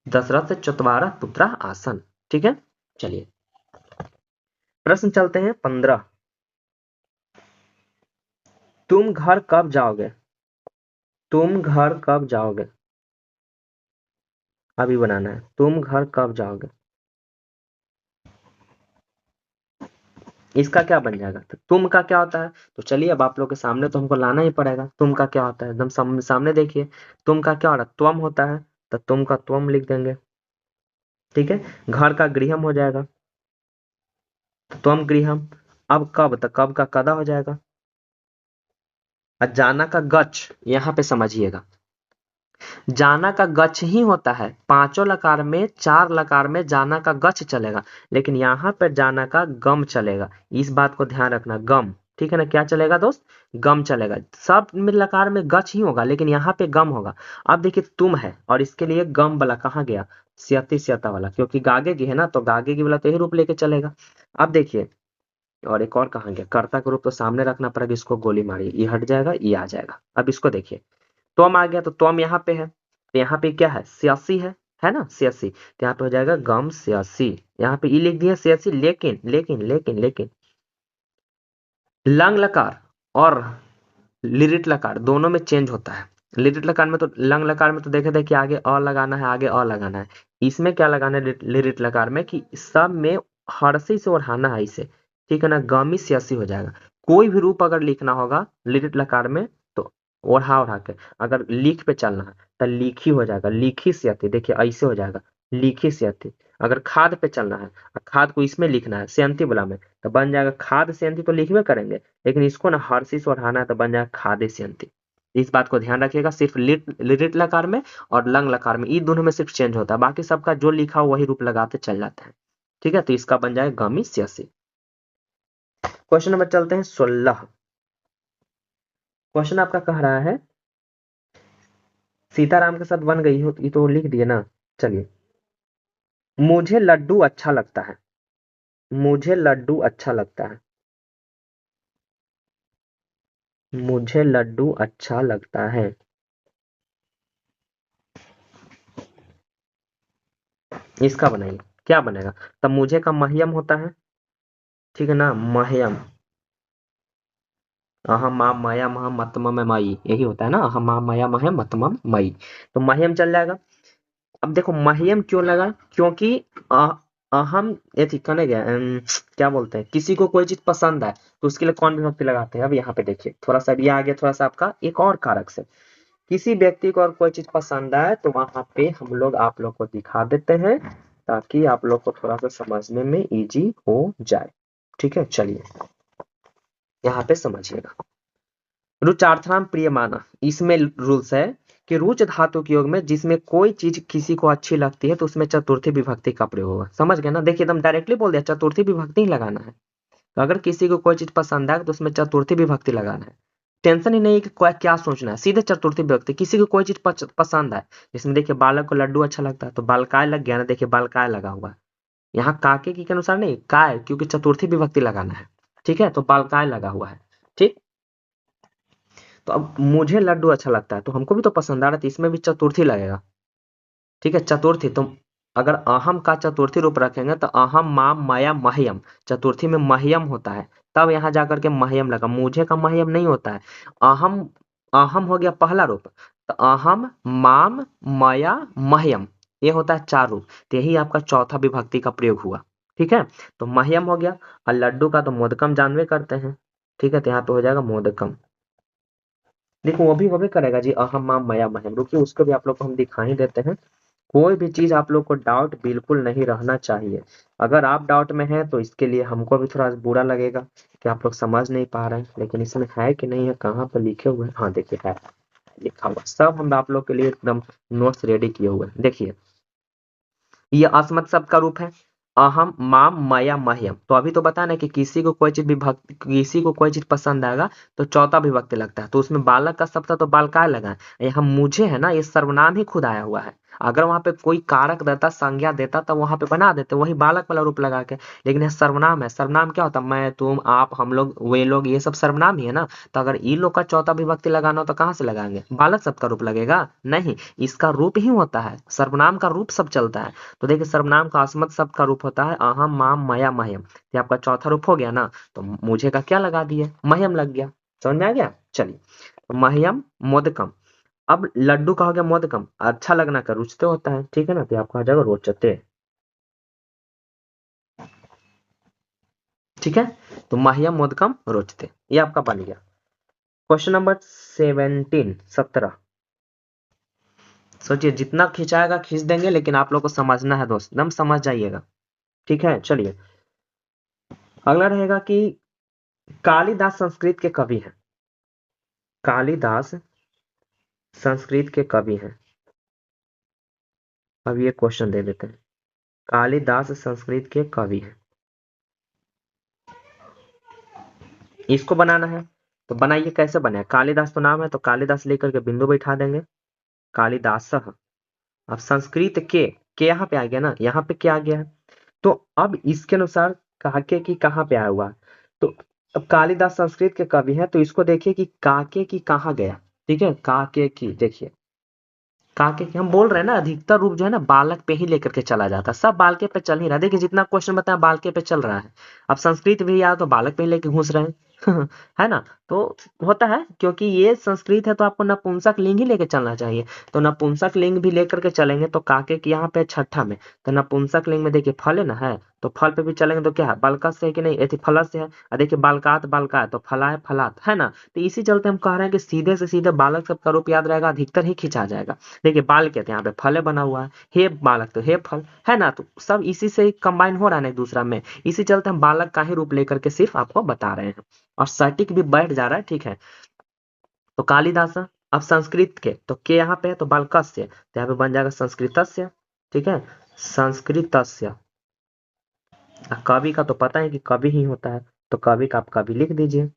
दशरथ चतवारह पुत्रा आसन। ठीक है, चलिए प्रश्न चलते हैं 15। तुम घर कब जाओगे, तुम घर कब जाओगे, अभी बनाना है, तुम घर कब जाओगे। इसका क्या बन जाएगा, तो तुम का क्या होता है, तो चलिए अब आप लोग के सामने तो हमको लाना ही पड़ेगा, तुम का क्या होता है एकदम सामने देखिए। तुम का क्या हो रहा है, त्वम होता है, तो तुम का त्वम लिख देंगे। ठीक है, घर का गृहम हो जाएगा, तो त्वम गृहम। अब कब, तो कब का कदा हो जाएगा। और जाना का गच्छ, यहाँ पे समझिएगा, जाना का गच्छ ही होता है, पांचों लकार में 4 लकार में जाना का गच्छ चलेगा, लेकिन यहाँ पर जाना का गम चलेगा, इस बात को ध्यान रखना, गम। ठीक है ना, क्या चलेगा दोस्त, गम चलेगा। सब में लकार में गच्छ ही होगा, लेकिन यहाँ पे गम होगा। अब देखिए तुम है और इसके लिए गम वाला कहाँ गया, स्यति स्यता वाला, क्योंकि गागे की है ना, तो गागे की वाला तो यही रूप लेके चलेगा। अब देखिए, और एक और कहाँ गया, कर्ता का रूप तो सामने रखना पड़ेगा, इसको गोली मारिए, ये हट जाएगा, ये आ जाएगा। अब इसको देखिए, त्वम आ गया, तो त्वम यहाँ पे है, तो यहाँ पे क्या है, स्यासी है ना, स्यासी, तो यहाँ पे हो जाएगा गम स्यासी। यहाँ पे ई लिख दिया स्यासी, लेकिन लेकिन लेकिन लेकिन लंग लकार और लिरिट लकार दोनों में चेंज होता है। लिरिट लकार में तो, लंग लकार में तो देखे थे कि आगे अ लगाना है, आगे अ लगाना है। इसमें क्या लगाना है लिरिट लकार में, कि सब में हर्षी से ओढ़ाना है इसे। ठीक है ना, गमी स्यासी हो जाएगा। कोई भी रूप अगर लिखना होगा लिरिट लकार में, तो ओढ़ा ओढ़ा के, अगर लिख पे चलना है तो लिखी हो जाएगा, लिखी स्याती, देखिए ऐसे हो जाएगा, लिखी स्याती। अगर खाद पे चलना है, खाद को इसमें लिखना है स्यंती वाला में, तो बन जाएगा खाद स्यंती, तो लिखबे करेंगे, लेकिन इसको ना हर्षी से उठाना है तो बन जाएगा खादे स्यंती। इस बात को ध्यान रखिएगा, सिर्फ लिट लकार में और लंग लकार में, ये दोनों में सिर्फ चेंज होता है, बाकी सबका जो लिखा हो वही रूप लगाते चल जाते हैं। ठीक है, तो इसका बन जाएगा गमी स्यसी। क्वेश्चन नंबर चलते हैं 16। क्वेश्चन आपका कह रहा है, सीताराम के साथ बन गई हो, ये तो लिख दिए ना। चलिए, मुझे लड्डू अच्छा लगता है, मुझे लड्डू अच्छा लगता है, मुझे लड्डू अच्छा लगता है। इसका बनाइए, क्या बनेगा, तब मुझे का महियम होता है। ठीक है ना, महियम, अहम माम मया मह मतमम मई, यही होता है ना, अहम माम मया मह मतमम मई, तो महियम चल जाएगा। अब देखो महियम क्यों लगा, क्योंकि अ- अहम ये थी कहने गया, क्या बोलते हैं, किसी को कोई चीज पसंद है तो उसके लिए कौन विभक्ति लगाते हैं। अब यहाँ पे देखिए थोड़ा सा, ये आ गया थोड़ा सा आपका एक और कारक से, किसी व्यक्ति को और कोई चीज पसंद आए तो वहां पे हम लोग आप लोग को दिखा देते हैं, ताकि आप लोग को थोड़ा सा समझने में इजी हो जाए। ठीक है, चलिए यहाँ पे समझिएगा, रुचार्थाम प्रियमाना, इसमें रूल्स है कि रुच धातु के योग में जिसमें कोई चीज किसी को अच्छी लगती है तो उसमें चतुर्थी विभक्ति का प्रयोग होगा। समझ गए ना, देखिए एकदम डायरेक्टली बोल दिया, चतुर्थी विभक्ति ही लगाना है। तो अगर किसी को कोई चीज पसंद आए तो उसमें चतुर्थी विभक्ति लगाना है। टेंशन ही नहीं है कि क्या सोचना है, सीधे चतुर्थी विभक्ति, किसी को कोई चीज पसंद आए, जिसमें देखिए बालक को लड्डू अच्छा लगता है तो बालकाय लग गया ना, देखिए बालकाय लगा हुआ है। यहाँ काके की के अनुसार नहीं, काय, क्योंकि चतुर्थी विभक्ति लगाना है। ठीक है, तो बालकाय लगा हुआ है। ठीक, तो अब मुझे लड्डू अच्छा लगता है तो हमको भी तो पसंद आ रहा है, तो इसमें भी चतुर्थी लगेगा। ठीक है, चतुर्थी, तो अगर अहम का चतुर्थी रूप रखेंगे तो अहम माम माया मह्यम, चतुर्थी में मह्यम होता है, तब यहाँ जाकर के मह्यम लगा, मुझे का मह्यम नहीं होता है। अहम, अहम हो गया पहला रूप, तो अहम माम मया मह्यम, ये होता है 4 रूप, तो यही आपका चौथा विभक्ति का प्रयोग हुआ। ठीक है, तो मह्यम हो गया, और लड्डू का तो मोदकम जानवे करते हैं। ठीक है, तो यहाँ पे हो जाएगा मोदकम। देखो वो भी करेगा जी, अहम माम मया महम, रुकिए उसको भी आप लोग को हम दिखा ही देते हैं। कोई भी चीज आप लोग को डाउट बिल्कुल नहीं रहना चाहिए। अगर आप डाउट में हैं तो इसके लिए हमको भी थोड़ा बुरा लगेगा कि आप लोग समझ नहीं पा रहे हैं, लेकिन इसमें है कि नहीं है, कहाँ पर लिखे हुए हैं, हाँ देखिए है लिखा हुआ, सब हम आप लोग के लिए एकदम नोट्स रेडी किए हुए हैं, देखिए ये अस्मत् शब्द का रूप है। अहम, माम, मया, मह्यम। तो अभी तो बताया ना कि किसी को कोई चीज पसंद आएगा तो चौथा विभक्ति लगता है, तो उसमें बालक का शब्द था तो बालकाय लगा है। यहाँ मुझे है ना, ये सर्वनाम ही खुद आया हुआ है। अगर वहां पे कोई कारक देता, संज्ञा देता, तो वहां पे बना देते वही बालक वाला रूप लगा के। लेकिन यह सर्वनाम है। सर्वनाम क्या होता है? मैं, तुम, आप, हम लोग, वे लोग, ये सब सर्वनाम ही है ना। तो अगर ई लोग का चौथा विभक्ति लगाना हो तो कहाँ से लगाएंगे? बालक शब्द का रूप लगेगा? नहीं, इसका रूप ही होता है, सर्वनाम का रूप सब चलता है। तो देखिए, सर्वनाम का अस्मत् शब्द का रूप होता है अहम, माम, मया, मह्यम। ये आपका चौथा रूप हो गया ना। तो मुझे का क्या लगा दिए? मह्यम लग गया। समझ में आ गया? चलिए, मह्यम मोदकम। अब लड्डू का हो गया मोदकम। अच्छा लगना का रुचते होता है, ठीक है ना, तो आपका आ जाएगा रोचते। ठीक है, तो मह्यम मोदकम रोचते, ये आपका बन गया। Question number 17। सोचिए, जितना खिंचाएगा खींच देंगे, लेकिन आप लोग को समझना है दोस्त, एकदम समझ जाइएगा। ठीक है, चलिए अगला रहेगा कि कालिदास संस्कृत के कवि हैं। कालिदास संस्कृत के कवि हैं। अब ये क्वेश्चन दे देते हैं। कालिदास संस्कृत के कवि हैं, इसको बनाना है। तो बनाइए, कैसे बने? कालिदास तो नाम है, तो कालिदास लेकर के बिंदु बैठा देंगे। कालिदास। अब संस्कृत के यहाँ पे आ गया ना, यहाँ पे क्या आ गया है? तो अब इसके अनुसार काके की कहाँ पे आया हुआ है? तो अब कालिदास संस्कृत के कवि हैं, तो इसको देखिए कि काके की कहाँ गया। ठीक है, काके की देखिए, काके की हम बोल रहे हैं ना, अधिकतर रूप जो है ना बालक पे ही लेकर के चला जाता है। सब बालके पे चल नहीं रहा। देखिए, जितना क्वेश्चन बताया बालके पे चल रहा है। अब संस्कृत भी यार तो बालक पे ही लेके घुस रहे हैं है ना। तो होता है, क्योंकि ये संस्कृत है तो आपको नपुंसक लिंग ही लेके चलना चाहिए। तो नपुंसक लिंग भी लेकर के चलेंगे तो काके की यहाँ पे छठा में। तो नपुंसक लिंग में देखिए फल है ना, है तो फल पे भी चलेंगे तो क्या है? बालका से है कि नहीं? ऐसे फलस से है। और देखिए बालकात बालका है तो फला है फलात, है ना। तो इसी चलते हम कह रहे हैं कि सीधे से सीधे बालक शब्द का रूप याद रहेगा, अधिकतर ही खींचा जाएगा। देखिए बाल कहते हैं, यहाँ पे फल बना हुआ है, हे बालक तो हे फल, है ना। तो सब इसी से कंबाइन हो रहा है ना एक दूसरा में। इसी चलते हम बालक का ही रूप लेकर के सिर्फ आपको बता रहे हैं, और सटीक भी बैठ जा रहा है। ठीक है, तो कालिदास। अब संस्कृत के तो के यहाँ पे है तो बालकस्य, तो यहाँ पे बन जाएगा संस्कृतस्य। ठीक है, संस्कृतस्य। कवि का तो पता है कि कवि ही होता है, तो कवि का आप कवि लिख दीजिए।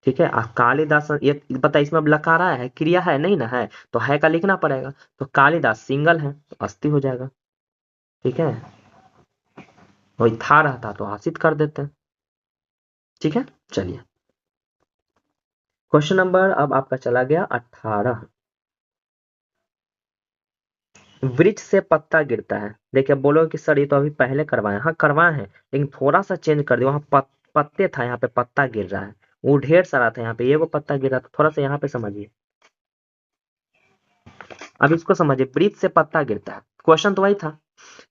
ठीक है, कालिदास, ये पता है इसमें अब लकार आया है, क्रिया है नहीं ना, है तो है का लिखना पड़ेगा। तो कालिदास सिंगल है तो अस्थि हो जाएगा। ठीक है, वही था रहता तो आसित कर देते हैं। ठीक है, चलिए क्वेश्चन नंबर अब आपका चला गया 18। वृक्ष से पत्ता गिरता है। देखिए बोलो कि सर ये तो अभी पहले करवाए, हाँ करवाए हैं, लेकिन थोड़ा सा चेंज कर दिया। वहां पत्ते था, यहाँ पे पत्ता गिर रहा है। वो ढेर सारा था, यहाँ पे ये वो पत्ता गिर रहा था। थोड़ा सा यहाँ पे समझिए। अब इसको समझिए, वृक्ष से पत्ता गिरता है, क्वेश्चन तो वही था।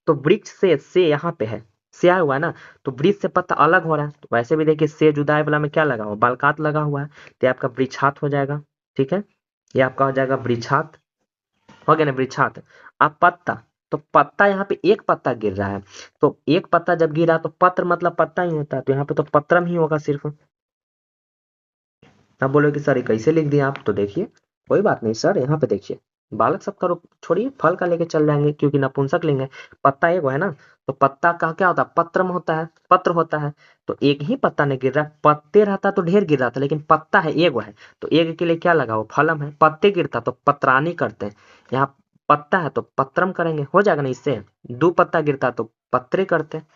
तो वृक्ष से यहाँ पे है, से आया हुआ है ना, तो वृक्ष से पत्ता अलग हो रहा है। तो वैसे भी देखिए, से जुदाई वाला में क्या लगा हुआ? बालकात लगा हुआ है, तो ये आपका वृक्षात हो जाएगा। ठीक है, ये आपका हो जाएगा वृक्षात। हो गया ना वृक्षात। अब पत्ता, तो पत्ता यहाँ पे एक पत्ता गिर रहा है, तो एक पत्ता जब गिरा तो पत्र मतलब पत्ता ही होता है, तो यहाँ पे तो पत्रम ही होगा सिर्फ। अब बोलो कि सर ये कैसे लिख दिया आप? तो देखिए कोई बात नहीं सर, यहाँ पे देखिए बालक सब करो, छोड़िए फल का लेके चल जाएंगे, क्योंकि नपुंसक लिंग है। पत्ता एक है ना, तो पत्ता का क्या होता है? पत्रम होता है, पत्र होता है। तो एक ही पत्ता नहीं गिर रहा है, पत्ते रहता तो ढेर गिर रहा था, लेकिन पत्ता है एक है, तो एक के लिए क्या लगा? वो फलम है। पत्ते गिरता तो पत्रानी करते हैं, यहाँ पत्ता है तो पत्रम करेंगे, हो जाएगा ना इससे। दो पत्ता गिरता तो पत्रे करते हैं,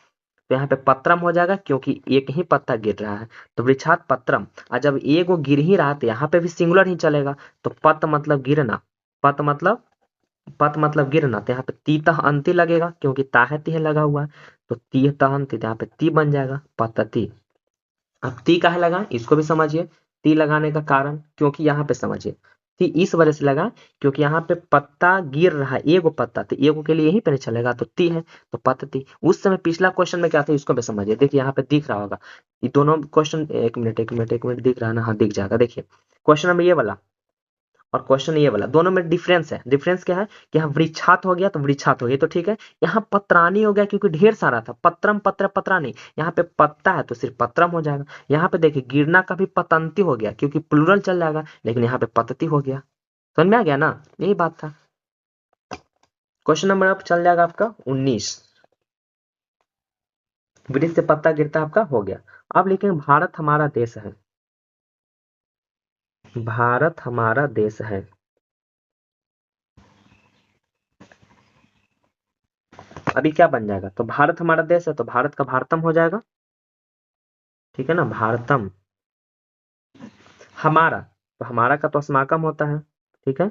तो यहाँ पे पत्रम हो जाएगा, क्योंकि एक ही पत्ता गिर रहा है। तो वृक्षात पत्रम। और जब एक वो गिर ही रहा तो यहाँ पे भी सिंगुलर ही चलेगा। तो पत मतलब गिरना, पत मतलब पत मतलब गिरना, तो यहाँ पे तीतः अंति लगेगा, क्योंकि ताहे तीहे लगा हुआ है। तो तीह तह अंति, तो यहाँ पे ती बन जाएगा, पतति। अब ती काहे लगा इसको भी समझिए। ती लगाने का कारण, क्योंकि यहाँ पे समझिए, ती इस वजह से लगा क्योंकि यहाँ पे पत्ता गिर रहा है, एगो पत्ता, तो एगो के लिए यही पे नहीं चलेगा, तो ती है तो पत्ती। उस समय पिछला क्वेश्चन में क्या था इसको भी समझिए। देखिए यहाँ पे दिख रहा होगा, ये दोनों क्वेश्चन, एक मिनट दिख रहा है ना, हाँ दिख जाएगा। देखिए क्वेश्चन में ये वाला और क्वेश्चन ये वाला, दोनों में डिफरेंस है। डिफरेंस क्या है कि यहाँ वृक्षात हो गया तो वृक्षात हो गया तो ठीक है, यहाँ पत्रानी हो गया क्योंकि ढेर सारा था। पत्रम पत्र पत्रानी, यहाँ पे पत्ता है तो सिर्फ पत्रम हो जाएगा। यहाँ पे देखिए गिरना का भी पतंती हो गया, क्योंकि प्लूरल चल जाएगा, लेकिन यहाँ पे पतती हो गया। समझ में आ गया ना, यही बात था। क्वेश्चन नंबर अब चल जाएगा आपका 19। वृक्ष से पत्ता गिरता आपका हो गया। अब लिखेंगे भारत हमारा देश है। भारत हमारा देश है। अभी क्या बन जाएगा, तो भारत हमारा देश है तो भारत का भारतम हो जाएगा, ठीक है ना, भारतम। हमारा, तो हमारा का तो अस्माकम होता है, ठीक है,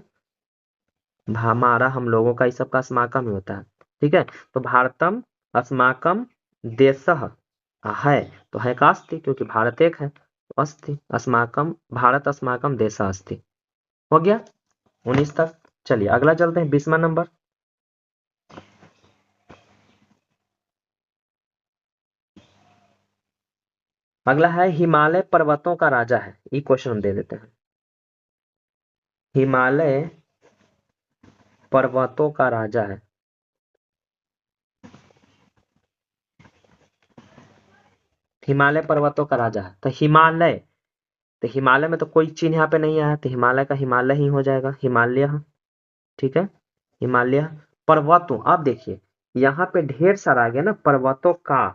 हमारा हम लोगों का इस सब का अस्माकम ही होता है, ठीक है। तो भारतम अस्माकम देशः है, तो है का अस्ति, क्योंकि भारत एक है तो अस्ति, अस्माकम भारत अस्माकम देशः अस्ति। हो गया 19 तक। चलिए अगला चलते हैं 20वां नंबर। अगला है हिमालय पर्वतों का राजा है, ये क्वेश्चन हम दे देते हैं। हिमालय पर्वतों का राजा है। हिमालय पर्वतों का राजा है, तो हिमालय, तो हिमालय में तो कोई चिन्ह यहाँ पे नहीं आया, तो हिमालय का हिमालय ही हो जाएगा, हिमालय, ठीक है, हिमालय। पर्वतों, अब देखिए यहाँ पे ढेर सारा आ गया ना पर्वतों का,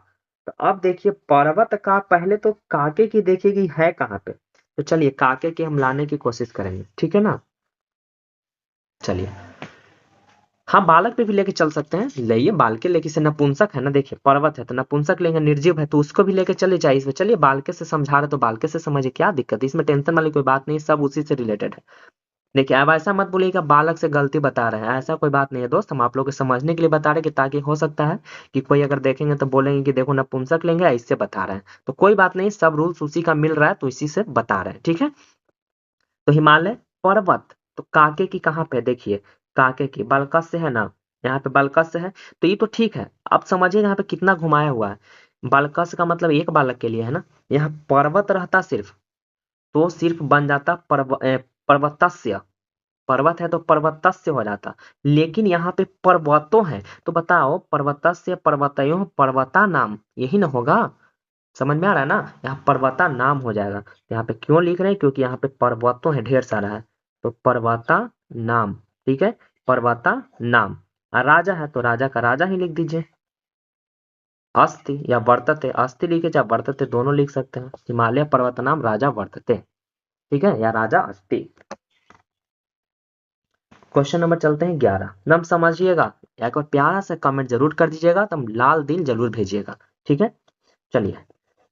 तो अब देखिए पर्वत का पहले तो काके की देखेगी है कहाँ पे, तो चलिए काके की हम लाने की कोशिश करेंगे, ठीक है ना। चलिए हाँ बालक पे भी लेके चल सकते हैं, लाइए बालके लेके से नपुंसक है ना, देखिए पर्वत है तो नपुंसक लेंगे, निर्जीव है तो उसको भी लेके चले जाइए इसमें, चलिए बालके से समझा रहे तो बालके से समझिए, क्या दिक्कत है इसमें, टेंशन वाली कोई बात नहीं, सब उसी से रिलेटेड है। देखिए अब ऐसा मत बोलिएगा बालक से गलती बता रहे हैं, ऐसा कोई बात नहीं है दोस्त, हम आप लोग को समझने के लिए बता रहे हैं कि ताकि हो सकता है कि कोई अगर देखेंगे तो बोलेंगे कि देखो नपुंसक लेंगे इससे बता रहे हैं, तो कोई बात नहीं, सब रूल्स उसी का मिल रहा है तो इसी से बता रहे हैं, ठीक है। तो हिमालय पर्वत, तो काके की कहाँ पे, देखिए काके की बलकस से है ना, यहाँ पे बलकस से है, तो ये तो ठीक है। अब समझिए यहाँ पे कितना घुमाया हुआ है, बलकस का मतलब एक बालक के लिए है ना, यहाँ पर्वत रहता सिर्फ, तो सिर्फ बन जाता पर्वतस्य, पर्वत है तो पर्वतस्य हो जाता, लेकिन यहाँ पे पर्वतों है तो बताओ पर्वतस्य पर्वतयोः पर्वता नाम, यही ना होगा, समझ में आ रहा है ना, यहाँ पर्वता नाम हो जाएगा, यहाँ पे क्यों लिख रहे हैं, क्योंकि यहाँ पे पर्वतों है ढेर सारा है, तो पर्वता नाम, ठीक है, पर्वता नाम। और राजा है तो राजा का राजा ही लिख दीजिए, अस्ति या वर्तते, अस्ति लिखे चाहे वर्तते दोनों लिख सकते हैं, हिमालय पर्वत नाम राजा वर्तते, ठीक है, या राजा अस्ति। क्वेश्चन नंबर चलते हैं 11, नम समझिएगा, एक और प्यारा सा कमेंट जरूर कर दीजिएगा, तुम लाल दिल जरूर भेजिएगा, ठीक है। चलिए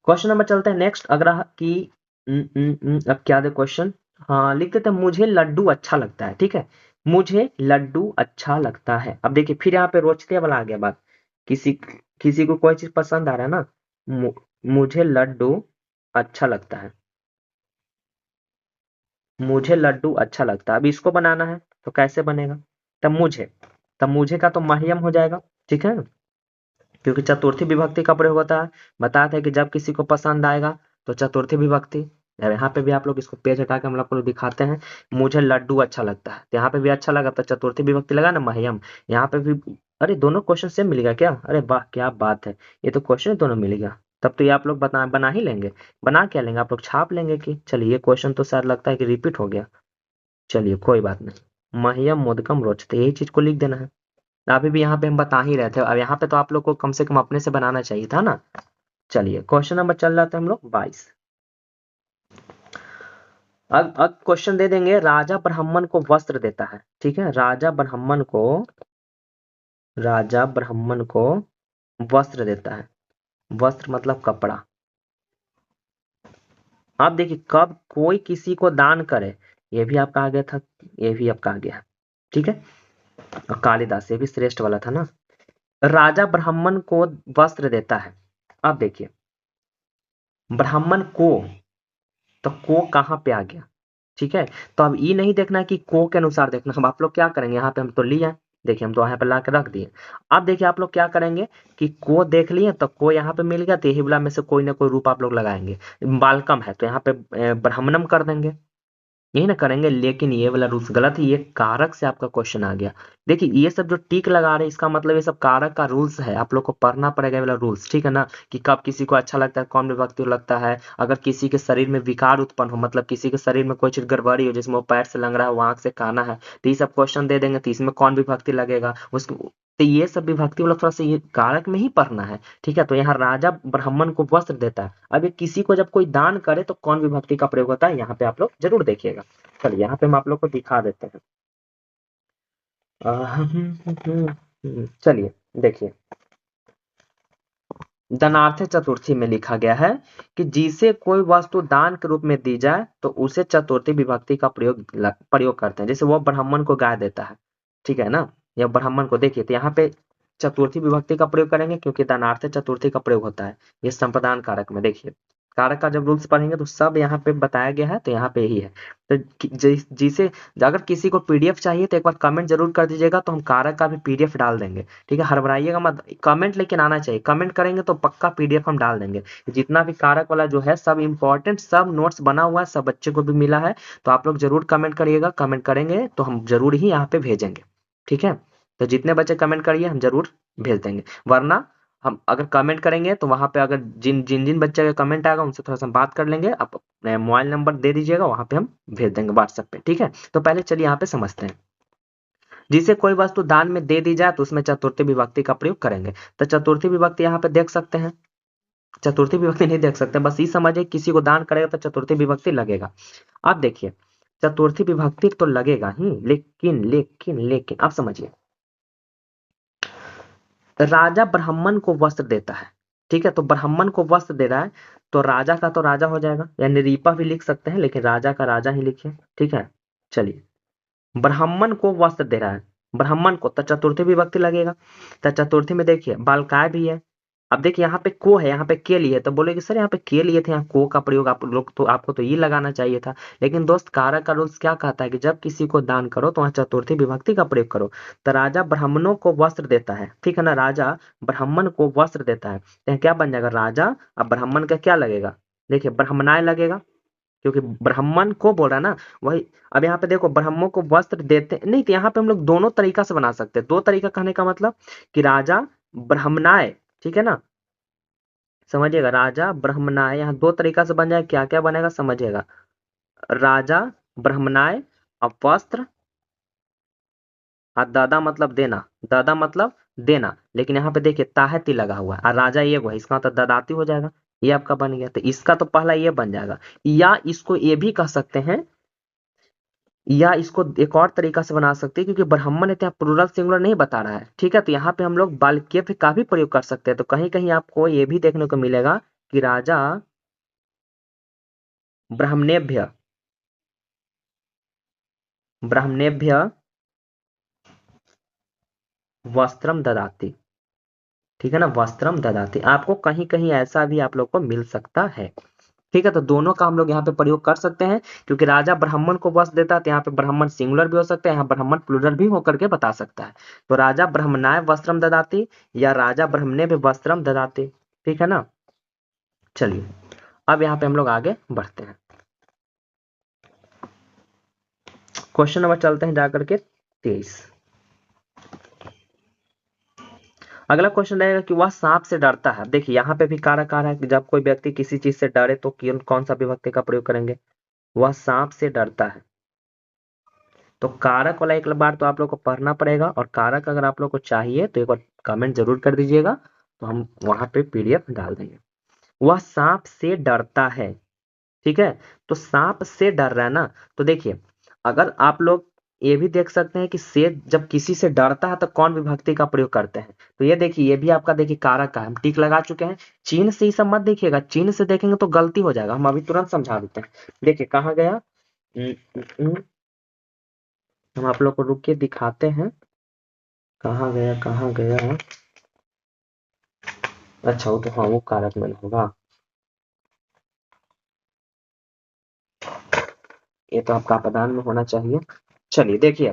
क्वेश्चन नंबर चलते हैं नेक्स्ट, अगर की अब क्या दे क्वेश्चन, हाँ लिख देते हैं मुझे लड्डू अच्छा लगता है, ठीक है, मुझे लड्डू अच्छा लगता है। अब देखिए फिर यहाँ पे रोचते वाला आ गया बात, किसी किसी को कोई चीज पसंद आ रहा है ना, मुझे लड्डू अच्छा लगता है, मुझे लड्डू अच्छा लगता है, अब इसको बनाना है तो कैसे बनेगा, तब मुझे, तब मुझे का तो महियम हो जाएगा, ठीक है, क्योंकि चतुर्थी विभक्ति का प्रयोग होता है, बताते हैं कि जब किसी को पसंद आएगा तो चतुर्थी विभक्ति। अब यहाँ पे भी आप लोग इसको पेज हटा के हम लोग को दिखाते हैं, मुझे लड्डू अच्छा लगता है, तो यहाँ पे भी अच्छा लगा तो चतुर्थी विभक्ति लगा ना महियम, यहाँ पे भी, अरे दोनों क्वेश्चन सेम मिल गया क्या, अरे वाह क्या बात है, ये तो क्वेश्चन दोनों मिल गया, तब तो ये आप लोग बना ही लेंगे, बना क्या लेंगे आप लोग, छाप लेंगे कि, चलिए ये क्वेश्चन तो शायद लगता है कि रिपीट हो गया, चलिए कोई बात नहीं, महियम मोदकम रोचते, यही चीज को लिख देना है। अभी भी यहाँ पे हम बता ही रहे थे, अब यहाँ पे तो आप लोग को कम से कम अपने से बनाना चाहिए था ना। चलिए क्वेश्चन नंबर चल रहा था हम लोग 22। अब क्वेश्चन दे देंगे, राजा ब्राह्मण को वस्त्र देता है, ठीक है, राजा ब्राह्मण को वस्त्र देता है, वस्त्र मतलब कपड़ा। अब देखिए कब कोई किसी को दान करे, ये भी आपका आ गया था, ये भी आपका आ गया, ठीक है, और कालिदास ये भी श्रेष्ठ वाला था ना, राजा ब्राह्मण को वस्त्र देता है। अब देखिए ब्राह्मण को, तो को कहाँ पे आ गया, ठीक है, तो अब ये नहीं देखना कि को के अनुसार देखना, हम आप लोग क्या करेंगे, यहाँ पे हम तो लिया, देखिए हम तो यहाँ पे ला के रख दिए, अब देखिए आप लोग क्या करेंगे कि को देख लिए तो को यहाँ पे मिल गया, तो यही वाला में से कोई ना कोई रूप आप लोग लगाएंगे, बालकम है तो यहाँ पे ब्राह्मणम कर देंगे, यही ना करेंगे, लेकिन ये वाला रूल्स गलत है, ये कारक से आपका क्वेश्चन आ गया। देखिए ये सब जो टिक लगा रहे हैं इसका मतलब ये सब कारक का रूल्स है, आप लोग को पढ़ना पड़ेगा ये वाला रूल्स, ठीक है ना, कि कब किसी को अच्छा लगता है, कौन विभक्ति लगता है, अगर किसी के शरीर में विकार उत्पन्न हो, मतलब किसी के शरीर में कोई चीज गड़बड़ी हो, जिसमें वो पैर से लंग रहा है, वो आंख से काना है, तो ये सब क्वेश्चन दे देंगे, तो इसमें कौन विभक्ति लगेगा उसको, तो ये सब विभक्ति वाला थोड़ा सा ये कारक में ही पढ़ना है, ठीक है। तो यहाँ राजा ब्राह्मण को वस्त्र देता है, अब ये किसी को जब कोई दान करे तो कौन विभक्ति का प्रयोग होता है, यहाँ पे आप लोग जरूर देखिएगा। चलिए यहाँ पे हम आप लोग को दिखा देते हैं। चलिए देखिए, दानार्थ चतुर्थी में लिखा गया है कि जिसे कोई वस्तु दान के रूप में दी जाए तो उसे चतुर्थी विभक्ति का प्रयोग करते हैं, जैसे वो ब्राह्मण को गाय देता है, ठीक है ना, या ब्राह्मण को, देखिए तो यहाँ पे चतुर्थी विभक्ति का प्रयोग करेंगे क्योंकि दानार्थ चतुर्थी का प्रयोग होता है, ये संप्रदान कारक में। देखिए कारक का जब रूल्स पढ़ेंगे तो सब यहाँ पे बताया गया है, तो यहाँ पे यही है। तो जिसे अगर किसी को पीडीएफ चाहिए तो एक बार कमेंट जरूर कर दीजिएगा, तो हम कारक का भी पीडीएफ डाल देंगे, ठीक है, हड़बड़ाइएगा मत, कमेंट लेकिन आना चाहिए, कमेंट करेंगे तो पक्का पीडीएफ हम डाल देंगे, जितना भी कारक वाला जो है सब इंपॉर्टेंट, सब नोट्स बना हुआ है, सब बच्चे को भी मिला है, तो आप लोग जरूर कमेंट करिएगा, कमेंट करेंगे तो हम जरूर ही यहाँ पे भेजेंगे, ठीक है। तो जितने बच्चे कमेंट करिए हम जरूर भेज देंगे, वरना हम अगर कमेंट करेंगे तो वहां पे अगर जिन जिन जिन बच्चे का कमेंट आएगा उनसे थोड़ा सा बात कर लेंगे, आप अपने मोबाइल नंबर दे दीजिएगा, वहां पे हम भेज देंगे व्हाट्सएप पे, ठीक है। तो पहले चलिए यहाँ पे समझते हैं, जिसे कोई वस्तु दान में दे दी जाए तो उसमें चतुर्थी विभक्ति का प्रयोग करेंगे। तो चतुर्थी विभक्ति यहाँ पे देख सकते हैं, चतुर्थी विभक्ति नहीं देख सकते, बस ये समझिए किसी को दान करेगा तो चतुर्थी विभक्ति लगेगा। अब देखिए चतुर्थी विभक्ति तो लगेगा ही, लेकिन लेकिन लेकिन आप समझिए, राजा ब्राह्मण को वस्त्र देता है, ठीक है, तो ब्राह्मण को वस्त्र दे रहा है, तो राजा का तो राजा हो जाएगा, या निरीपा भी लिख सकते हैं, लेकिन राजा का राजा ही लिखिए, ठीक है। चलिए ब्राह्मण को वस्त्र दे रहा है, ब्राह्मण को, तो चतुर्थी विभक्ति लगेगा, तो चतुर्थी में देखिए बालकाय भी है, अब देखिए यहाँ पे को है, यहाँ पे के लिए, तो बोलेगी सर यहाँ पे के लिए थे, यहाँ को का प्रयोग आप लोग, तो आपको तो ये लगाना चाहिए था, लेकिन दोस्त कारक का रूल्स क्या कहता है कि जब किसी को दान करो तो वहाँ चतुर्थी विभक्ति का प्रयोग करो। तो राजा ब्राह्मणों को वस्त्र देता है, ठीक है ना, राजा ब्राह्मण को वस्त्र देता है, तो यहाँ क्या बन जाएगा, राजा अब ब्राह्मण का क्या लगेगा, देखिए ब्राह्मणाय लगेगा, क्योंकि ब्राह्मण को बोल रहा है ना, वही। अब यहाँ पे देखो ब्राह्मणों को वस्त्र देते नहीं, तो यहाँ पे हम लोग दोनों तरीका से बना सकते हैं, दो तरीका कहने का मतलब कि राजा ब्राह्मणाय, ठीक है ना, समझिएगा, राजा ब्राह्मणाय यहाँ दो तरीका से बन जाए, क्या क्या बनेगा समझिएगा, राजा ब्राह्मणाय, अब वस्त्र, और दादा मतलब देना, दादा मतलब देना, लेकिन यहाँ पे देखिए ताहती लगा हुआ है और राजा ये है, इसका मतलब ददाती हो जाएगा, ये आपका बन गया, तो इसका तो पहला ये बन जाएगा, या इसको ये भी कह सकते हैं, या इसको एक और तरीका से बना सकते हैं, क्योंकि ब्राह्मण है तो यहाँ प्लूरल सिंगुलर नहीं बता रहा है, ठीक है, तो यहाँ पे हम लोग बालकेभ्य का भी प्रयोग कर सकते हैं, तो कहीं कहीं आपको ये भी देखने को मिलेगा कि राजा ब्राह्मणेभ्य, ब्राह्मणेभ्य वस्त्रम ददाति, ठीक है ना, वस्त्रम ददाति, आपको कहीं कहीं ऐसा भी आप लोग को मिल सकता है, ठीक है। तो दोनों का हम लोग यहाँ पे प्रयोग कर सकते हैं, क्योंकि राजा ब्राह्मण को वस्त्र देता है, तो यहाँ पे ब्राह्मण सिंगुलर भी हो सकता है, यहाँ ब्राह्मण प्लूरल भी होकर के बता सकता है, तो राजा ब्राह्मणाय वस्त्रम ददाति या राजा ब्राह्मणे भी वस्त्रम ददाति, ठीक है ना। चलिए अब यहाँ पे हम लोग आगे बढ़ते हैं, क्वेश्चन नंबर चलते हैं जाकर के 23। अगला क्वेश्चन रहेगा कि वह सांप से डरता है, देखिए यहाँ पे भी कारक आ रहा है कि जब कोई व्यक्ति किसी चीज से डरे तो कौन सा विभक्ति का प्रयोग करेंगे, वह सांप से डरता है, तो कारक वाला एक बार तो आप लोग को पढ़ना पड़ेगा, और कारक अगर आप लोग को चाहिए तो एक बार कमेंट जरूर कर दीजिएगा, तो हम वहां पे पीडीएफ डाल देंगे। वह सांप से डरता है, ठीक है, तो सांप से डर रहा है ना, तो देखिए अगर आप लोग ये भी देख सकते हैं कि से जब किसी से डरता है तो कौन विभक्ति का प्रयोग करते हैं, तो ये देखिए ये भी आपका देखिए कारक का है, हम टिक लगा चुके हैं, चिन्ह से ही सब मत देखिएगा, चिन्ह से देखेंगे तो गलती हो जाएगा, हम अभी तुरंत समझा देते हैं। देखिए कहाँ गया, हम आप लोग को रुक के दिखाते हैं, कहाँ गया कहाँ गया, अच्छा वो तो हाँ वो कारक में होगा, ये तो आपका अपदान में होना चाहिए। चलिए देखिए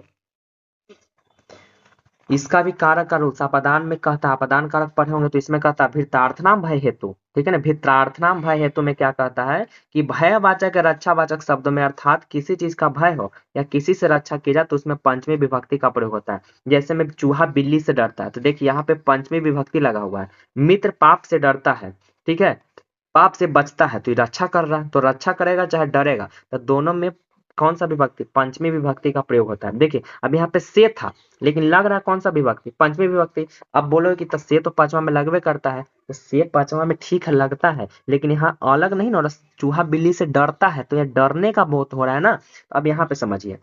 इसका भी कारक का रूप सापदान में कहता है, अपदान कारक पढ़े होंगे तो इसमें कहता है भीतार्थनाम भय हेतु, ठीक है ना। भीतार्थनाम भय हेतु में क्या कहता है कि भयवाचक या रक्षावाचक शब्दों में अर्थात किसी चीज का भय हो या किसी से रक्षा की जाए तो उसमें पंचमी विभक्ति का प्रयोग होता है। जैसे में चूहा बिल्ली से डरता है तो देखिए यहाँ पे पंचमी विभक्ति लगा हुआ है। मित्र पाप से डरता है, ठीक है, पाप से बचता है तो ये रक्षा कर रहा है, तो रक्षा करेगा चाहे डरेगा, तो दोनों में कौन सा विभक्ति, पंचमी विभक्ति का प्रयोग होता है। देखिए अब यहाँ पे से था लेकिन लग रहा है कौन सा विभक्ति, पंचमी विभक्ति। अब बोलोगे कि तो से तो पांचवा में लगवे करता है, तो से पांचवा में ठीक है लगता है, लेकिन यहाँ अलग नहीं ना हो रहा। चूहा बिल्ली से डरता है तो यह डरने का बहुत हो रहा है ना। अब यहाँ पे समझिए,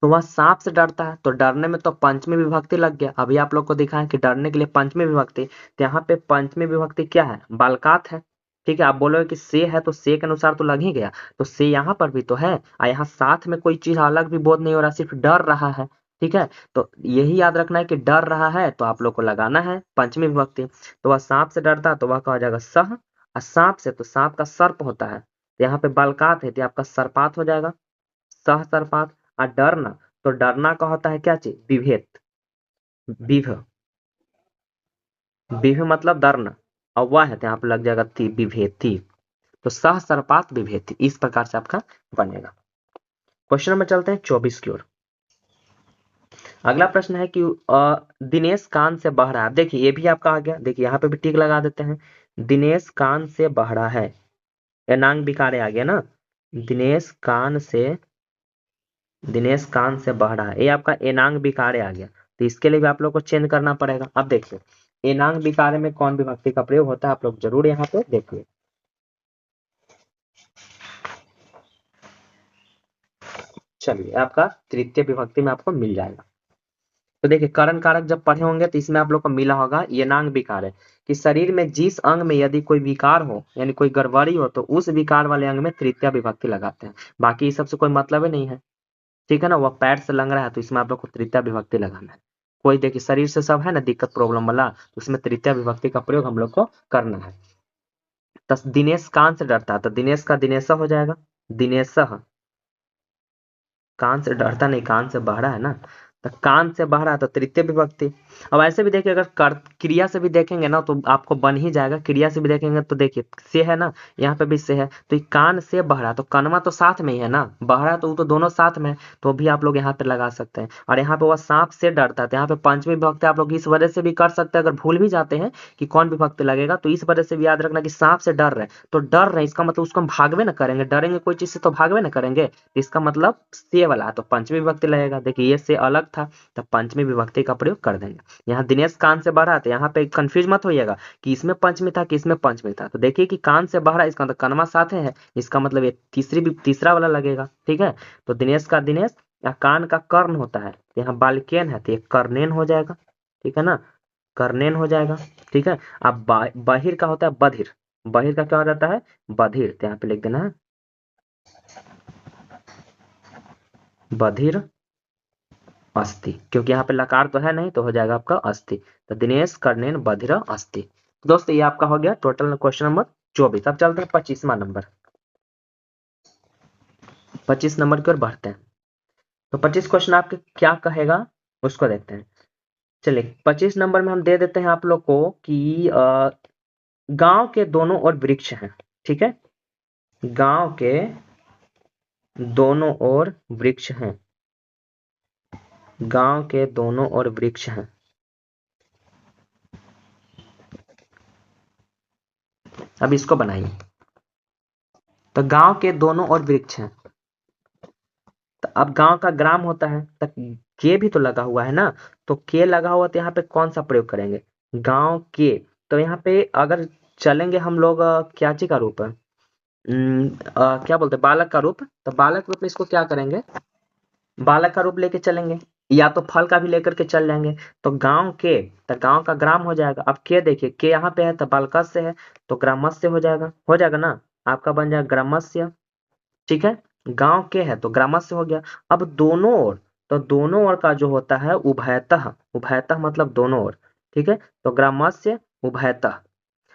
तो वह सांप से डरता है तो डरने में तो पंचमी विभक्ति लग गया। अभी आप लोग को दिखा है कि डरने के लिए पंचमी विभक्ति, तो यहाँ पे पंचमी विभक्ति क्या है, बालकात है, ठीक है। आप बोलोगे कि से है तो से के अनुसार तो लग ही गया, तो से यहाँ पर भी तो है और यहाँ साथ में कोई चीज अलग भी बोध नहीं हो रहा, सिर्फ डर रहा है, ठीक है। तो यही याद रखना है कि डर रहा है तो आप लोग को लगाना है पंचमी विभक्ति। तो वह सांप से डरता है तो वह कहा जाएगा सह, और सांप से तो सांप का सर्प होता है, तो यहाँ पे बालकात है तो आपका सर्पात हो जाएगा, सह सर्पात। और डरना, तो डरना का होता है क्या चीज, विभेद, विभ, विभ मतलब डरना, और वह है तो यहाँ पे लग जाएगा थी, विभेद थी, तो सह सर्पात विभेद थी। इस प्रकार से आपका बनेगा। क्वेश्चन नंबर चलते हैं 24 की ओर। अगला प्रश्न है कि दिनेश कान से बह रहा है। देखिए ये भी आपका आ गया, देखिए यहाँ पे भी टिक लगा देते हैं। दिनेश कान से बह रहा है, एनांग बिकारे आ गया ना। दिनेश कान से, दिनेश कान से बह रहा है, ये आपका एनांग बिकारे आ गया, तो इसके लिए भी आप लोग को चेंज करना पड़ेगा। अब देखिए एनांग बिकारे में कौन विभक्ति का प्रयोग होता है, आप लोग जरूर यहाँ पे देखिए। चलिए आपका तृतीय विभक्ति में आपको मिल जाएगा। तो देखिए करण कारक जब पढ़े होंगे तो इसमें आप लोग को मिला होगा एनांग विकार है, कि शरीर में जिस अंग में यदि कोई विकार हो यानी कोई गड़बड़ी हो तो उस विकार वाले अंग में तृतीय विभक्ति लगाते हैं, बाकी इस सबसे कोई मतलब ही नहीं है, ठीक है ना। वह पैर से लंग रहा है तो इसमें आप लोग को तृतीय विभक्ति लगाना है। कोई देखिए शरीर से सब है ना दिक्कत प्रॉब्लम वाला, तो उसमें तृतीय विभक्ति का प्रयोग हम लोग को करना है। तो दिनेश कान से डरता है तो दिनेश का दिनेश हो जाएगा, दिनेश, कान से डरता नहीं, कान से बहरा है ना, तो कान से बहरा तो तृतीय विभक्ति। अब ऐसे भी देखिए अगर क्रिया से भी देखेंगे ना तो आपको बन ही जाएगा, क्रिया से भी देखेंगे तो देखिए से है ना, यहाँ पे भी से है, तो ये कान से बहरा तो कनवा तो साथ में ही है ना, बहरा तो वो तो दोनों साथ में है, तो भी आप लोग यहाँ पे लगा सकते हैं। और यहाँ पे वह सांप से डरता है तो यहाँ पे पंचमी विभक्ति आप लोग इस वजह से भी कर सकते हैं, अगर भूल भी जाते हैं कि कौन विभक्ति लगेगा तो इस वजह से भी याद रखना कि सांप से डर रहे तो डर रहे इसका मतलब उसको हम भागवे ना करेंगे, डरेंगे कोई चीज से तो भागवे ना करेंगे, इसका मतलब से वाला तो पंचमी विभक्ति लगेगा। देखिए ये से अलग था तो पंचमी विभक्ति का प्रयोग कर देंगे। यहाँ दिनेश कान से बह रहा था, यहाँ पे कंफ्यूज मत होइएगा कि इसमें पंचमी था कि इसमें पंचमी था, तो देखिए कि कान से बह रहा है इसका मतलब कनवा साथ है, इसका मतलब ये तीसरा वाला लगेगा, ठीक है। तो दिनेश का दिनेश या कान का कर्ण होता है, यहाँ बालकेन है तो ये कर्णेन हो जाएगा, ठीक है ना, कर्णेन हो जाएगा, ठीक है। अब बहिर का होता है बधिर, बहिर का क्या हो जाता है, बधिर, तो यहाँ पे लिख देना है बधिर अस्थि, क्योंकि यहाँ पे लकार तो है नहीं तो हो जाएगा आपका अस्थि। तो दिनेश कर्णेन बधिर अस्थि। दोस्तों ये आपका हो गया टोटल क्वेश्चन नंबर 24। अब चलते हैं 25वां नंबर, 25 नंबर की ओर बढ़ते हैं। तो 25 क्वेश्चन आपके क्या कहेगा उसको देखते हैं। चलिए 25 नंबर में हम दे देते हैं आप लोग को कि गांव के दोनों ओर वृक्ष हैं, ठीक है, गांव के दोनों ओर वृक्ष हैं, गांव के दोनों ओर वृक्ष हैं। अब इसको बनाइए, तो गांव के दोनों ओर वृक्ष हैं, तो अब गांव का ग्राम होता है तो के भी तो लगा हुआ है ना, तो के लगा हुआ तो यहाँ पे कौन सा प्रयोग करेंगे, गांव के, तो यहाँ पे अगर चलेंगे हम लोग क्या चीज का रूप है, क्या बोलते हैं बालक का रूप, तो बालक रूप में इसको क्या करेंगे, बालक का रूप लेके चलेंगे या तो फल का भी लेकर के चल जाएंगे। तो गांव के, तो गांव का ग्राम हो जाएगा। अब के देखिए के यहाँ पे है तो बालकस से है तो ग्रामस्य हो जाएगा ना, आपका बन जाएगा ग्रामस्य, ठीक है। गांव के है तो ग्रामस्य हो गया। अब दोनों ओर, तो दोनों ओर का जो होता है उभयतः, उभयतः मतलब दोनों ओर, ठीक है, तो ग्रामस्य उभयतः।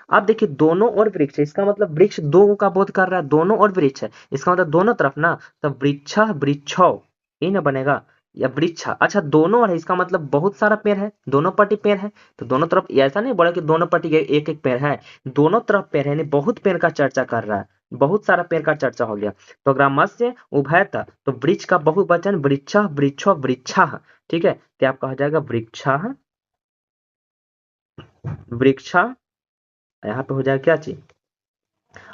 अब देखिए दोनों ओर वृक्ष है, इसका मतलब वृक्ष दो का बोध कर रहा है, दोनों ओर वृक्ष है इसका मतलब दोनों तरफ ना, तो वृक्ष वृक्षौ ये ना बनेगा, या वृक्ष, अच्छा दोनों ओर है, इसका मतलब बहुत सारा पेड़ है, दोनों पट्टी पेड़ है, तो दोनों तरफ ऐसा नहीं बोला कि दोनों पट्टी एक एक पेड़ है, दोनों तरफ पेड़ है, यानी बहुत पेड़ का चर्चा कर रहा है, बहुत सारा पेड़ का चर्चा हो गया। तो ग्रामस्य उभयता, तो वृक्ष का बहुवचन वृक्ष, वृक्षो, वृक्षा, ठीक है, तो आपका हो जाएगा वृक्षा, वृक्षा, यहाँ पे हो जाएगा क्या चीज,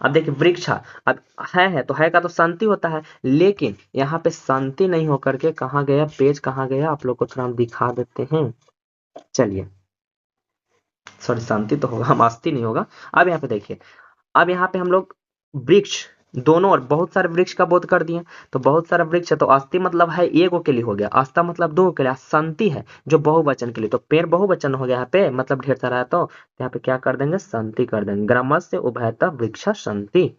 अब देखिए वृक्षा, अब है तो है का तो शांति होता है, लेकिन यहाँ पे शांति नहीं होकर के कहाँ गया, पेज कहाँ गया, आप लोग को थोड़ा हम दिखा देते हैं, चलिए, सॉरी शांति तो होगा, मस्ती नहीं होगा। अब यहाँ पे देखिए, अब यहाँ पे हम लोग वृक्ष दोनों और बहुत सारे वृक्ष का बोध कर दिए, तो बहुत सारा वृक्ष है, तो अस्थि मतलब है एगो के लिए हो गया, आस्था मतलब दो के लिए, शांति है जो बहुवचन के लिए, तो पेड़ बहुवचन हो गया यहाँ पे, मतलब ढेर सारा है, तो यहाँ पे क्या कर देंगे, शांति कर देंगे, ग्रामस्य उभयता वृक्षा शांति।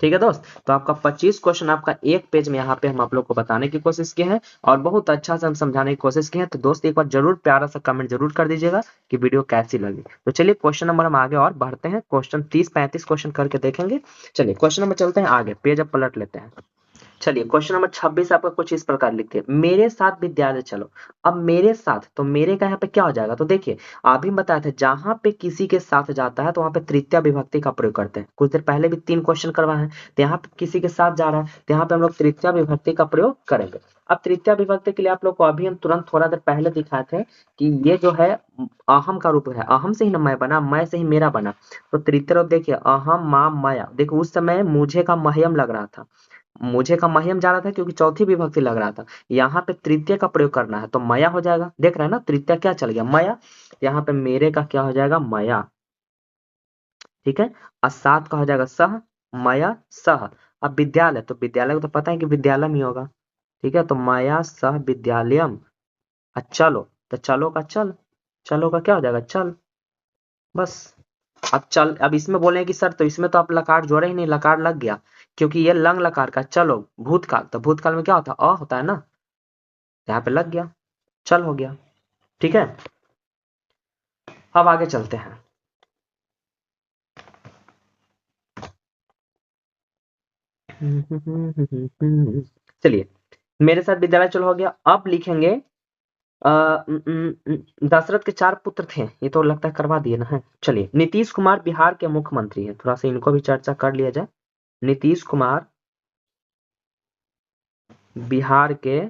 ठीक है दोस्त, तो आपका 25 क्वेश्चन आपका एक पेज में यहाँ पे हम आप लोग को बताने की कोशिश किए हैं, और बहुत अच्छा से हम समझाने की कोशिश किए हैं। तो दोस्त एक बार जरूर प्यारा सा कमेंट जरूर कर दीजिएगा कि वीडियो कैसी लगी। तो चलिए क्वेश्चन नंबर हम आगे और बढ़ते हैं, क्वेश्चन 30-35 क्वेश्चन करके देखेंगे। चलिए क्वेश्चन नंबर चलते हैं आगे, पेज अब पलट लेते हैं। चलिए क्वेश्चन नंबर 26 आपका कुछ इस प्रकार लिखते हैं, मेरे साथ विद्यालय चलो। अब मेरे साथ, तो मेरे का यहाँ पे क्या हो जाएगा, तो देखिए अभी बताया था जहां पे किसी के साथ जाता है तो वहां पे तृतीय विभक्ति का प्रयोग करते हैं, कुछ देर पहले भी 3 क्वेश्चन करवाए हैं, तो यहाँ पे किसी के साथ जा रहा है तो यहाँ पे हम लोग तृतीय विभक्ति का प्रयोग करेंगे। अब तृतीय विभक्ति के लिए आप लोग को अभी हम तुरंत थोड़ा देर पहले दिखाए थे कि ये जो है अहम का रूप है, अहम से ही ना मैं बना, मैं से ही मेरा बना, तो तृतीय रूप देखिए अहम माम मया, देखो उस समय मुझे का मह्यम लग रहा था, मुझे का मह्यम जा रहा था क्योंकि चौथी विभक्ति लग रहा था, यहाँ पे तृतीय का प्रयोग करना है तो मया हो जाएगा, देख रहे हैं ना तृतीय क्या चल गया, मया, यहाँ पे मेरे का क्या हो जाएगा, मया, ठीक है, और सात का हो जाएगा सह, मया सह। अब विद्यालय, तो विद्यालय को तो पता है कि विद्यालय ही होगा, ठीक है, तो मया सह विद्यालयम। चलो, तो चलो का चल, चलो का क्या हो जाएगा, चल, बस। अब चल, अब इसमें बोले कि सर तो इसमें तो आप लकार जोड़े ही नहीं, लकार लग गया, क्योंकि ये लंग लकार का चलो भूतकाल, तो भूतकाल में क्या होता है, अ होता है ना, यहाँ पे लग गया, चल हो गया, ठीक है। अब आगे चलते हैं, चलिए मेरे साथ विद्यालय चलो हो गया। अब लिखेंगे दशरथ के 4 पुत्र थे, ये तो लगता है करवा दिए ना है। चलिए नीतीश कुमार बिहार के मुख्यमंत्री हैं, थोड़ा सा इनको भी चर्चा कर लिया जाए। नीतीश कुमार बिहार के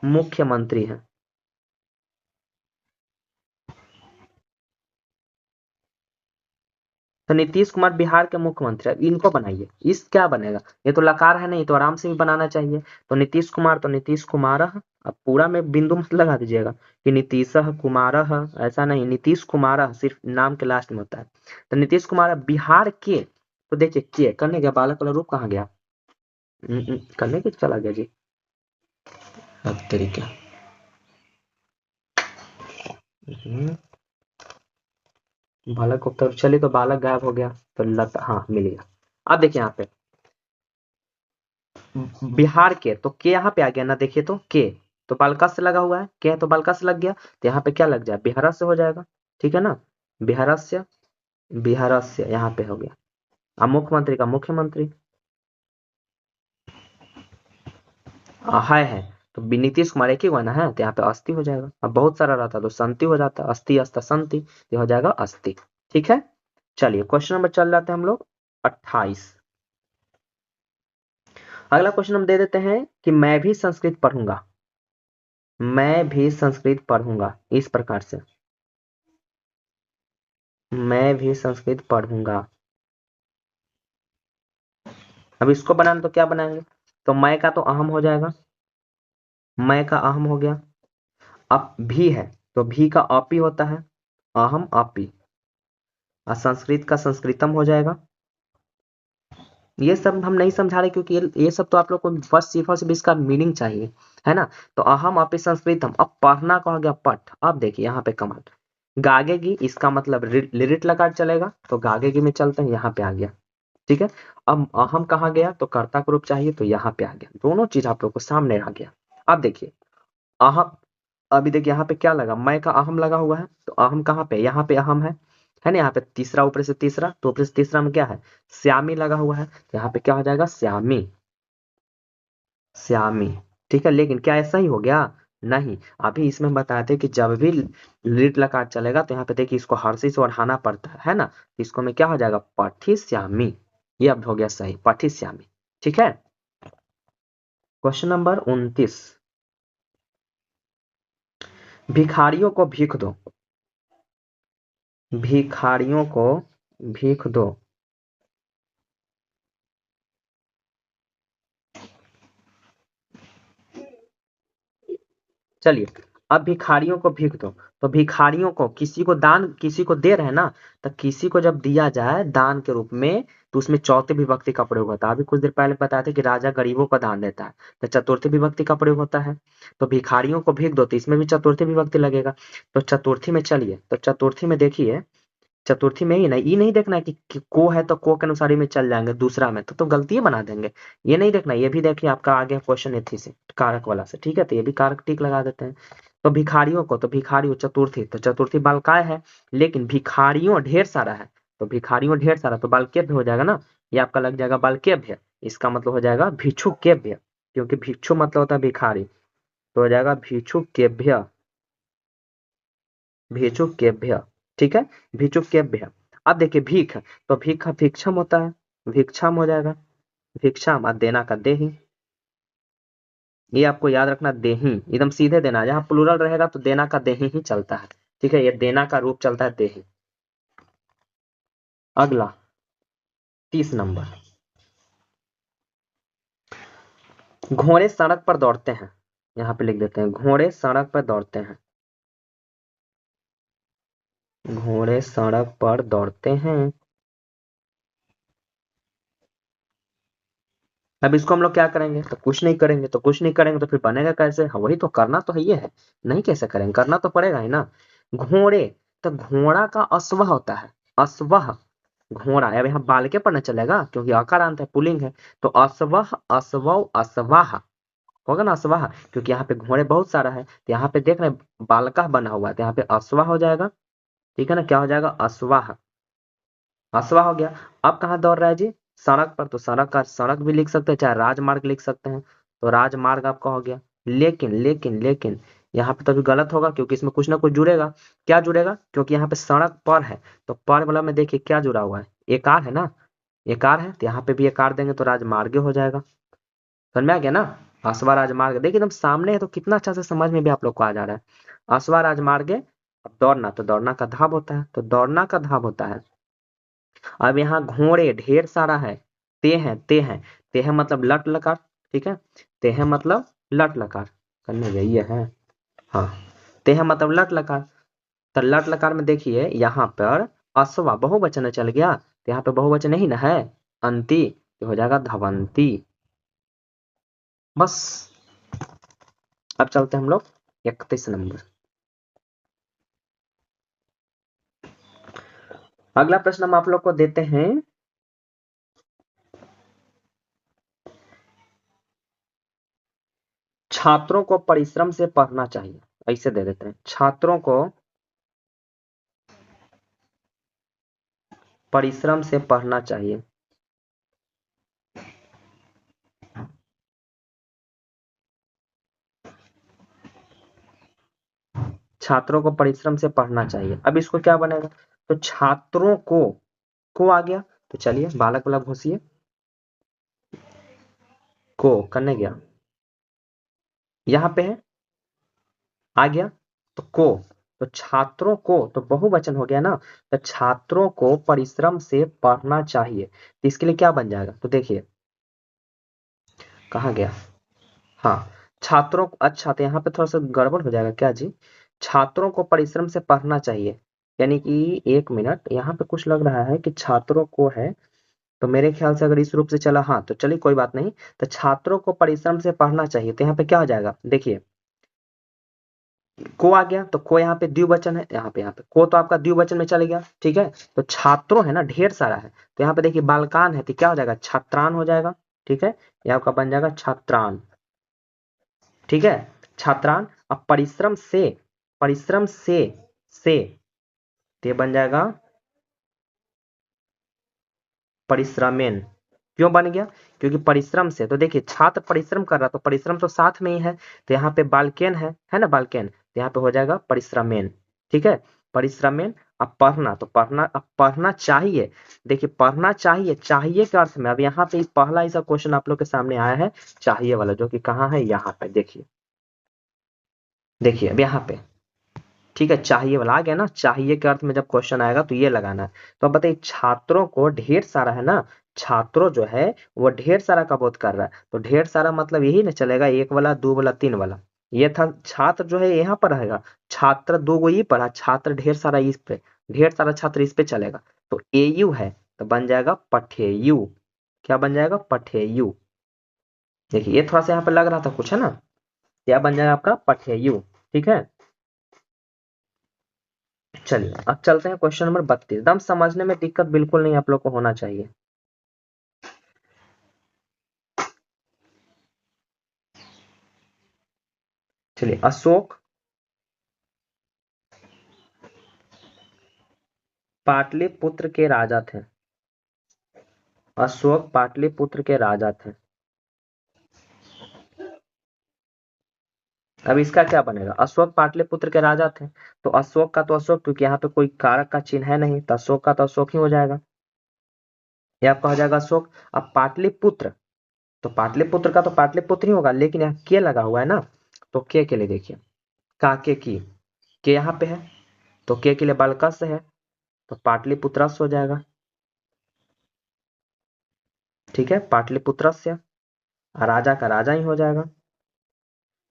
मुख्यमंत्री हैं, तो नीतीश कुमार बिहार के मुख्यमंत्री, अब इनको बनाइए, इस क्या बनेगा, ये तो लकार है नहीं, तो आराम से भी बनाना चाहिए, तो नीतीश कुमार, तो नीतीश कुमार, अब पूरा में बिंदु मत लगा दीजिएगा कि नीतीश कुमार, ऐसा नहीं, नीतीश कुमार सिर्फ नाम के लास्ट में होता है, तो नीतीश कुमार बिहार के, तो देखिए के करने गया, बालक वाला रूप कहाँ गया, करने के चला गया जी, अब तरीका, बालक उत्तर, चलिए तो बालक गायब हो गया, तो लता, हाँ मिल गया। अब देखिए यहाँ पे बिहार के, तो के यहाँ पे आ गया ना, देखिए तो के, तो बालका से लगा हुआ है, के है तो बालका से लग गया, तो यहाँ पे क्या लग जाए, बिहार से हो जाएगा, ठीक है ना, बिहारस्य, बिहारस्य यहाँ पे हो गया, अब मुख्यमंत्री का मुख्यमंत्री, है तो नीतीश कुमार एक ही हुआ ना है, तो यहाँ पे अस्थि हो जाएगा, अब बहुत सारा रहता तो संति हो जाता, अस्थि अस्था संति, ये हो जाएगा अस्थि, ठीक है। चलिए क्वेश्चन नंबर चल जाते हैं हम लोग 28, अगला क्वेश्चन हम दे देते हैं कि मैं भी संस्कृत पढ़ूंगा, मैं भी संस्कृत पढ़ूंगा, इस प्रकार से, मैं भी संस्कृत पढ़ूंगा। अब इसको बनाना तो क्या बनाएंगे, तो मैं का तो अहम हो जाएगा, मैं का अहम हो गया, अब भी है तो भी का अपी होता है, अहम अपी, और संस्कृत का संस्कृतम हो जाएगा। ये सब हम नहीं समझा रहे क्योंकि ये सब तो आप लोग को फर्स्ट सिर्फ से भी इसका मीनिंग चाहिए, है ना, तो अहम अपी संस्कृतम, अब पढ़ना कहा गया पठ, अब देखिए यहाँ पे कमाल, गागेगी इसका मतलब लिरिट लकार चलेगा, तो गागेगी में चलते हैं, यहाँ पे आ गया, ठीक है। अब अहम कहाँ गया, तो कर्ता का रूप चाहिए, तो यहाँ पे आ गया, दोनों चीज आप लोग को सामने आ गया। अब देखिए अहम, अभी देखिए यहाँ पे क्या लगा, मैं का अहम लगा हुआ है, तो अहम कहाँ पे, यहाँ पे अहम है ना, यहाँ पे तीसरा ऊपर से तीसरा, तो ऊपर से तीसरा में क्या है, श्यामी लगा हुआ है, तो यहाँ पे क्या हो जाएगा, श्यामी, श्यामी। ठीक है, लेकिन क्या ऐसा ही हो गया? नहीं, अभी इसमें बताए थे कि जब भी लीट लकार चलेगा तो यहाँ पे देखिए इसको हर्षी से ओढ़ाना पड़ता है ना, तो इसको में क्या हो जाएगा? पठिश्यामी। ये अब हो गया सही, पठिश्यामी। ठीक है, क्वेश्चन नंबर 29। भिखारियों को भीख दो। भिखारियों को भीख दो। चलिए, अब भिखारियों को भीख दो, तो भिखारियों को किसी को दान, किसी को दे रहे हैं ना, तो किसी को जब दिया जाए दान के रूप में तो उसमें चौथी विभक्ति का प्रयोग होता है। अभी कुछ देर पहले बताया था कि राजा गरीबों को दान देता है, तो चतुर्थी विभक्ति का प्रयोग होता है। तो भिखारियों को भीख दो, तो इसमें भी चतुर्थी विभक्ति लगेगा। तो चतुर्थी में चलिए, तो चतुर्थी में देखिए, चतुर्थी में ही ना, ये नहीं देखना है कि को है तो को के अनुसार ही में चल जाएंगे, दूसरा में तो गलती बना देंगे। ये नहीं देखना, ये भी देखिए आपका आ गया क्वेश्चन एथी से, कारक वाला से। ठीक है, तो ये भी कारक टिक लगा देते हैं। तो भिखारियों को, तो भिखारियों चतुर्थी, तो चतुर्थी बालकाय है, लेकिन भिखारियों ढेर सारा है, तो भिखारियों ढेर सारा तो बालकेभ्य हो जाएगा ना, ये आपका लग जाएगा बालकेभ्य। इसका मतलब हो जाएगा भिक्षुकेभ्य, क्योंकि भिक्षु मतलब होता है भिखारी, तो हो जाएगा भिक्षुकेभ्य। भिक्षुकेभ्य। ठीक है, भिक्षुकेभ्य। अब देखिए भीख, तो भीख का भिक्षम होता है, भिक्षाम हो जाएगा, भिक्षाम, और देना का देही। ये आपको याद रखना, देही एकदम सीधे देना, जहां प्लूरल रहेगा तो देना का देही ही चलता है। ठीक है, ये देना का रूप चलता है देही। अगला 30 नंबर। घोड़े सड़क पर दौड़ते हैं, यहाँ पे लिख देते हैं घोड़े सड़क पर दौड़ते हैं। घोड़े सड़क पर दौड़ते हैं। अब इसको हम लोग क्या करेंगे? तो कुछ नहीं करेंगे, तो कुछ नहीं करेंगे तो फिर बनेगा कैसे? हाँ, वही तो करना तो है, ये है, नहीं कैसे करेंगे, करना तो पड़ेगा ही ना। घोड़े, तो घोड़ा का अस्वह होता है, अस्वह, घोड़ा। अब यहाँ बाल के पढ़ना चलेगा क्योंकि अकारांत है, पुल्लिंग है, तो अस्वह, अस्वौ, अस्वाह होगा ना, अस्वाह, क्योंकि यहाँ पे घोड़े बहुत सारा है, तो यहाँ पे देख रहे हैं बालका बना हुआ है, तो यहाँ पे अस्वाह हो जाएगा। ठीक है ना, क्या हो जाएगा? अस्वाह, हसवा हो गया। अब कहाँ दौड़ रहा है जी? सड़क पर, तो सड़क का सड़क भी लिख सकते हैं, चाहे राजमार्ग लिख सकते हैं, तो राजमार्ग आपका हो गया। लेकिन यहाँ पे तो अभी गलत होगा क्योंकि इसमें कुछ ना कुछ जुड़ेगा। क्या जुड़ेगा? क्योंकि यहाँ पे सड़क पर है, तो पर वाला में देखिए क्या जुड़ा हुआ है, एकार है ना, एकार है, तो यहाँ पे भी एकार देंगे तो राजमार्ग हो जाएगा। समझ में आ गया ना? असवा राजमार्ग, देखिए एकदम सामने है तो कितना अच्छा से समझ में भी आप लोग को आ जा रहा है। असवा राजमार्ग। अब दौड़ना, तो दौड़ना का धाब होता है, तो दौड़ना का धाब होता है। अब यहाँ घोड़े ढेर सारा है, ते है मतलब लट लकार। ठीक है, ते है मतलब लट लकार, करने गई है। हाँ, ते है मतलब लट लकार, तो लट लकार में देखिए यहाँ पर असवा बहुवचन चल गया, तो यहाँ पे बहुवचन नहीं ना है, अंति, तो हो जाएगा धवंती। बस, अब चलते हैं हम लोग 31 नंबर। अगला प्रश्न हम आप लोग को देते हैं, छात्रों को परिश्रम से पढ़ना चाहिए। ऐसे दे देते हैं, छात्रों को परिश्रम से पढ़ना चाहिए। छात्रों को परिश्रम से पढ़ना चाहिए। अब इसको क्या बनेगा? तो छात्रों को आ गया, तो चलिए बालक वाला घोषिए, को करने गया, यहाँ पे है, आ गया, तो को, तो छात्रों को तो बहुवचन हो गया ना, तो छात्रों को परिश्रम से पढ़ना चाहिए, तो इसके लिए क्या बन जाएगा? तो देखिए कहाँ गया, हाँ, छात्रों, अच्छा तो यहाँ पे थोड़ा सा गड़बड़ हो जाएगा क्या जी? छात्रों को परिश्रम से पढ़ना चाहिए, यानी कि एक मिनट, यहाँ पे कुछ लग रहा है कि छात्रों को है, तो मेरे ख्याल से अगर इस रूप से चला, हाँ तो चलिए कोई बात नहीं, तो छात्रों को परिश्रम से पढ़ना चाहिए, तो यहाँ पे क्या हो जाएगा? देखिए को आ गया, तो को यहाँ पे द्विवचन है, यहाँ पे को तो आपका द्विवचन में चले गया। ठीक है, तो छात्रों है ना, ढेर सारा है, तो यहाँ पे देखिए बालकान है, तो क्या हो जाएगा? छात्रान हो जाएगा। ठीक है, ये आपका बन जाएगा छात्रान। ठीक है, छात्रान। अब परिश्रम से, परिश्रम से ते बन जाएगा परिश्रमेन। क्यों बन गया? क्योंकि परिश्रम से, तो देखिए छात्र परिश्रम कर रहा, तो परिश्रम तो साथ में ही है, तो यहाँ पे बालकेन है ना, बालकेन, तो यहाँ पे हो जाएगा परिश्रमेन। ठीक है, परिश्रमेन। अब पढ़ना, तो पढ़ना, अब पढ़ना चाहिए। देखिए पढ़ना चाहिए, चाहिए के अर्थ में अब यहाँ पे पहला ऐसा क्वेश्चन आप लोग के सामने आया है, चाहिए वाला, जो कि कहाँ है, यहाँ पे देखिए, देखिए अब यहाँ पे, ठीक है, चाहिए वाला आ गया ना, चाहिए के अर्थ में जब क्वेश्चन आएगा तो ये लगाना है। तो अब बताइए, छात्रों को ढेर सारा है ना, छात्रों जो है वो ढेर सारा का बोध कर रहा है, तो ढेर सारा मतलब यही ना चलेगा, एक वाला, दो वाला, तीन वाला, ये था छात्र जो है यहाँ पर रहेगा, छात्र दो गो ये पढ़ा, छात्र ढेर सारा इस पे, ढेर सारा छात्र इस पे चलेगा, तो एयू है तो बन जाएगा पठेयू। क्या बन जाएगा? पठेयू। देखिए ये थोड़ा सा यहाँ पे लग रहा था कुछ, है ना, क्या बन जाएगा आपका? पठेयू। ठीक है, चलिए अब चलते हैं क्वेश्चन नंबर 32। एकदम समझने में दिक्कत बिल्कुल नहीं आप लोग को होना चाहिए। चलिए, अशोक पाटलिपुत्र के राजा थे। अशोक पाटलिपुत्र के राजा थे। अब इसका क्या बनेगा? अशोक पाटलिपुत्र के राजा थे, तो अशोक का तो अशोक, क्योंकि यहाँ पे कोई कारक का चिन्ह है नहीं, तो अशोक का तो अशोक ही हो जाएगा, ये आपका हो जाएगा अशोक। अब पाटलिपुत्र, तो पाटलिपुत्र का तो पाटलिपुत्र ही होगा, लेकिन यहाँ के लगा हुआ है ना, तो के लिए देखिए, काके की, के यहाँ पे है, तो के लिए बालकस है, तो पाटलिपुत्रस हो जाएगा। ठीक है, पाटलिपुत्रस्य, राजा का राजा ही हो जाएगा,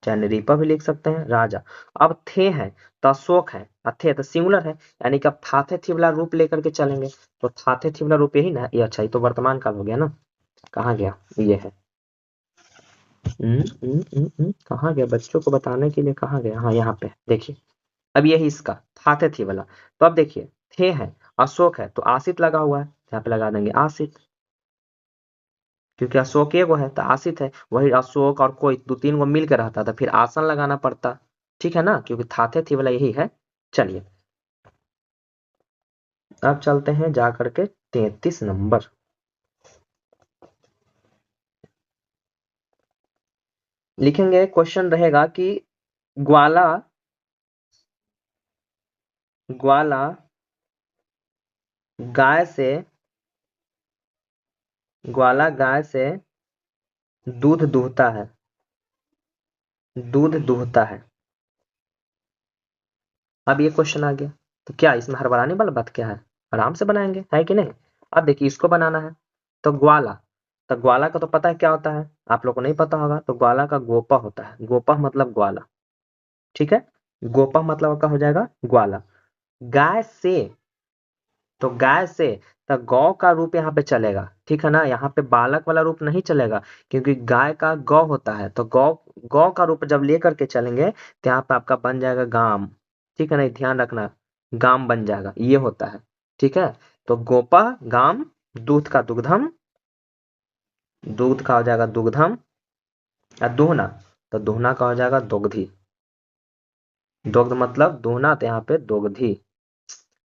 चाहे निरीपा भी लिख सकते हैं, राजा। अब थे है तो अशोक है, थे तो सिंगुलर है, यानी कि अब थाथे थी वाला रूप लेकर के चलेंगे, तो थाथे थी वाला रूप यही ना, ये अच्छा, ये तो वर्तमान काल हो गया ना, कहाँ गया, ये है, कहाँ गया, बच्चों को बताने के लिए कहाँ गया, हाँ यहाँ पे देखिए, अब यही इसका थाथे थी वाला, तो अब देखिए, थे है, अशोक है, तो आशित लगा हुआ है, यहाँ पे लगा देंगे आशित, क्योंकि अशोक एगो है तो आशित है, वही अशोक और कोई दो तीन गो मिल के रहता था, फिर आसन लगाना पड़ता। ठीक है ना, क्योंकि थाथे थी वाला यही है। चलिए अब चलते हैं जा करके 33 नंबर। लिखेंगे, क्वेश्चन रहेगा कि ग्वाला, ग्वाला गाय से, ग्वाला गाय से दूध दूहता है, दूध दूहता है। अब ये क्वेश्चन आ गया, तो क्या इसमें हड़बड़ाने वाला बात क्या है, आराम से बनाएंगे, है कि नहीं। अब देखिए इसको बनाना है, तो ग्वाला, तो ग्वाला का तो पता है क्या होता है, आप लोग को नहीं पता होगा, तो ग्वाला का गोपा होता है, गोपा मतलब ग्वाला। ठीक है, गोपा मतलब आपका हो जाएगा ग्वाला। गाय से, तो गाय से, तो गौ का रूप यहाँ पे चलेगा, ठीक है ना, यहाँ पे बालक वाला रूप नहीं चलेगा, क्योंकि गाय का गौ होता है, तो गौ, गौ का रूप जब लेकर के चलेंगे तो यहाँ पे आपका बन जाएगा गाम। ठीक है ना, ध्यान रखना, गाम बन जाएगा, ये होता है। ठीक है, तो गोपा गाम, दूध का दुग्धम, दूध का हो जाएगा दुग्धम, या दोहना, तो दोहना का हो जाएगा दुग्धी, दुग्ध मतलब दोहना, तो यहाँ पे दुग्धी,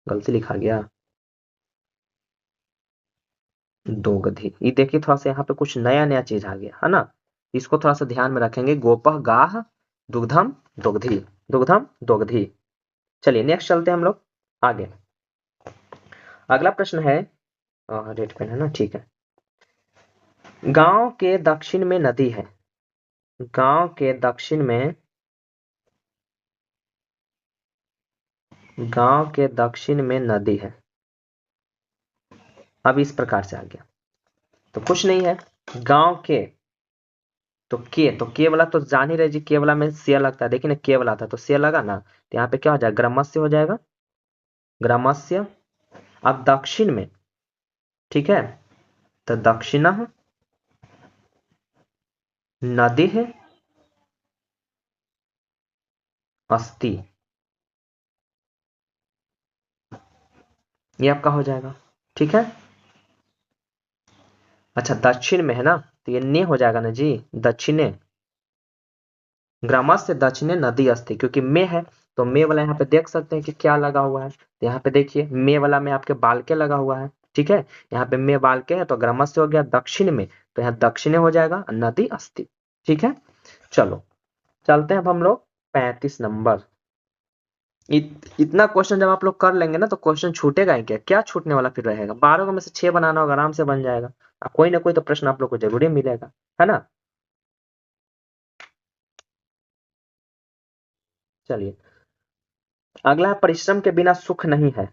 गलती लिखा गया, दोगधी। ये देखिए थोड़ा सा यहाँ पे कुछ नया नया चीज आ गया है ना, इसको थोड़ा सा ध्यान में रखेंगे, गोपह गाह, दुग्धम दुग्धी, दुग्धम दुग्धी। चलिए नेक्स्ट चलते हैं हम लोग आगे। अगला प्रश्न है, रेड पेन है ना, ठीक है। गांव के दक्षिण में नदी है, गांव के दक्षिण में, गांव के दक्षिण में नदी है। अब इस प्रकार से आ गया, तो कुछ नहीं है, गांव के, तो के वाला तो जान ही रहे जी, के वाला में से लगता है, देखिए ना के वाला था तो से लगा ना, तो यहाँ पे क्या हो जाएगा, ग्रामस्य हो जाएगा, ग्रामस्य। अब दक्षिण में, ठीक है, तो दक्षिण नदी है अस्ति, ये आपका हो जाएगा। ठीक है, अच्छा दक्षिण में है ना, तो ये ने हो जाएगा ना जी, दक्षिणे, ग्रामस्य दक्षिणे नदी अस्ति, क्योंकि में है, तो में वाला यहाँ पे देख सकते हैं कि क्या लगा हुआ है, तो यहाँ पे देखिए में वाला में आपके बाल के लगा हुआ है। ठीक है, यहाँ पे में बाल के है तो अग्रमस्य हो गया, दक्षिण में तो यहाँ दक्षिणे हो जाएगा, नदी अस्ति। ठीक है, चलो चलते हैं अब हम लोग 35 नंबर। इतना क्वेश्चन जब आप लोग कर लेंगे ना तो क्वेश्चन छूटेगा ही क्या, क्या छूटने वाला फिर रहेगा, 12 में से 6 बनाना होगा, आराम से बन जाएगा। कोई ना कोई तो प्रश्न आप लोग को जरूरी मिलेगा, है ना। चलिए अगला है, परिश्रम के बिना सुख नहीं है।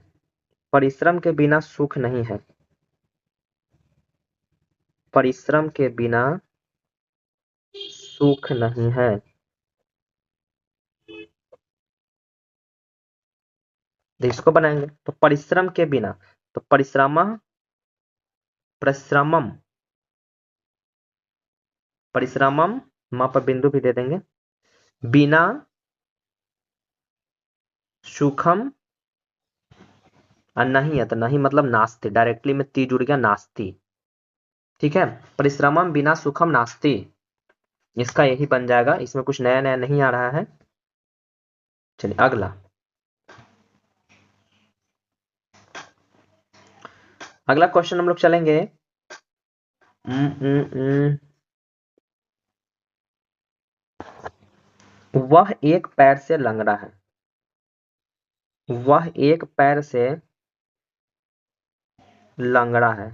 परिश्रम के बिना सुख नहीं है। परिश्रम के बिना सुख नहीं है। तो इसको बनाएंगे तो परिश्रम के बिना, तो परिश्रम, परिश्रमम, परिश्रमम, मां पर बिंदु भी दे देंगे, बिना सुखम, और नहीं है तो नहीं मतलब नास्ति, डायरेक्टली में ती जुड़ गया, नास्ति। ठीक है, परिश्रमम बिना सुखम नास्ति, इसका यही बन जाएगा, इसमें कुछ नया नया नहीं आ रहा है। चलिए अगला, अगला क्वेश्चन हम लोग चलेंगे। वह एक पैर से लंगड़ा है। वह एक पैर से लंगड़ा है।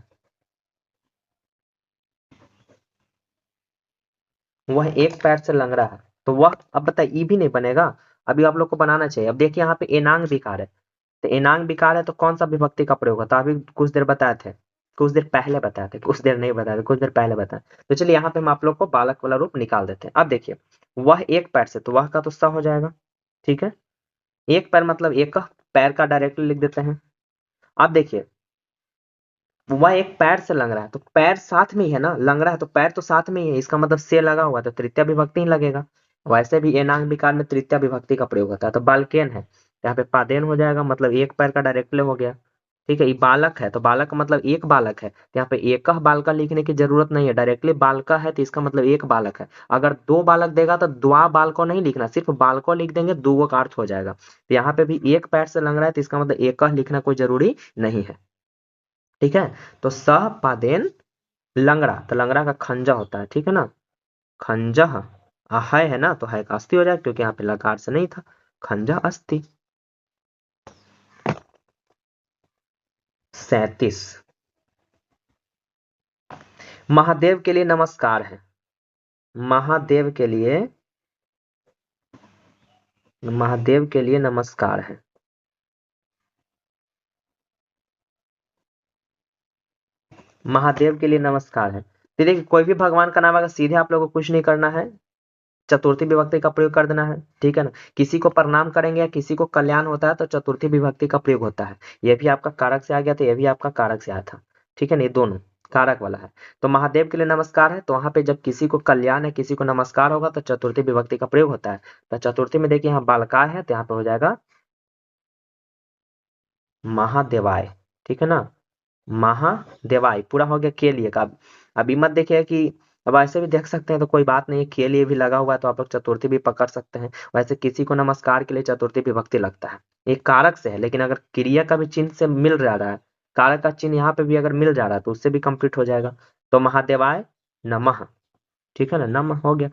वह एक पैर से लंगड़ा है, तो वह, अब बताइए, ई भी नहीं बनेगा, अभी आप लोग को बनाना चाहिए। अब देखिए यहाँ पे एनांग विकार है, तो एनांग विकार है तो कौन सा विभक्ति का प्रयोग होता है, अभी कुछ देर बताए थे, कुछ देर पहले बताए थे, कुछ देर नहीं बताए थे, कुछ देर पहले बताए। तो चलिए यहाँ पे हम आप लोग को बालक वाला रूप निकाल देते हैं। अब देखिए वह एक पैर से, तो वह का तो स हो जाएगा। ठीक है, एक पैर मतलब एक पैर का डायरेक्टली लिख देते हैं। अब देखिए वह एक पैर से लंग रहा है, तो पैर साथ में ही है ना, लंग रहा है तो पैर तो साथ में ही है, इसका मतलब से लगा हुआ तो तृतीय विभक्ति ही लगेगा। वैसे भी एनांग विकार में तृतीय विभक्ति का प्रयोग होता है, तो बालकेन है, यहाँ पे पादेन हो जाएगा, मतलब एक पैर का डायरेक्टली हो गया। ठीक है, ये बालक है तो बालक मतलब एक बालक है, तो यहाँ पे एक बालका लिखने की जरूरत नहीं है, डायरेक्टली बालका है तो इसका मतलब एक बालक है। अगर दो बालक देगा तो द्वा बालको नहीं लिखना, सिर्फ बालको लिख देंगे, दो का अर्थ हो जाएगा। तो यहाँ पे भी एक पैर से लंग रहा है तो इसका मतलब एक लिखना कोई जरूरी नहीं है। ठीक है, तो स पादेन लंगड़ा, तो लंगड़ा का खंजा होता है, ठीक है ना, खंजा, है ना, तो है का अस्थि हो जाएगा, क्योंकि यहाँ पे लकार से नहीं था, खंजा अस्थि। 37, महादेव के लिए नमस्कार है। महादेव के लिए, महादेव के लिए नमस्कार है। महादेव के लिए नमस्कार है, तो देखिए कोई भी भगवान का नाम अगर सीधे आप लोगों को कुछ नहीं करना है, चतुर्थी विभक्ति का प्रयोग कर देना है। ठीक है ना, किसी को प्रणाम करेंगे या किसी को कल्याण होता है तो चतुर्थी विभक्ति का प्रयोग होता है। यह भी आपका कारक से आ गया था, यह भी आपका कारक से आया था। ठीक है ना, ये दोनों कारक वाला है। तो महादेव के लिए नमस्कार है, तो वहां पे जब किसी को कल्याण है, किसी को नमस्कार होगा तो चतुर्थी विभक्ति का प्रयोग होता है। तो चतुर्थी में देखिए यहाँ बालकार है तो यहाँ पे हो जाएगा महादेवाय। ठीक है ना, महादेवाय पूरा हो गया के लिए का। अभी मत देखिए कि, अब ऐसे भी देख सकते हैं तो कोई बात नहीं, के लिए भी लगा हुआ है तो आप लोग चतुर्थी भी पकड़ सकते हैं। वैसे किसी को नमस्कार के लिए चतुर्थी विभक्ति लगता है, एक कारक से है, लेकिन अगर क्रिया का भी चिन्ह से मिल जा रहा है, कारक का चिन्ह यहाँ पे भी अगर मिल जा रहा है तो उससे भी कंप्लीट हो जाएगा। तो महादेवाय नमः, ठीक है ना, नमः हो गया।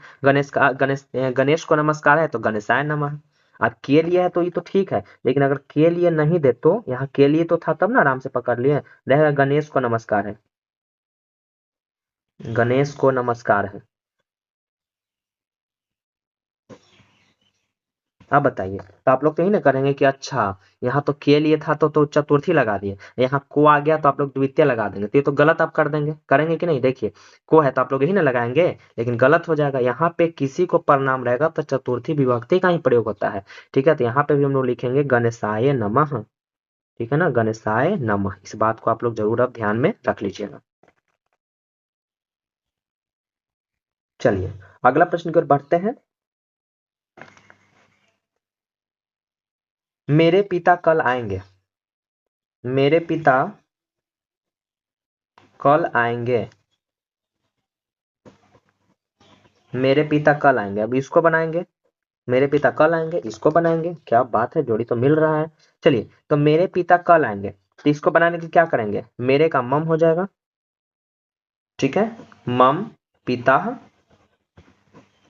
गणेश को नमस्कार है तो गणेशाय नमः। अब के लिए है तो ये तो ठीक है, लेकिन अगर के लिए नहीं दे तो, यहाँ के लिए तो था तब ना आराम से पकड़ लिए, रहेगा गणेश को नमस्कार है, गणेश को नमस्कार है। अब बताइए, तो आप लोग तो यही ना करेंगे कि अच्छा यहाँ तो के लिए था तो चतुर्थी लगा दिए, यहाँ को आ गया तो आप लोग द्वितीय लगा देंगे, तो ये तो गलत आप कर देंगे, करेंगे कि नहीं। देखिए को है तो आप लोग यही ना लगाएंगे, लेकिन गलत हो जाएगा। यहाँ पे किसी को प्रणाम रहेगा तो चतुर्थी विभक्ति का ही प्रयोग होता है। ठीक है, तो यहाँ पे भी हम लोग लिखेंगे गणेशाय नमः। ठीक है ना, गणेशाय नमः, इस बात को आप लोग जरूर अब ध्यान में रख लीजिएगा। चलिए अगला प्रश्न की ओर बढ़ते हैं। मेरे पिता कल आएंगे। मेरे पिता कल आएंगे। मेरे पिता कल आएंगे, अब इसको बनाएंगे, मेरे पिता कल आएंगे, इसको बनाएंगे, क्या बात है, जोड़ी तो मिल रहा है। चलिए तो मेरे पिता कल आएंगे, तो इसको बनाने के लिए क्या करेंगे, मेरे का मम हो जाएगा, ठीक है, मम पिता।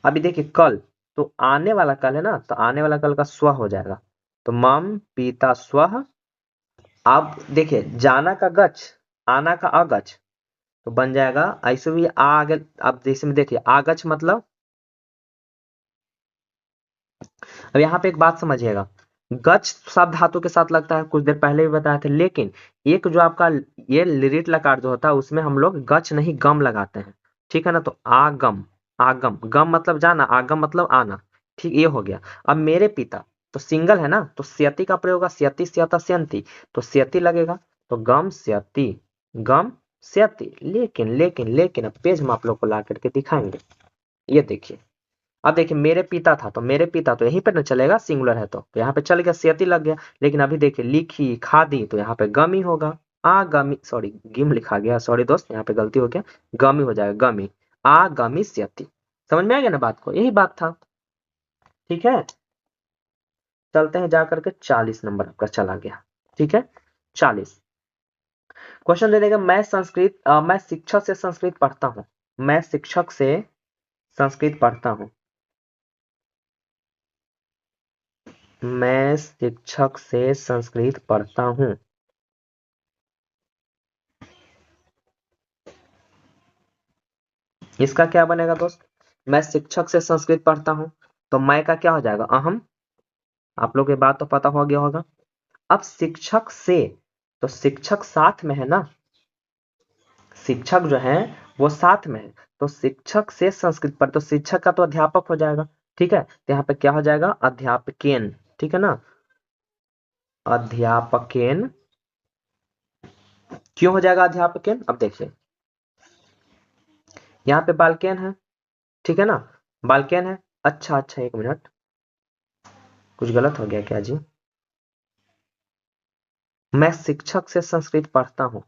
अभी देखिए कल, तो आने वाला कल है ना, तो आने वाला कल का स्व हो जाएगा, तो मम पिता स्व। अब देखिए जाना का गच, आना का अगच, तो बन जाएगा ऐसे भी आ आगे। अब जैसे में देखिए आगच मतलब, अब यहाँ पे एक बात समझिएगा, गच शब्द धातु के साथ लगता है, कुछ देर पहले भी बताया था, लेकिन एक जो आपका ये लिरिट लकार जो होता है उसमें हम लोग गच नहीं गम लगाते हैं, ठीक है ना। तो आगम, आगम, गम मतलब जाना, आगम मतलब आना, ठीक, ये हो गया। अब मेरे पिता, तो सिंगल है ना, तो स्यति का प्रयोग होगा, स्यति स्यता स्यंती, तो स्यति लगेगा, तो गम स्यति, गम स्यति। लेकिन लेकिन लेकिन अब पेज में आप लोग को ला करके दिखाएंगे, ये देखिए। अब देखिए मेरे पिता था, तो मेरे पिता तो यहीं पे ना चलेगा, सिंगुलर है तो यहाँ पे चल गया, सेती लग गया। लेकिन अभी देखिए लिखी खादी, तो यहाँ पे गमी होगा, आगमी, सॉरी गिम लिखा गया, सॉरी दोस्त यहाँ पे गलती हो गया, गमी हो जाएगा, गमी, आगमी स्यति। समझ में आ गया ना बात को, यही बात था, ठीक है। चलते हैं जाकर के 40 नंबर आपका चला गया, ठीक है। 40 क्वेश्चन दे देगा, मैं शिक्षक से संस्कृत पढ़ता हूँ, मैं शिक्षक से संस्कृत पढ़ता हूँ, मैं शिक्षक से संस्कृत पढ़ता हूँ। इसका क्या बनेगा दोस्त, मैं शिक्षक से संस्कृत पढ़ता हूँ, तो मैं का क्या हो जाएगा, अहम। आप लोग ये बात तो पता हो गया होगा। अब शिक्षक से, तो शिक्षक साथ में है ना, शिक्षक जो है वो साथ में है, तो शिक्षक से संस्कृत पढ़, तो शिक्षक का तो अध्यापक हो जाएगा, ठीक है। तो यहाँ पे क्या हो जाएगा, अध्यापकेन, ठीक है ना, अध्यापकेन। क्यों हो जाएगा अध्यापकेन, अब देखिए यहाँ पे बालकेन है, ठीक है ना, बालकेन है। अच्छा अच्छा, एक मिनट, कुछ गलत हो गया क्या जी, मैं शिक्षक से संस्कृत पढ़ता हूँ,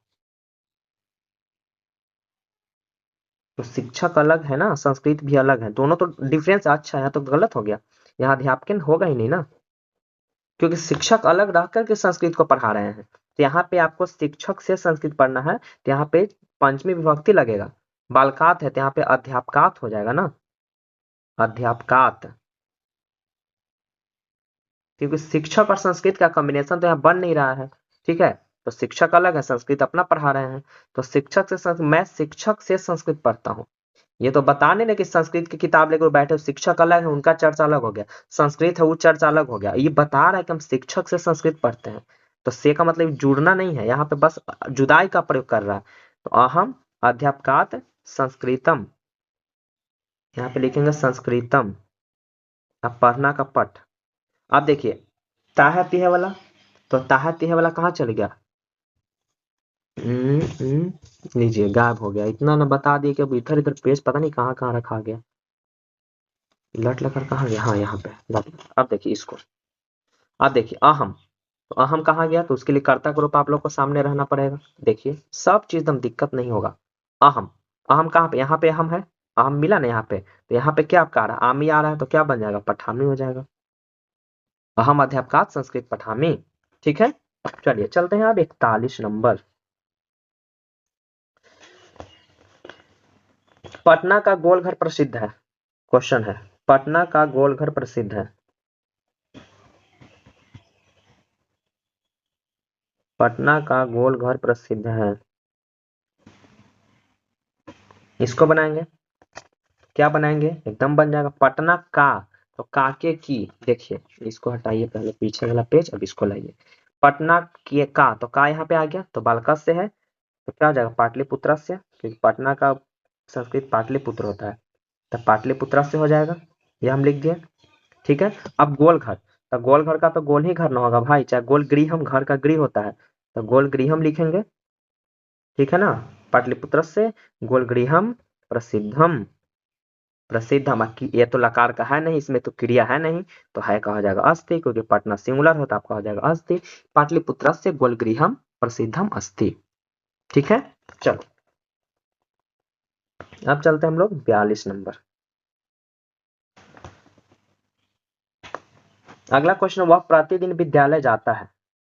तो शिक्षक अलग है ना, संस्कृत भी अलग है, दोनों तो डिफरेंस। अच्छा यहाँ तो गलत हो गया, यहाँ अध्यापक होगा ही नहीं ना, क्योंकि शिक्षक अलग रह करके संस्कृत को पढ़ा रहे हैं। तो यहाँ पे आपको शिक्षक से संस्कृत पढ़ना है, तो यहाँ पे पंचमी विभक्ति लगेगा, बालकात है तो यहाँ पे अध्यापकात हो जाएगा ना, अध्यापकात, क्योंकि शिक्षक और संस्कृत का कॉम्बिनेशन तो यहाँ बन नहीं रहा है, ठीक है। तो शिक्षक अलग है, संस्कृत अपना पढ़ा रहे हैं, तो शिक्षक से मैं शिक्षक से संस्कृत पढ़ता हूँ। ये तो बताने ना कि संस्कृत की किताब लेकर बैठे हो, शिक्षक अलग है उनका चर्चा अलग हो गया, संस्कृत है वो चर्चा अलग हो गया, ये बता रहा है कि हम शिक्षक से संस्कृत पढ़ते हैं। तो से का मतलब जुड़ना नहीं है, यहाँ पे बस जुदाई का प्रयोग कर रहा है। तो अहम अध्यापकात संस्कृतम, यहाँ पे लिखेंगे संस्कृतम, अब पढ़ना का पठ। अब देखिए ताहा तिहा वाला, तो ताहा तिहा वाला कहाँ चल गया, लीजिए गायब हो गया, इतना ना बता दिए कि अब इधर इधर पेज पता नहीं कहाँ कहाँ रखा गया, लट लकर कहाँ गया, हाँ यहाँ पे लट। अब देखिए इसको, अब देखिए अहम, तो अहम कहाँ गया, तो उसके लिए कर्ता का रूप आप लोग को सामने रहना पड़ेगा। देखिए सब चीज एकदम दिक्कत नहीं होगा। अहम, अहम कहाँ पे, यहाँ पे अहम है, अहम मिला ना यहाँ पे, तो यहाँ पे क्या आपका आ रहा है, आमी आ रहा है, तो क्या बन जाएगा, पठामी हो जाएगा, अहम अध्यापकात संस्कृत पठामी, ठीक है। चलिए चलते हैं अब 41 नंबर। पटना का गोलघर प्रसिद्ध है, क्वेश्चन है, पटना का गोलघर प्रसिद्ध है, पटना का गोलघर प्रसिद्ध है, इसको बनाएंगे, क्या बनाएंगे, एकदम बन जाएगा पटना का, तो काके की, देखिए इसको हटाइए पहले पीछे वाला पेज, अब इसको लाइए, पटना के का, तो का यहाँ पे आ गया, तो बालकस से है, तो क्या हो जाएगा पाटलिपुत्र से, क्योंकि पटना का संस्कृत पाटलिपुत्र होता है, तो पाटलिपुत्र से हो जाएगा, ये हम लिख दिए, ठीक है। अब गोलघर, तो गोलघर का तो गोल ही घर ना होगा भाई, चाहे गोल गृहम घर का गृह होता है, तो गोल गृहम लिखेंगे, ठीक है ना, पाटलिपुत्र से गोल गृहम प्रसिद्धम, प्रसिद्धम, ये तो लकार का है नहीं, इसमें तो क्रिया है नहीं, तो है कहा जाएगा अस्ति, क्योंकि पटना सिंगुलर होता है, आपका हो जाएगा अस्ति, पाटलिपुत्र से गोलगृहम प्रसिद्धम अस्ति, ठीक है। चलो अब चलते हैं हम लोग 42 नंबर। अगला क्वेश्चन, वह प्रतिदिन विद्यालय जाता है,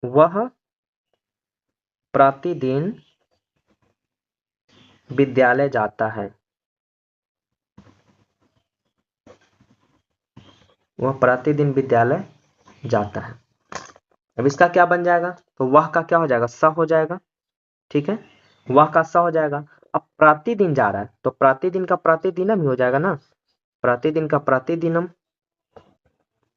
वह प्रतिदिन विद्यालय जाता है, वह प्रतिदिन विद्यालय जाता है। अब इसका क्या बन जाएगा, तो वह का क्या हो जाएगा, स हो जाएगा, ठीक है, वह का स हो जाएगा। अब प्रतिदिन जा रहा है तो प्रतिदिन का प्रतिदिनम ही हो जाएगा ना, प्रतिदिन का प्रतिदिनम।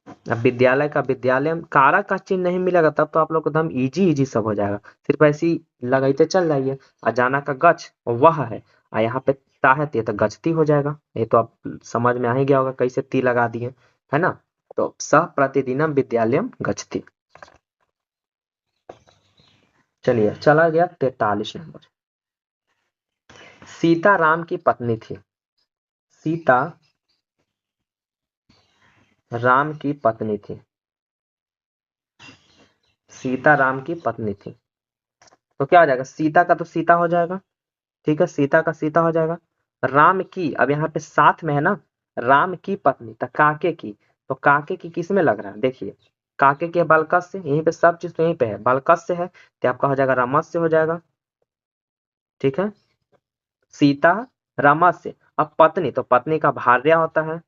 अब विद्यालय का विद्यालय, कारक का चिन्ह नहीं मिलेगा तब तो आप लोग को एकदम इजी इजी सब हो जाएगा, सिर्फ ऐसी लगाइते चल जाइए। अजाना का गच वह है, और यहाँ पे ता है तो ये तो गचती हो जाएगा, ये तो आप समझ में आ ही गया होगा कैसे ती लगा दिए, है ना। तो सह प्रतिदिनम विद्यालयम गच्छति। चलिए चला गया 43 नंबर। सीता राम की पत्नी थी, सीता राम की पत्नी थी, सीता राम की पत्नी थी, तो क्या हो जाएगा, सीता का तो सीता हो जाएगा, ठीक है, सीता का सीता हो जाएगा। राम की, अब यहाँ पे साथ में है ना, राम की पत्नी तो काके की, तो काके की किस में लग रहा है, देखिए काके के बलकस से, यहीं पे सब चीज तो यहीं पे है, बलकस से है तो आपका हो जाएगा रमस से हो जाएगा, ठीक है, सीता रमस से। अब पत्नी, तो पत्नी का भार्या होता है,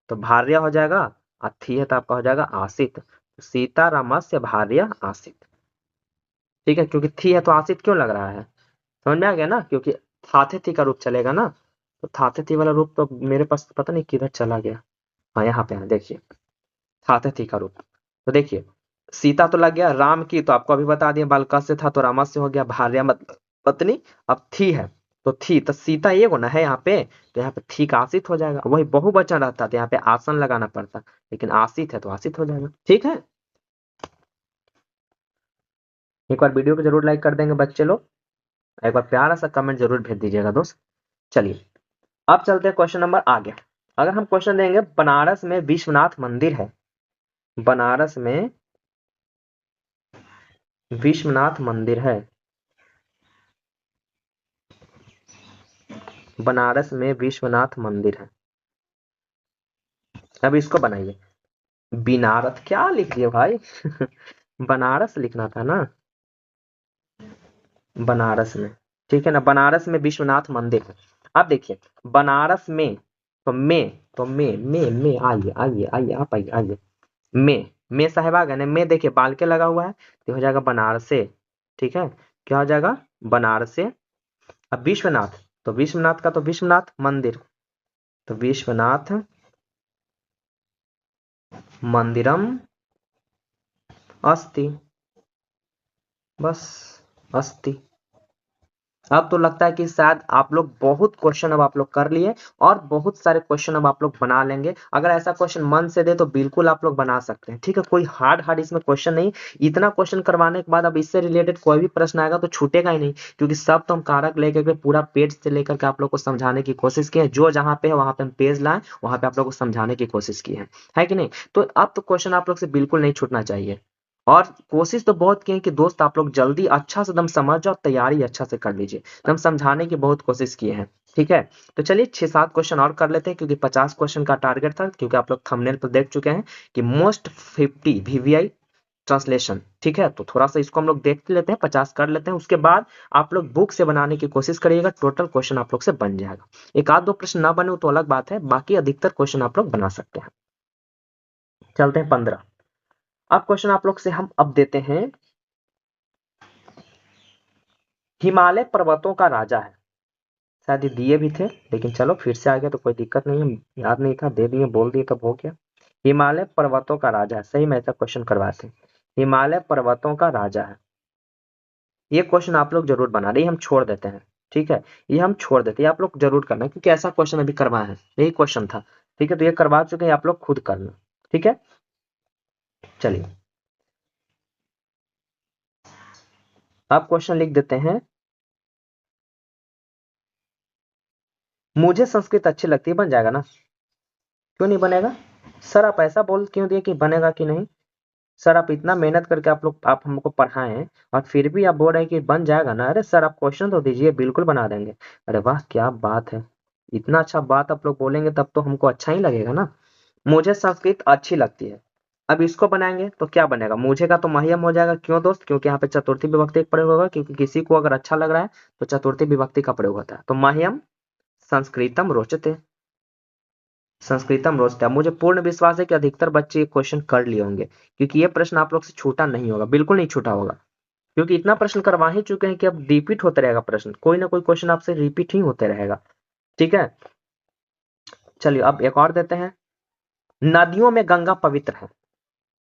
तो भार्या हो जाएगा, अथी है तो आपका हो जाएगा आसित, सीता रमस्य भार्या आसित, ठीक है, क्योंकि थी है तो आसित क्यों लग रहा है, समझ में आ गया ना, क्योंकि थाथे थी का रूप चलेगा ना, तो थाथे थी वाला रूप तो मेरे पास पता नहीं किधर चला गया, हाँ यहाँ पे है, देखिए थाथे थी का रूप, तो देखिए सीता तो लग गया, राम की तो आपको अभी बता दिया बालका से था तो रामा से हो गया, भार्या मतलब पत्नी, अब थी है तो थी, तो सीता ये गुना है यहाँ पे, तो यहाँ पे थी का आसित हो जाएगा, वही बहुवचन रहता तो यहाँ पे आसन लगाना पड़ता, लेकिन आसित है तो आसित हो जाएगा, ठीक है। एक बार वीडियो को जरूर लाइक कर देंगे बच्चे लोग, एक बार प्यारा सा कमेंट जरूर भेज दीजिएगा दोस्त। चलिए अब चलते हैं क्वेश्चन नंबर आगे। अगर हम क्वेश्चन देंगे, बनारस में विश्वनाथ मंदिर है, बनारस में विश्वनाथ मंदिर है, बनारस में विश्वनाथ मंदिर है, अब इसको बनाइए, बिनारत क्या लिख दिए भाई बनारस लिखना था ना, बनारस में, ठीक है ना, बनारस में विश्वनाथ मंदिर है। अब देखिए बनारस में, तो में आइए आइए आइए आप आइए आइए, में साहेब आ गए ना, में देखिए बाल के लगा हुआ है तो हो जाएगा बनारसे, ठीक है, क्या हो जाएगा बनारसे। अब विश्वनाथ, तो विश्वनाथ का तो विश्वनाथ मंदिर, तो विश्वनाथ मंदिरम अस्ति, बस अस्ति। अब तो लगता है कि शायद आप लोग बहुत क्वेश्चन अब आप लोग कर लिए, और बहुत सारे क्वेश्चन अब आप लोग बना लेंगे, अगर ऐसा क्वेश्चन मन से दे तो बिल्कुल आप लोग बना सकते हैं, ठीक है, कोई हार्ड हार्ड इसमें क्वेश्चन नहीं। इतना क्वेश्चन करवाने के बाद अब इससे रिलेटेड कोई भी प्रश्न आएगा तो छूटेगा ही नहीं, क्योंकि सब तो हम कारक लेकर के पूरा पेज से लेकर के आप लोग को समझाने की कोशिश की है, जो जहां पे है वहां पे हम पेज लाए, वहां पे आप लोग को समझाने की कोशिश की है कि नहीं। तो अब तो क्वेश्चन आप लोग से बिल्कुल नहीं छूटना चाहिए, और कोशिश तो बहुत की है कि दोस्त आप लोग जल्दी अच्छा से एकदम समझ जाओ, तैयारी अच्छा से कर लीजिए, एकदम समझाने की बहुत कोशिश किए हैं, ठीक है। तो चलिए 6-7 क्वेश्चन और कर लेते हैं, क्योंकि 50 क्वेश्चन का टारगेट था, क्योंकि आप लोग थंबनेल पर देख चुके हैं कि मोस्ट 50 वीवीआई ट्रांसलेशन, ठीक है, तो थोड़ा सा इसको हम लोग देख लेते हैं, 50 कर लेते हैं, उसके बाद आप लोग बुक से बनाने की कोशिश करिएगा, टोटल क्वेश्चन आप लोग से बन जाएगा, एक आध दो प्रश्न ना बने तो अलग बात है, बाकी अधिकतर क्वेश्चन आप लोग बना सकते हैं। चलते हैं 15। अब क्वेश्चन आप लोग से हम अब देते हैं, हिमालय पर्वतों का राजा है, शायद ये दिए भी थे लेकिन चलो फिर से आ गया तो कोई दिक्कत नहीं है, याद नहीं था दे दिए बोल दिए तब हो गया। हिमालय पर्वतों का राजा है, सही में ऐसा क्वेश्चन करवाए थे, हिमालय पर्वतों का राजा है, ये क्वेश्चन आप लोग जरूर बना रही, हम छोड़ देते हैं, ठीक है, ये हम छोड़ देते हैं, आप लोग जरूर करना क्योंकि ऐसा क्वेश्चन अभी करवाए हैं, यही क्वेश्चन था, ठीक है, तो ये करवा चुके हैं, आप लोग खुद करना, ठीक है। चलिए आप क्वेश्चन लिख देते हैं, मुझे संस्कृत अच्छी लगती है, बन जाएगा ना, क्यों नहीं बनेगा सर, आप ऐसा बोल क्यों दिए कि बनेगा कि नहीं, सर आप इतना मेहनत करके आप लोग आप हमको पढ़ाए हैं और फिर भी आप बोल रहे हैं कि बन जाएगा ना, अरे सर आप क्वेश्चन तो दीजिए बिल्कुल बना देंगे, अरे वाह क्या बात है, इतना अच्छा बात आप लोग बोलेंगे तब तो हमको अच्छा ही लगेगा ना। मुझे संस्कृत अच्छी लगती है, अब इसको बनाएंगे तो क्या बनेगा, मुझे का तो मह्यम हो जाएगा। क्यों दोस्त, क्योंकि यहाँ पे चतुर्थी विभक्ति का प्रयोग होगा, क्योंकि किसी को अगर अच्छा लग रहा है तो चतुर्थी विभक्ति का प्रयोग होता है। तो मह्यम संस्कृतम रोचते, संस्कृतम रोचते। मुझे पूर्ण विश्वास है कि अधिकतर बच्चे ये क्वेश्चन कर लिए होंगे, क्योंकि ये प्रश्न आप लोग से छूटा नहीं होगा, बिल्कुल नहीं छूटा होगा, क्योंकि इतना प्रश्न करवा ही चुके हैं कि अब रिपीट होते रहेगा प्रश्न, कोई ना कोई क्वेश्चन आपसे रिपीट ही होते रहेगा। ठीक है, चलिए अब एक और देते हैं। नदियों में गंगा पवित्र है,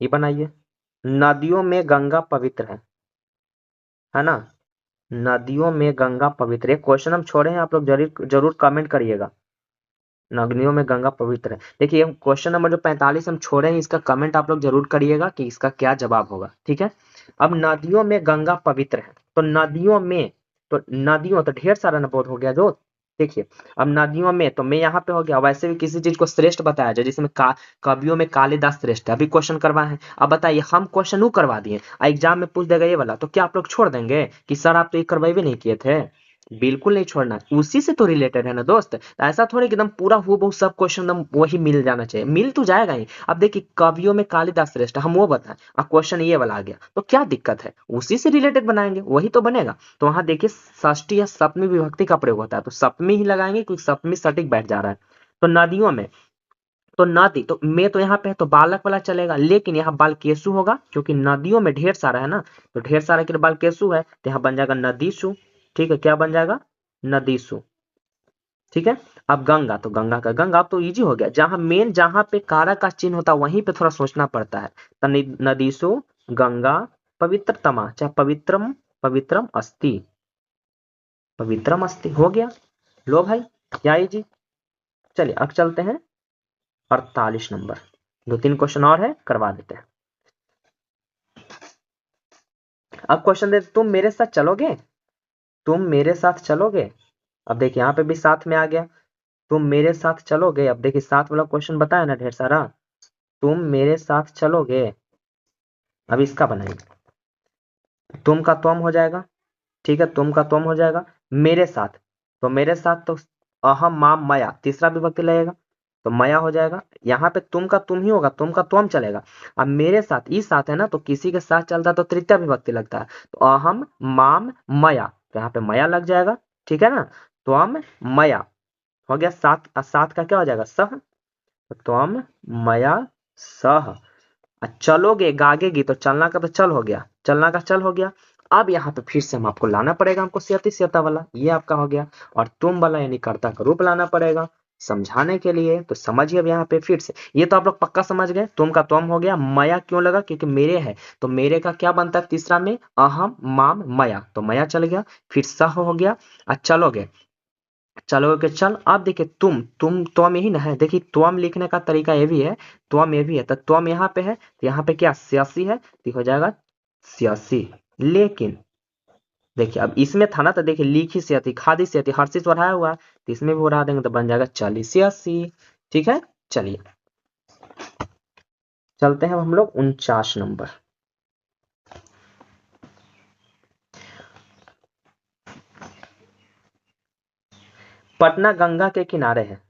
ये बनाइए। नदियों में गंगा पवित्र है ना। नदियों में गंगा पवित्र, एक क्वेश्चन हम छोड़े हैं, आप लोग जरूर जरूर कमेंट करिएगा। नदियों में गंगा पवित्र है, देखिए क्वेश्चन नंबर जो 45 हम छोड़े हैं, इसका कमेंट आप लोग जरूर करिएगा कि इसका क्या जवाब होगा। ठीक है, अब नदियों में गंगा पवित्र है, तो नदियों में, तो नदियों तो ढेर सारा ना बहुत हो गया जो। देखिए अब नदियों में तो मैं यहाँ पे हो गया, वैसे भी किसी चीज को श्रेष्ठ बताया जाए, जिसमें कवियों में कालिदास श्रेष्ठ है, अभी क्वेश्चन करवाए हैं। अब बताइए हम क्वेश्चन वो करवा दिए, एग्जाम में पूछ देगा ये वाला, तो क्या आप लोग छोड़ देंगे कि सर आप तो ये करवाए भी नहीं किए थे। बिल्कुल नहीं छोड़ना, उसी से तो रिलेटेड है ना दोस्त। ऐसा थोड़ी कि एकदम पूरा हूबहू सब क्वेश्चन एकदम वही मिल जाना चाहिए, मिल तो जाएगा ही। अब देखिए कवियों में कालिदास श्रेष्ठ, हम वो बताएं, अब क्वेश्चन ये वाला आ गया तो क्या दिक्कत है, उसी से रिलेटेड बनाएंगे, वही तो बनेगा। तो वहां देखिए षष्ठी या सप्तमी विभक्ति का प्रयोग होता है, तो सप्तमी ही लगाएंगे क्योंकि सप्तमी सटीक बैठ जा रहा है। तो नदियों में, तो नदी तो मैं तो यहाँ पे है तो बालक वाला चलेगा, लेकिन यहाँ बालकेशु होगा, क्योंकि नदियों में ढेर सारा है ना, तो ढेर सारा के लिए बालकेशु है, तो यहाँ बन जाएगा नदीसु। ठीक है, क्या बन जाएगा, नदीसु। ठीक है, अब गंगा, तो गंगा का गंगा, अब तो इजी हो गया, जहां मेन जहां पे कारक का चिन्ह होता है वहीं पे थोड़ा सोचना पड़ता है। तो नदीसु गंगा पवित्रतमा, चाहे पवित्रम, पवित्रम अस्ति, पवित्रम अस्ति हो गया। लो भाई, क्या इजी। चलिए अब चलते हैं 48 नंबर, दो तीन क्वेश्चन और है, करवा देते हैं। अब क्वेश्चन दे, तुम मेरे साथ चलोगे, तुम मेरे साथ चलोगे। अब देखिए यहाँ पे भी साथ में आ गया, तुम मेरे साथ चलोगे। अब देखिए साथ वाला क्वेश्चन बताया ना ढेर सारा, तुम मेरे साथ चलोगे। अब इसका बनाएंगे, तुम का तुम हो जाएगा। ठीक है, तुम का तुम हो जाएगा, मेरे साथ, तो मेरे साथ तो अहम माम मया, तीसरा विभक्ति लगेगा, तो मया हो जाएगा। यहाँ पे तुम का तुम ही होगा, तुम का तुम चलेगा। अब मेरे साथ ई साथ है ना, तो किसी के साथ चलता है तो तृतीय विभक्ति लगता है, तो अहम माम मया, तो यहाँ पे मया लग जाएगा। ठीक है ना, त्वम मया हो गया, साथ साथ का क्या हो जाएगा, सह, तो त्वम मया सह। चलोगे गागेगी, तो चलना का तो चल हो गया, चलना का चल हो गया। अब यहाँ पे फिर से हम आपको लाना पड़ेगा, हमको सियति सियता वाला, ये आपका हो गया, और तुम वाला यानी कर्ता का रूप लाना पड़ेगा समझाने के लिए। तो समझिए अब यहाँ पे फिर से, ये तो आप लोग पक्का समझ गए, तुम का तुम हो गया, मया क्यों लगा, क्योंकि मेरे है, तो मेरे का क्या बनता है तीसरा में, अहम माम मया, तो मया चल गया, फिर सह हो गया। चलोगे, चलोगे चल। अब देखिए तुम यही ना है, देखिए त्वम लिखने का तरीका ये भी है, त्वम ये भी है, तो त्वम यहाँ पे है, तो यहाँ पे क्या स्यासी है, तो हो जाएगा स्यासी। लेकिन देखिए अब इसमें था ना, तो देखिए लिखी से थी, खादी से थी, हर चीज बढ़ाया हुआ है, तो इसमें भी बढ़ा देंगे तो बन जाएगा 40 ठीक है, चलिए चलते हैं हम लोग 49 नंबर। पटना गंगा के किनारे है,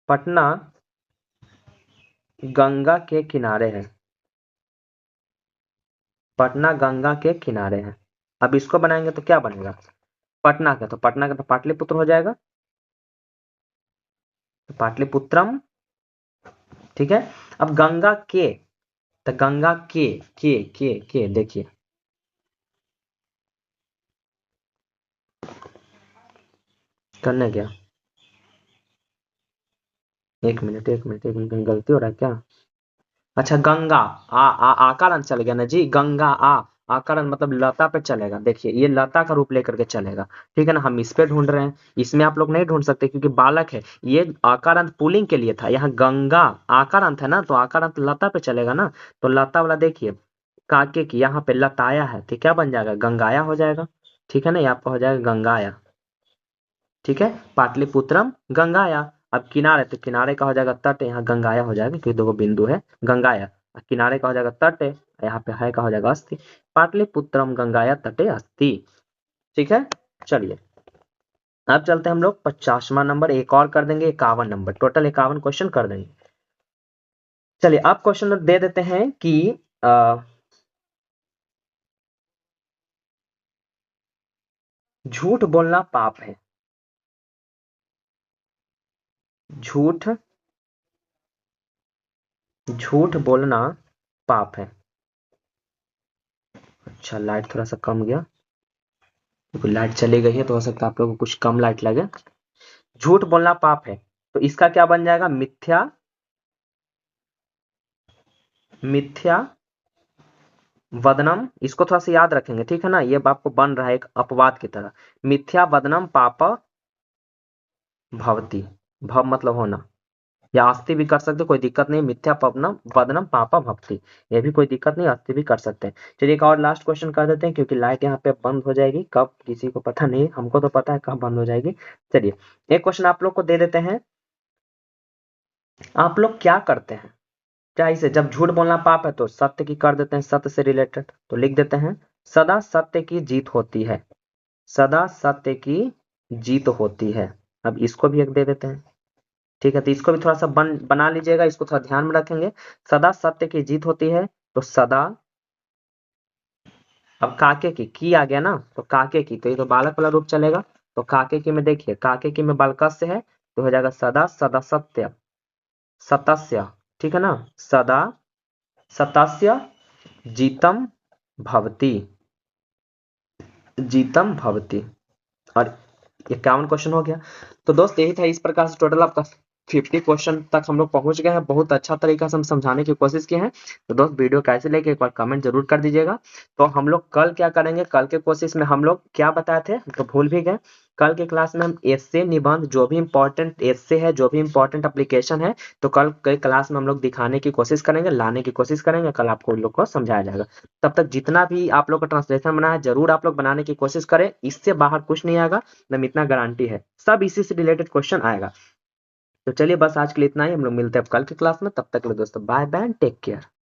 पटना गंगा के किनारे है, पटना गंगा के किनारे है। अब इसको बनाएंगे तो क्या बनेगा, पटना का, तो पटना का तो पाटलिपुत्र हो जाएगा, तो पाटलिपुत्रम। ठीक है, अब गंगा के, तो गंगा के देखिए, करने क्या, एक मिनट गलती हो रहा है क्या। अच्छा गंगा, आकारण चल गया ना जी, गंगा आकारण मतलब लता पे चलेगा, देखिए ये लता का रूप लेकर के चलेगा। ठीक है ना, हम इस पे ढूंढ रहे हैं, इसमें आप लोग नहीं ढूंढ सकते क्योंकि बालक है, ये आकारांत पुल्लिंग के लिए था, यहाँ गंगा आकारांत है ना, तो आकारांत लता पे चलेगा ना, तो लता वाला देखिए, काके की यहाँ पे लताया है, तो क्या बन जाएगा, गंगाया हो जाएगा। ठीक है ना, यहाँ पे हो जाएगा गंगाया। ठीक है, पाटलिपुत्रम गंगाया। अब किनारे, तो किनारे का हो जाएगा तट, यहाँ गंगाया हो जाएगा क्योंकि दो बिंदु है, गंगाया। किनारे का हो जाएगा तट, यहाँ पे है का हो जाएगा अस्थि, पाटलिपुत्रम गंगाया तटे अस्थि। ठीक है, चलिए अब चलते हैं हम लोग 50वां नंबर, एक और कर देंगे 51 नंबर, टोटल 51 क्वेश्चन कर देंगे। चलिए अब क्वेश्चन दे देते हैं कि झूठ बोलना पाप है। झूठ झूठ बोलना पाप है। अच्छा, लाइट थोड़ा सा कम गया क्योंकि लाइट चली गई है, तो हो सकता है आप लोगों को कुछ कम लाइट लगे। झूठ बोलना पाप है, तो इसका क्या बन जाएगा? मिथ्या मिथ्या वदनम। इसको थोड़ा सा याद रखेंगे, ठीक है ना? ये आपको बन रहा है एक अपवाद की तरह। मिथ्या वदनम पाप भवती। भव मतलब होना, या अस्थि भी कर सकते, कोई दिक्कत नहीं। मिथ्या पवनम वदनम पापा भक्ति, ये भी कोई दिक्कत नहीं, अस्थि भी कर सकते हैं। चलिए एक और लास्ट क्वेश्चन कर देते हैं, क्योंकि लाइट यहाँ पे बंद हो जाएगी कब किसी को पता नहीं, हमको तो पता है कब बंद हो जाएगी। चलिए एक क्वेश्चन आप लोग को दे देते हैं। आप लोग क्या करते हैं? क्या इसे, जब झूठ बोलना पाप है तो सत्य की कर देते हैं, सत्य से रिलेटेड, तो लिख देते हैं सदा सत्य की जीत होती है। सदा सत्य की जीत होती है। अब इसको भी एक दे देते हैं, ठीक है? तो इसको भी थोड़ा सा बना लीजिएगा, इसको थोड़ा ध्यान में रखेंगे। सदा सत्य की जीत होती है, तो सदा, अब काके की आ गया ना, तो काके की, तो ये तो बालक वाला रूप चलेगा। तो काके की में देखिए, काके की में बालकस्य है, तो हो जाएगा सदा सदा सत्य सतस्य, ठीक है ना? सदा सतस्य जीतम भवती, जीतम भवती। और 51 क्वेश्चन हो गया। तो दोस्त यही था, इस प्रकार से टोटल आपका 50 क्वेश्चन तक हम लोग पहुंच गए हैं। बहुत अच्छा तरीका से हम समझाने की कोशिश किए हैं। तो दोस्त वीडियो कैसे लगे एक बार कमेंट जरूर कर दीजिएगा। तो हम लोग कल क्या करेंगे, कल के कोशिश में हम लोग क्या बताए थे तो भूल भी गए। कल के क्लास में हम एस्से निबंध, जो भी इंपॉर्टेंट एस्से है, जो भी इंपॉर्टेंट एप्लीकेशन है, तो कल के क्लास में हम लोग दिखाने की कोशिश करेंगे, लाने की कोशिश करेंगे। कल आपको उन लोग को समझाया जाएगा। तब तक जितना भी आप लोग का ट्रांसलेशन बना है, जरूर आप लोग बनाने की कोशिश करें। इससे बाहर कुछ नहीं आएगा, एकदम इतना गारंटी है। सब इसी से रिलेटेड क्वेश्चन आएगा। तो चलिए बस आज के लिए इतना ही, हम लोग मिलते हैं कल की क्लास में। तब तक के लिए दोस्तों बाय बाय, टेक केयर।